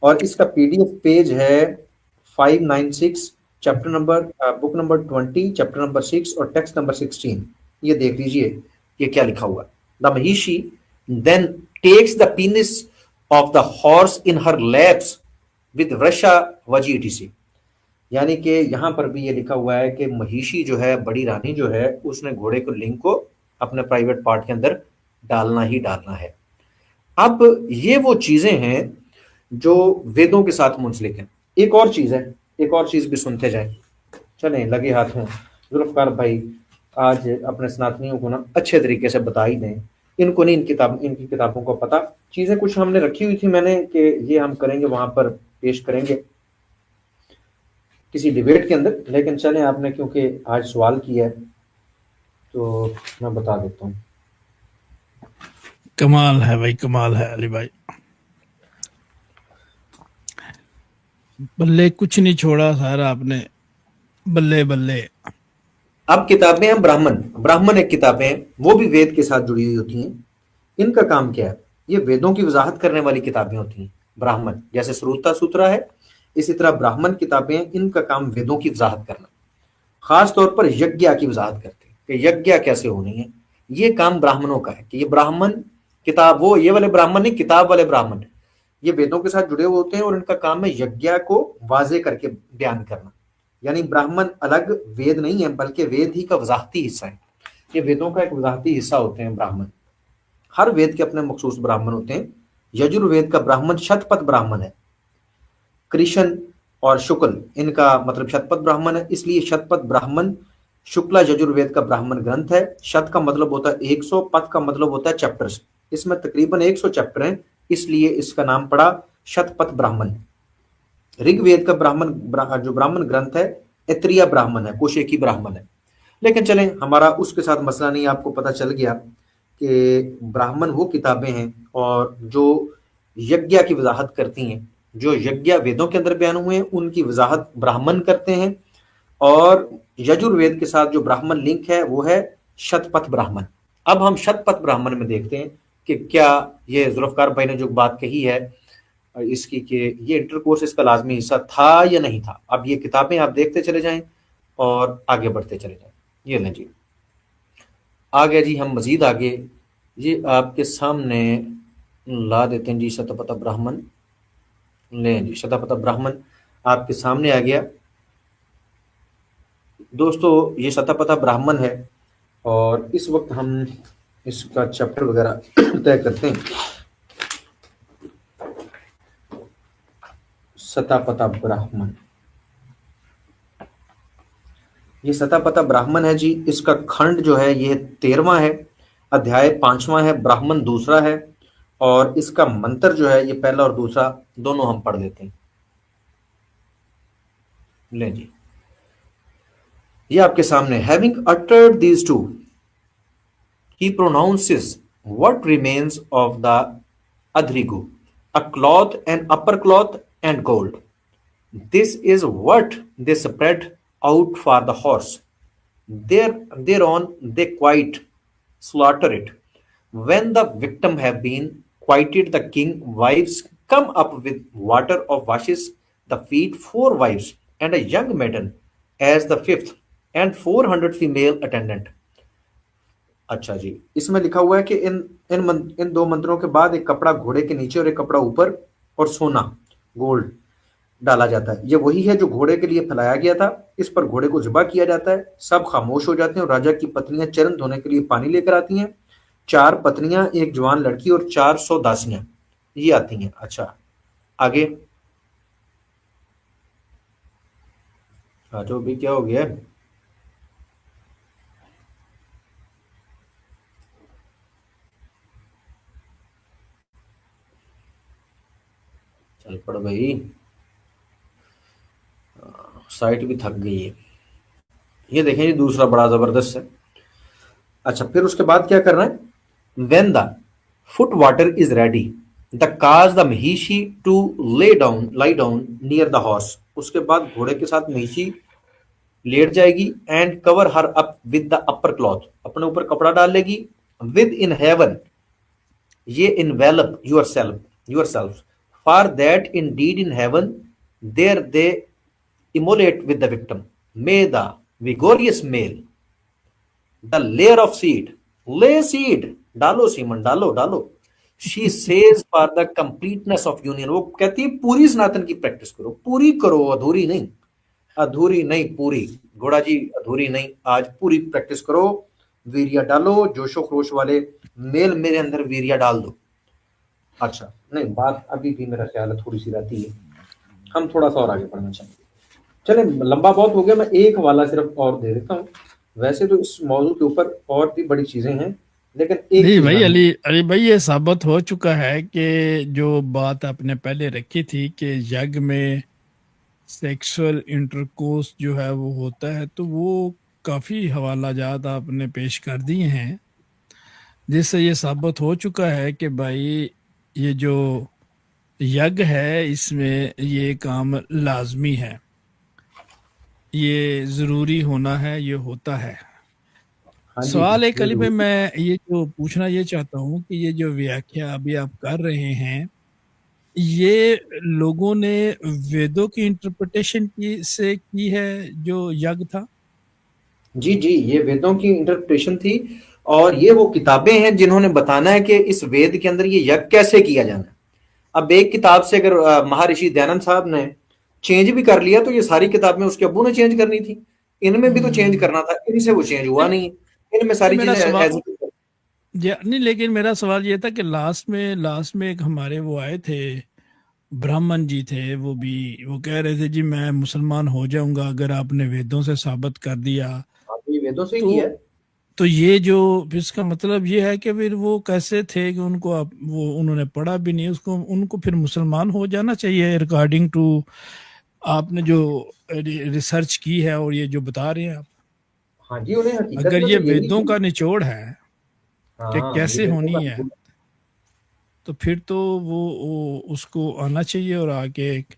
और इसका PDF पेज है 596, chapter number book number 20, chapter number 6 और टेक्स्ट नंबर 16। ये देख लीजिए ये क्या लिखा हुआ। The mahishi then takes the penis of the horse in her laps with vrisha vaji etc। यानी कि यहां पर भी ये लिखा हुआ है कि महिषी जो है, बड़ी रानी जो है, उसने घोड़े को लिंग को अपने प्राइवेट पार्ट के अंदर डालना ही डालना है। अब ये वो चीजें हैं जो वेदों के साथ मुंसलिक हैं। एक और चीज है, एक और चीज भी सुनते जाएं। चलें लगे हाथ में, जुल्फकार भाई आज अपने स्नातनियों को ना अच्छे तरीके से बता ही दें। इनको नहीं इनकी किताबों को पता। चीजें कुछ हमने रखी हुई थी मैंने कि ये हम करेंगे, वहां पर पेश करेंगे किसी डिबेट के अंदर, लेकिन चलें आपने क्योंकि आज सवाल किया है तो मैं बता देता हूँ। कमाल है भाई, कमाल है अली भाई, बल्ले कुछ नहीं छोड़ा सारा आपने, बल्ले बल्ले। अब किताबें हैं ब्राह्मण एक किताबें हैं, वो भी वेद के साथ जुड़ी हुई होती हैं। इनका काम क्या है, ये वेदों की वजाहत करने वाली किताबें होती हैं ब्राह्मण। जैसे श्रुता सूत्रा है, इसी तरह ब्राह्मण किताबें हैं, इनका काम वेदों की वजाहत करना, खास तौर पर यज्ञ की वजाहत करते हैं कि यज्ञ कैसे होनी है। ये काम ब्राह्मणों का है कि ये ब्राह्मण किताब, वो ये वाले ब्राह्मण नहीं, किताब वाले ब्राह्मण, ये वेदों के साथ जुड़े हुए होते हैं और इनका काम है यज्ञ को वाजे करके बयान करना। यानी ब्राह्मण अलग वेद नहीं है, बल्कि वेद ही का वजाहती हिस्सा है। ये वेदों का एक वजाहती हिस्सा होते हैं ब्राह्मण। हर वेद के अपने मखसूस ब्राह्मण होते हैं। यजुर्वेद का ब्राह्मण शतपथ ब्राह्मण है। कृष्ण और शुक्ल इनका मतलब शतपथ ब्राह्मण है, इसलिए शतपथ ब्राह्मण शुक्ला यजुर्वेद का ब्राह्मण ग्रंथ है। शत का मतलब होता है 100, पथ का मतलब होता है चैप्टर्स। इसमें तकरीबन 100 चैप्टर हैं, इसलिए इसका नाम पड़ा शतपथ ब्राह्मण। ऋग्वेद का जो ब्राह्मण ग्रंथ है ऐत्रेय ब्राह्मण है, कौशिकी ब्राह्मण है। लेकिन चलें, हमारा उसके साथ मसला नहीं, आपको पता चल गया कि ब्राह्मण वो किताबें हैं और जो यज्ञ की वजाहत करती हैं, जो यज्ञ वेदों के अंदर बयान हुए हैं उनकी वजाहत ब्राह्मण करते हैं। और यजुर्वेद के साथ जो ब्राह्मण लिंक है वो है शतपथ ब्राह्मण। अब हम शतपथ ब्राह्मण में देखते हैं कि क्या ये जुल्फकार भाई ने जो बात कही है इसकी कि ये इंटरकोर्स इसका लाजमी हिस्सा था या नहीं था। अब ये किताबें आप देखते चले जाएं और आगे बढ़ते चले जाएं। ये लें जी, आ गया जी, हम मजीद आगे ये आपके सामने ला देते हैं जी। शतपथ ब्राह्मण लें जी, शतपथ ब्राह्मण आपके सामने आ गया दोस्तों। ये शतपथ ब्राह्मण है और इस वक्त हम इसका चैप्टर वगैरह तय करते हैं। शतपथ ब्राह्मण, ये शतपथ ब्राह्मण है जी। इसका खंड जो है ये 13वां है, अध्याय 5वां है, ब्राह्मण दूसरा है। और इसका मंत्र जो है ये पहला और दूसरा दोनों हम पढ़ लेते हैं। ले जी, ये आपके सामने। Having uttered these two, he pronounces what remains of the adhrigu, a cloth and upper cloth and gold. This is what they spread out for the horse. Thereon they quite slaughter it. When the victim have been quieted, the king wives come up with water of washes the feet, 4 wives and a young maiden as the fifth, and 400 female attendant. अच्छा जी, इसमें लिखा हुआ है कि इन दो मंत्रों के बाद एक कपड़ा घोड़े के नीचे और एक कपड़ा ऊपर और सोना गोल्ड डाला जाता है। ये वही है जो घोड़े के लिए फैलाया गया था। इस पर घोड़े को ज़िबा किया जाता है। सब खामोश हो जाते हैं और राजा की पत्नियां चरण धोने के लिए पानी लेकर आती हैं। 4 पत्नियां, एक जवान लड़की और 400 दासियां ये आती हैं। अच्छा, आगे जो भी क्या हो गया, चल पड़ भाई, साइट भी थक गई है। ये देखें जी, दूसरा बड़ा जबरदस्त है। अच्छा, फिर उसके बाद क्या करना है? When the foot water is ready, the cause the Mahishi to lie down near the horse. उसके बाद घोड़े के साथ महिषी लेट जाएगी and cover her up with the upper cloth, अपने ऊपर कपड़ा डाल लेगी। विद इन हेवन, ये envelop yourself for that in deed in heaven there they immolate with the victim may the vigorous male the layer of seed, ले seed, डालो सीमन, डालो। She says for the completeness of union, वो कहती है पूरी सनातन की प्रैक्टिस करो, पूरी करो, अधूरी नहीं पूरी। घोड़ा जी अधूरी नहीं, आज पूरी प्रैक्टिस करो, वीरिया डालो, जोशो खरोश वाले मेल मेरे अंदर वीरिया डाल दो। अच्छा, नहीं बात अभी भी मेरा ख्याल है थोड़ी सी रहती है, हम थोड़ा सा और आगे बढ़ना चाहेंगे। चले, लंबा बहुत हो गया, मैं एक हवाला सिर्फ और दे देता हूँ। वैसे तो इस मौजू के ऊपर और भी बड़ी चीजें हैं, लेकिन एक नहीं चीज भाई, जाननी अली भाई, ये साबित हो चुका है कि जो बात आपने पहले रखी थी कि यज्ञ में सेक्सुअल इंटरकोर्स जो है वो होता है, तो वो काफ़ी हवाला जात आपने पेश कर दिए हैं, जिससे ये साबित हो चुका है कि भाई ये जो यज्ञ है इसमें ये काम लाजमी है, ये ज़रूरी होना है, ये होता है। हाँ जी, सवाल एक ये अली भाई, जरूर। मैं ये जो पूछना ये चाहता हूँ कि ये जो व्याख्या अभी आप कर रहे हैं, ये लोगों ने वेदों की इंटरप्रिटेशन की है जो यज्ञ था? जी जी, ये वेदों की इंटरप्रिटेशन थी और ये वो किताबें हैं जिन्होंने बताना है कि इस वेद के अंदर ये यज्ञ कैसे किया जाना है। अब एक किताब से अगर महर्षि दयानंद साहब ने चेंज भी कर लिया तो ये सारी किताबें उसके अब्बू ने चेंज करनी थी, इनमें भी तो चेंज करना था, इनसे वो चेंज हुआ नहीं, नहीं है, इनमें नहीं सारी मेरा चीजें सवाल एज। नहीं, लेकिन मेरा सवाल ये था कि लास्ट में एक हमारे वो आए थे, ब्राह्मण जी थे, वो कह रहे थे जी मैं मुसलमान हो जाऊंगा अगर आपने वेदों से साबित कर दिया। ये वेदों से ही तो किया है। तो ये जो इसका मतलब ये है कि फिर वो कैसे थे कि वो उन्होंने पढ़ा भी नहीं उसको, उनको फिर मुसलमान हो जाना चाहिए अकॉर्डिंग टू आपने जो रिसर्च की है और ये जो बता रहे हैं आप, हाँ जी, उन्हें हकीकत अगर में ये तो यही वेदों थी। का निचोड़ है कि हाँ, ये कैसे वेदों होनी का है, तो फिर तो वो उसको आना चाहिए और आके एक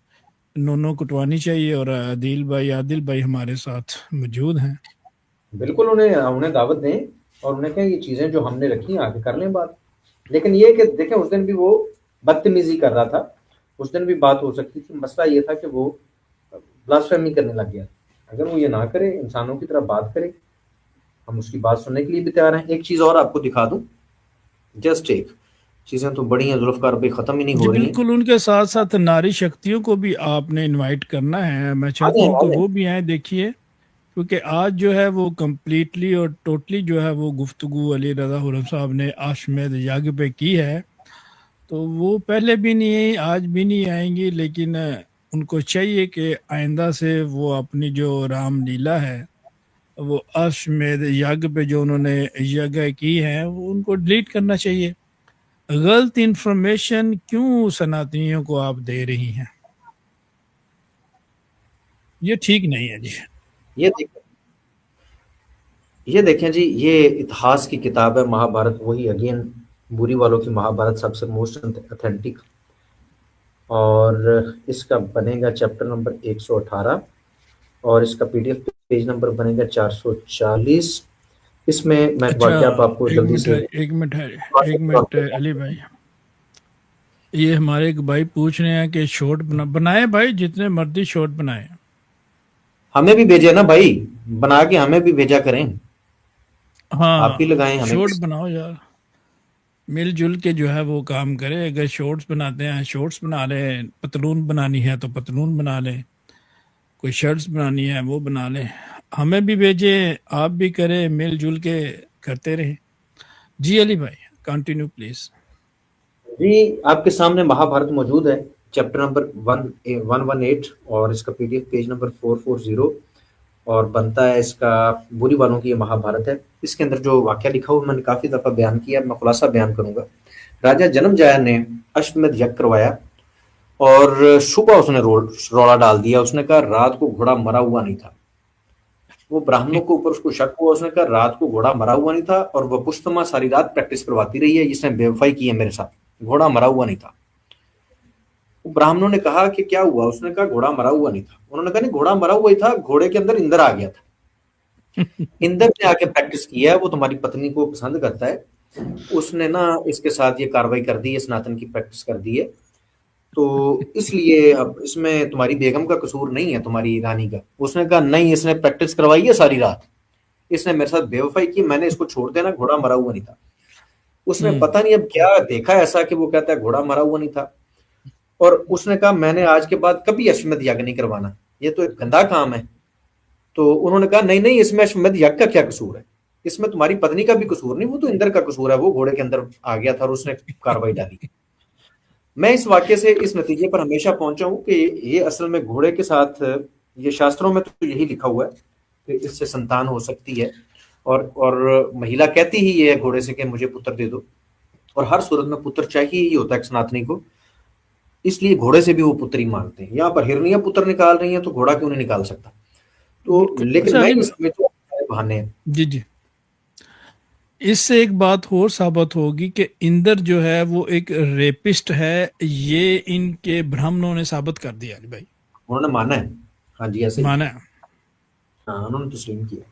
नोनो कुटवानी चाहिए। और आदिल भाई हमारे साथ मौजूद हैं। बिल्कुल उन्हें उन्हें दावत दें और उन्हें कहें ये चीज़ें जो हमने रखी हैं आके कर लें बात। लेकिन ये कि देखें उस दिन भी वो बदतमीज़ी कर रहा था। उस दिन भी बात हो सकती थी। मसला ये था कि वो ब्लास्फेमी करने लग गया। अगर वो ये ना करे, इंसानों की तरह बात करे, हम उसकी बात सुनने के लिए भी तैयार हैं। एक चीज़ और आपको दिखा दूँ, जस्ट एक, चीज़ें तो बड़ी हैं ज़ुल्फ़िकार भाई, ख़त्म ही नहीं जी हो रही हैं। बिल्कुल, उनके साथ साथ नारी शक्तियों को भी आपने इनवाइट करना है। मैं आ चाहता जाएँ, हूँ आ कि जाएँ। वो भी आए, देखिए, क्योंकि आज जो है वो कंप्लीटली और टोटली जो है वो गुफ्तगू अली रज़ा हुर्रम साहब ने अश्वमेध यज्ञ पे की है। तो वो पहले भी नहीं आई, आज भी नहीं आएंगी, लेकिन उनको चाहिए कि आइंदा से वो अपनी जो रामलीला है, वो अश्वमेध यज्ञ पे जो उन्होंने यज्ञ की है, वो उनको डिलीट करना चाहिए। गलत इंफॉर्मेशन क्यों सनातनियों को आप दे रही हैं? ये ठीक नहीं है जी। ये देखें, ये देखें जी, ये इतिहास की किताब है महाभारत, वही अगेन बुरी वालों की महाभारत, सबसे मोस्ट ऑथेंटिक। और इसका बनेगा चैप्टर नंबर 118 और इसका पीडीएफ पेज नंबर बनेगा 440। इसमें मैं एक अच्छा, वाकया आपको एक जल्दी मिनट है, से एक मिनट है, एक मिनट है, अली भाई। ये हमारे एक भाई पूछ रहे हैं कि शॉर्ट बनाए भाई, जितने मर्जी शॉर्ट बनाए। हमें भी भेजे ना भाई, बना के हमें भी भेजा करें। आप ही हाँ, लगाएं हमें। शॉर्ट बनाओ यार, मिलजुल के जो है वो काम करे। अगर शॉर्ट्स बनाते हैं, शॉर्ट्स बना लें, पतलून बनानी है तो पतलून बना लें, कोई शर्ट्स बनानी है वो बना लें, हमें भी भेजे, आप भी करें, मिलजुल के करते रहे। जी अली भाई, कंटिन्यू प्लीज। जी, आपके सामने महाभारत मौजूद है, चैप्टर नंबर 118 और इसका पीडीएफ पेज नंबर 440। और बनता है इसका, बुरी वालों की ये महाभारत है। इसके अंदर जो वाकया लिखा हुआ मैंने काफ़ी दफ़ा बयान किया, मैं खुलासा बयान करूंगा। राजा जन्मजाया ने अश्वमेध यज्ञ करवाया और सुबह उसने रौला डाल दिया। उसने कहा रात को घोड़ा मरा हुआ नहीं था। वो ब्राह्मणों के ऊपर उसको शक हुआ। उसने कहा रात को घोड़ा मरा हुआ नहीं था और वह पुष्टमा सारी रात प्रैक्टिस करवाती रही है, इसने बेवफाई की है मेरे साथ, घोड़ा मरा हुआ नहीं था। ब्राह्मणों ने कहा कि क्या हुआ? उसने कहा घोड़ा मरा हुआ नहीं था। उन्होंने कहा नहीं, घोड़ा मरा हुआ ही था, घोड़े के अंदर इंद्र आ गया था। इंद्र ने आके प्रैक्टिस किया है, वो तुम्हारी पत्नी को पसंद करता है, उसने ना इसके साथ ये कार्रवाई कर दी है, सनातन की प्रैक्टिस कर दी है। तो इसलिए अब इसमें तुम्हारी बेगम का कसूर नहीं है, तुम्हारी रानी का। उसने कहा नहीं, इसने प्रैक्टिस करवाई है सारी रात, इसने मेरे साथ बेवफाई की, मैंने इसको छोड़ देना, घोड़ा मरा हुआ नहीं था। उसने हम्म। पता नहीं अब क्या देखा ऐसा कि वो कहता है घोड़ा मरा हुआ नहीं था। और उसने कहा मैंने आज के बाद कभी अश्वमेध यज्ञ नहीं करवाना, ये तो एक गंदा काम है। तो उन्होंने कहा नहीं नहीं, इसमें अश्वमेध यज्ञ का क्या कसूर है? इसमें तुम्हारी पत्नी का भी कसूर नहीं, वो तो इंद्र का कसूर है, वो घोड़े के अंदर आ गया था और उसने कार्रवाई डाली। मैं इस वाक्य से इस नतीजे पर हमेशा पहुंचा हूं कि ये असल में घोड़े के साथ, ये शास्त्रों में तो यही लिखा हुआ है कि इससे संतान हो सकती है। और महिला कहती ही ये है घोड़े से कि मुझे पुत्र दे दो, और हर सूरत में पुत्र चाहिए ही होता है एक सनातनी को, इसलिए घोड़े से भी वो पुत्र ही मांगते हैं। यहाँ पर हिरनियां पुत्र निकाल रही हैं, तो घोड़ा क्यों नहीं निकाल सकता? तो बिल्कुल। लेकिन अच्छा मैं अली ये भाई, समझता हूँ सारे बहाने हैं। जी जी, इससे एक बात और साबित होगी कि इंदर जो है वो एक रेपिस्ट है। ये इनके ब्राह्मणों ने साबित कर दिया अली भाई। उन्होंने माना है। हाँ जी, ऐसे ही। माना है। हाँ, उन्होंने तस्लीम किया।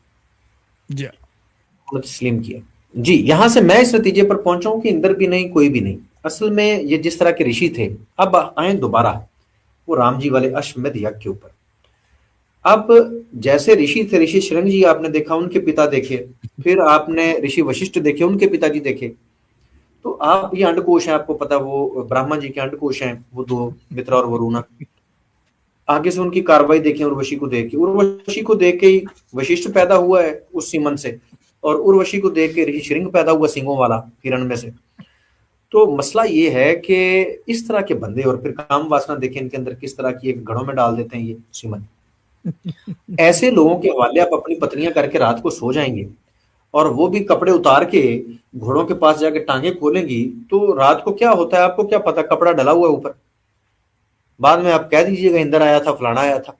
जी। उन्होंने तस्लीम किया। जी, यहाँ से मैं इस नतीजे पर पहुंचा हूँ कि इंद्र भी नहीं, कोई भी नहीं। असल में ये जिस तरह के ऋषि थे, अब आए दोबारा वो राम जी वाले अश्वमेध यज्ञ के ऊपर। अब जैसे ऋषि थे, ऋषि शृंग जी आपने देखा, उनके पिता देखे, फिर आपने ऋषि वशिष्ठ देखे, उनके पिताजी देखे। तो आप ये अंडकोश है, आपको पता, वो ब्रह्मा जी के अंडकोश हैं, वो दो, मित्र और वरुणा। आगे से उनकी कार्रवाई देखें, उर्वशी को देख के, उर्वशी को देख के ही वशिष्ठ पैदा हुआ है उस सीमन से, और उर्वशी को देख के ऋषि श्रृंग पैदा हुआ सिंगों वाला, हिरण में से। तो मसला ये है कि इस तरह के बंदे, और फिर काम वासना देखें इनके अंदर किस तरह की, एक घड़ों में डाल देते हैं ये सीमन। ऐसे लोगों के हवाले आप अपनी पत्नियां करके रात को सो जाएंगे, और वो भी कपड़े उतार के घोड़ों के पास जाके टांगे खोलेंगी, तो रात को क्या होता है आपको क्या पता? कपड़ा डला हुआ है ऊपर। बाद में आप कह दीजिएगा इंदर आया था, फलाना आया था।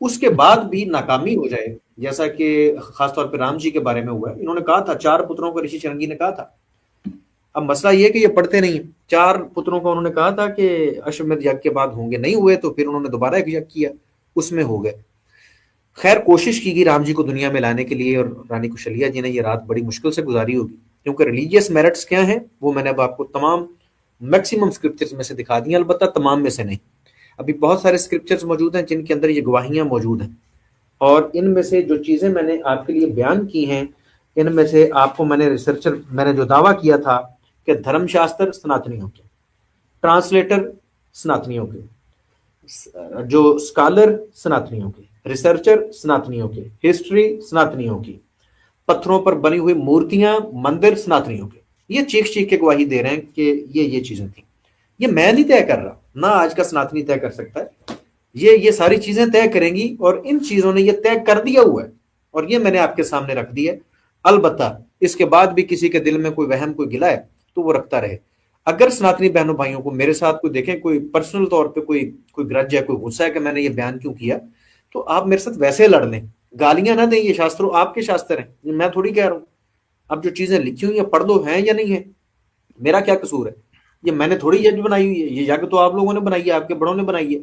उसके बाद भी नाकामी हो जाए, जैसा कि खासतौर पर राम जी के बारे में हुआ है। इन्होंने कहा था 4 पुत्रों को ऋषि शृंगी ने कहा था। अब मसला ये है कि ये पढ़ते नहीं। 4 पुत्रों को उन्होंने कहा था कि अश्वमेध यज्ञ के बाद होंगे, नहीं हुए तो फिर उन्होंने दोबारा एक यज्ञ किया, उसमें हो गए। खैर कोशिश की गई राम जी को दुनिया में लाने के लिए, और रानी कुशलिया जी ने ये रात बड़ी मुश्किल से गुजारी होगी, क्योंकि रिलीजियस मेरिट्स क्या हैं वो मैंने अब आपको तमाम मैक्सिमम स्क्रिप्चर्स में से दिखा दी, अलबत्ता तमाम में से नहीं। अभी बहुत सारे स्क्रिप्चर्स मौजूद हैं जिनके अंदर ये गवाहियां मौजूद हैं, और इनमें से जो चीजें मैंने आपके लिए बयान की हैं, इनमें से आपको मैंने जो दावा किया था कि धर्मशास्त्र सनातनियों के, ट्रांसलेटर सनातनियों के, जो स्कॉलर सनातनियों के, रिसर्चर सनातनियों के, हिस्ट्री सनातनियों की, पत्थरों पर बनी हुई मूर्तियां, मंदिर सनातनियों के, ये चीख चीख के गवाही दे रहे हैं कि ये चीजें थी। ये मैं नहीं तय कर रहा, ना आज का सनातनी तय कर सकता है। ये सारी चीजें तय करेंगी, और इन चीजों ने ये तय कर दिया हुआ है, और ये मैंने आपके सामने रख दिया है। अलबत्ता इसके बाद भी किसी के दिल में कोई वहम, कोई गिला है तो वो रखता रहे। अगर सनातनी बहनों भाइयों को मेरे साथ कोई देखें, कोई पर्सनल तौर पे कोई ग्रज है, कोई गुस्सा है कि मैंने ये बयान क्यों किया, तो आप मेरे साथ वैसे लड़ लें, गालियां ना दें। ये शास्त्रों आपके शास्त्र हैं, ये मैं थोड़ी कह रहा हूं। अब जो चीजें लिखी हुई है पढ़ लो, हैं या नहीं है, मेरा क्या कसूर है? ये मैंने थोड़ी यज्ञ बनाई हुई है, ये यज्ञ तो आप लोगों ने बनाई है, आपके बड़ों ने बनाई है।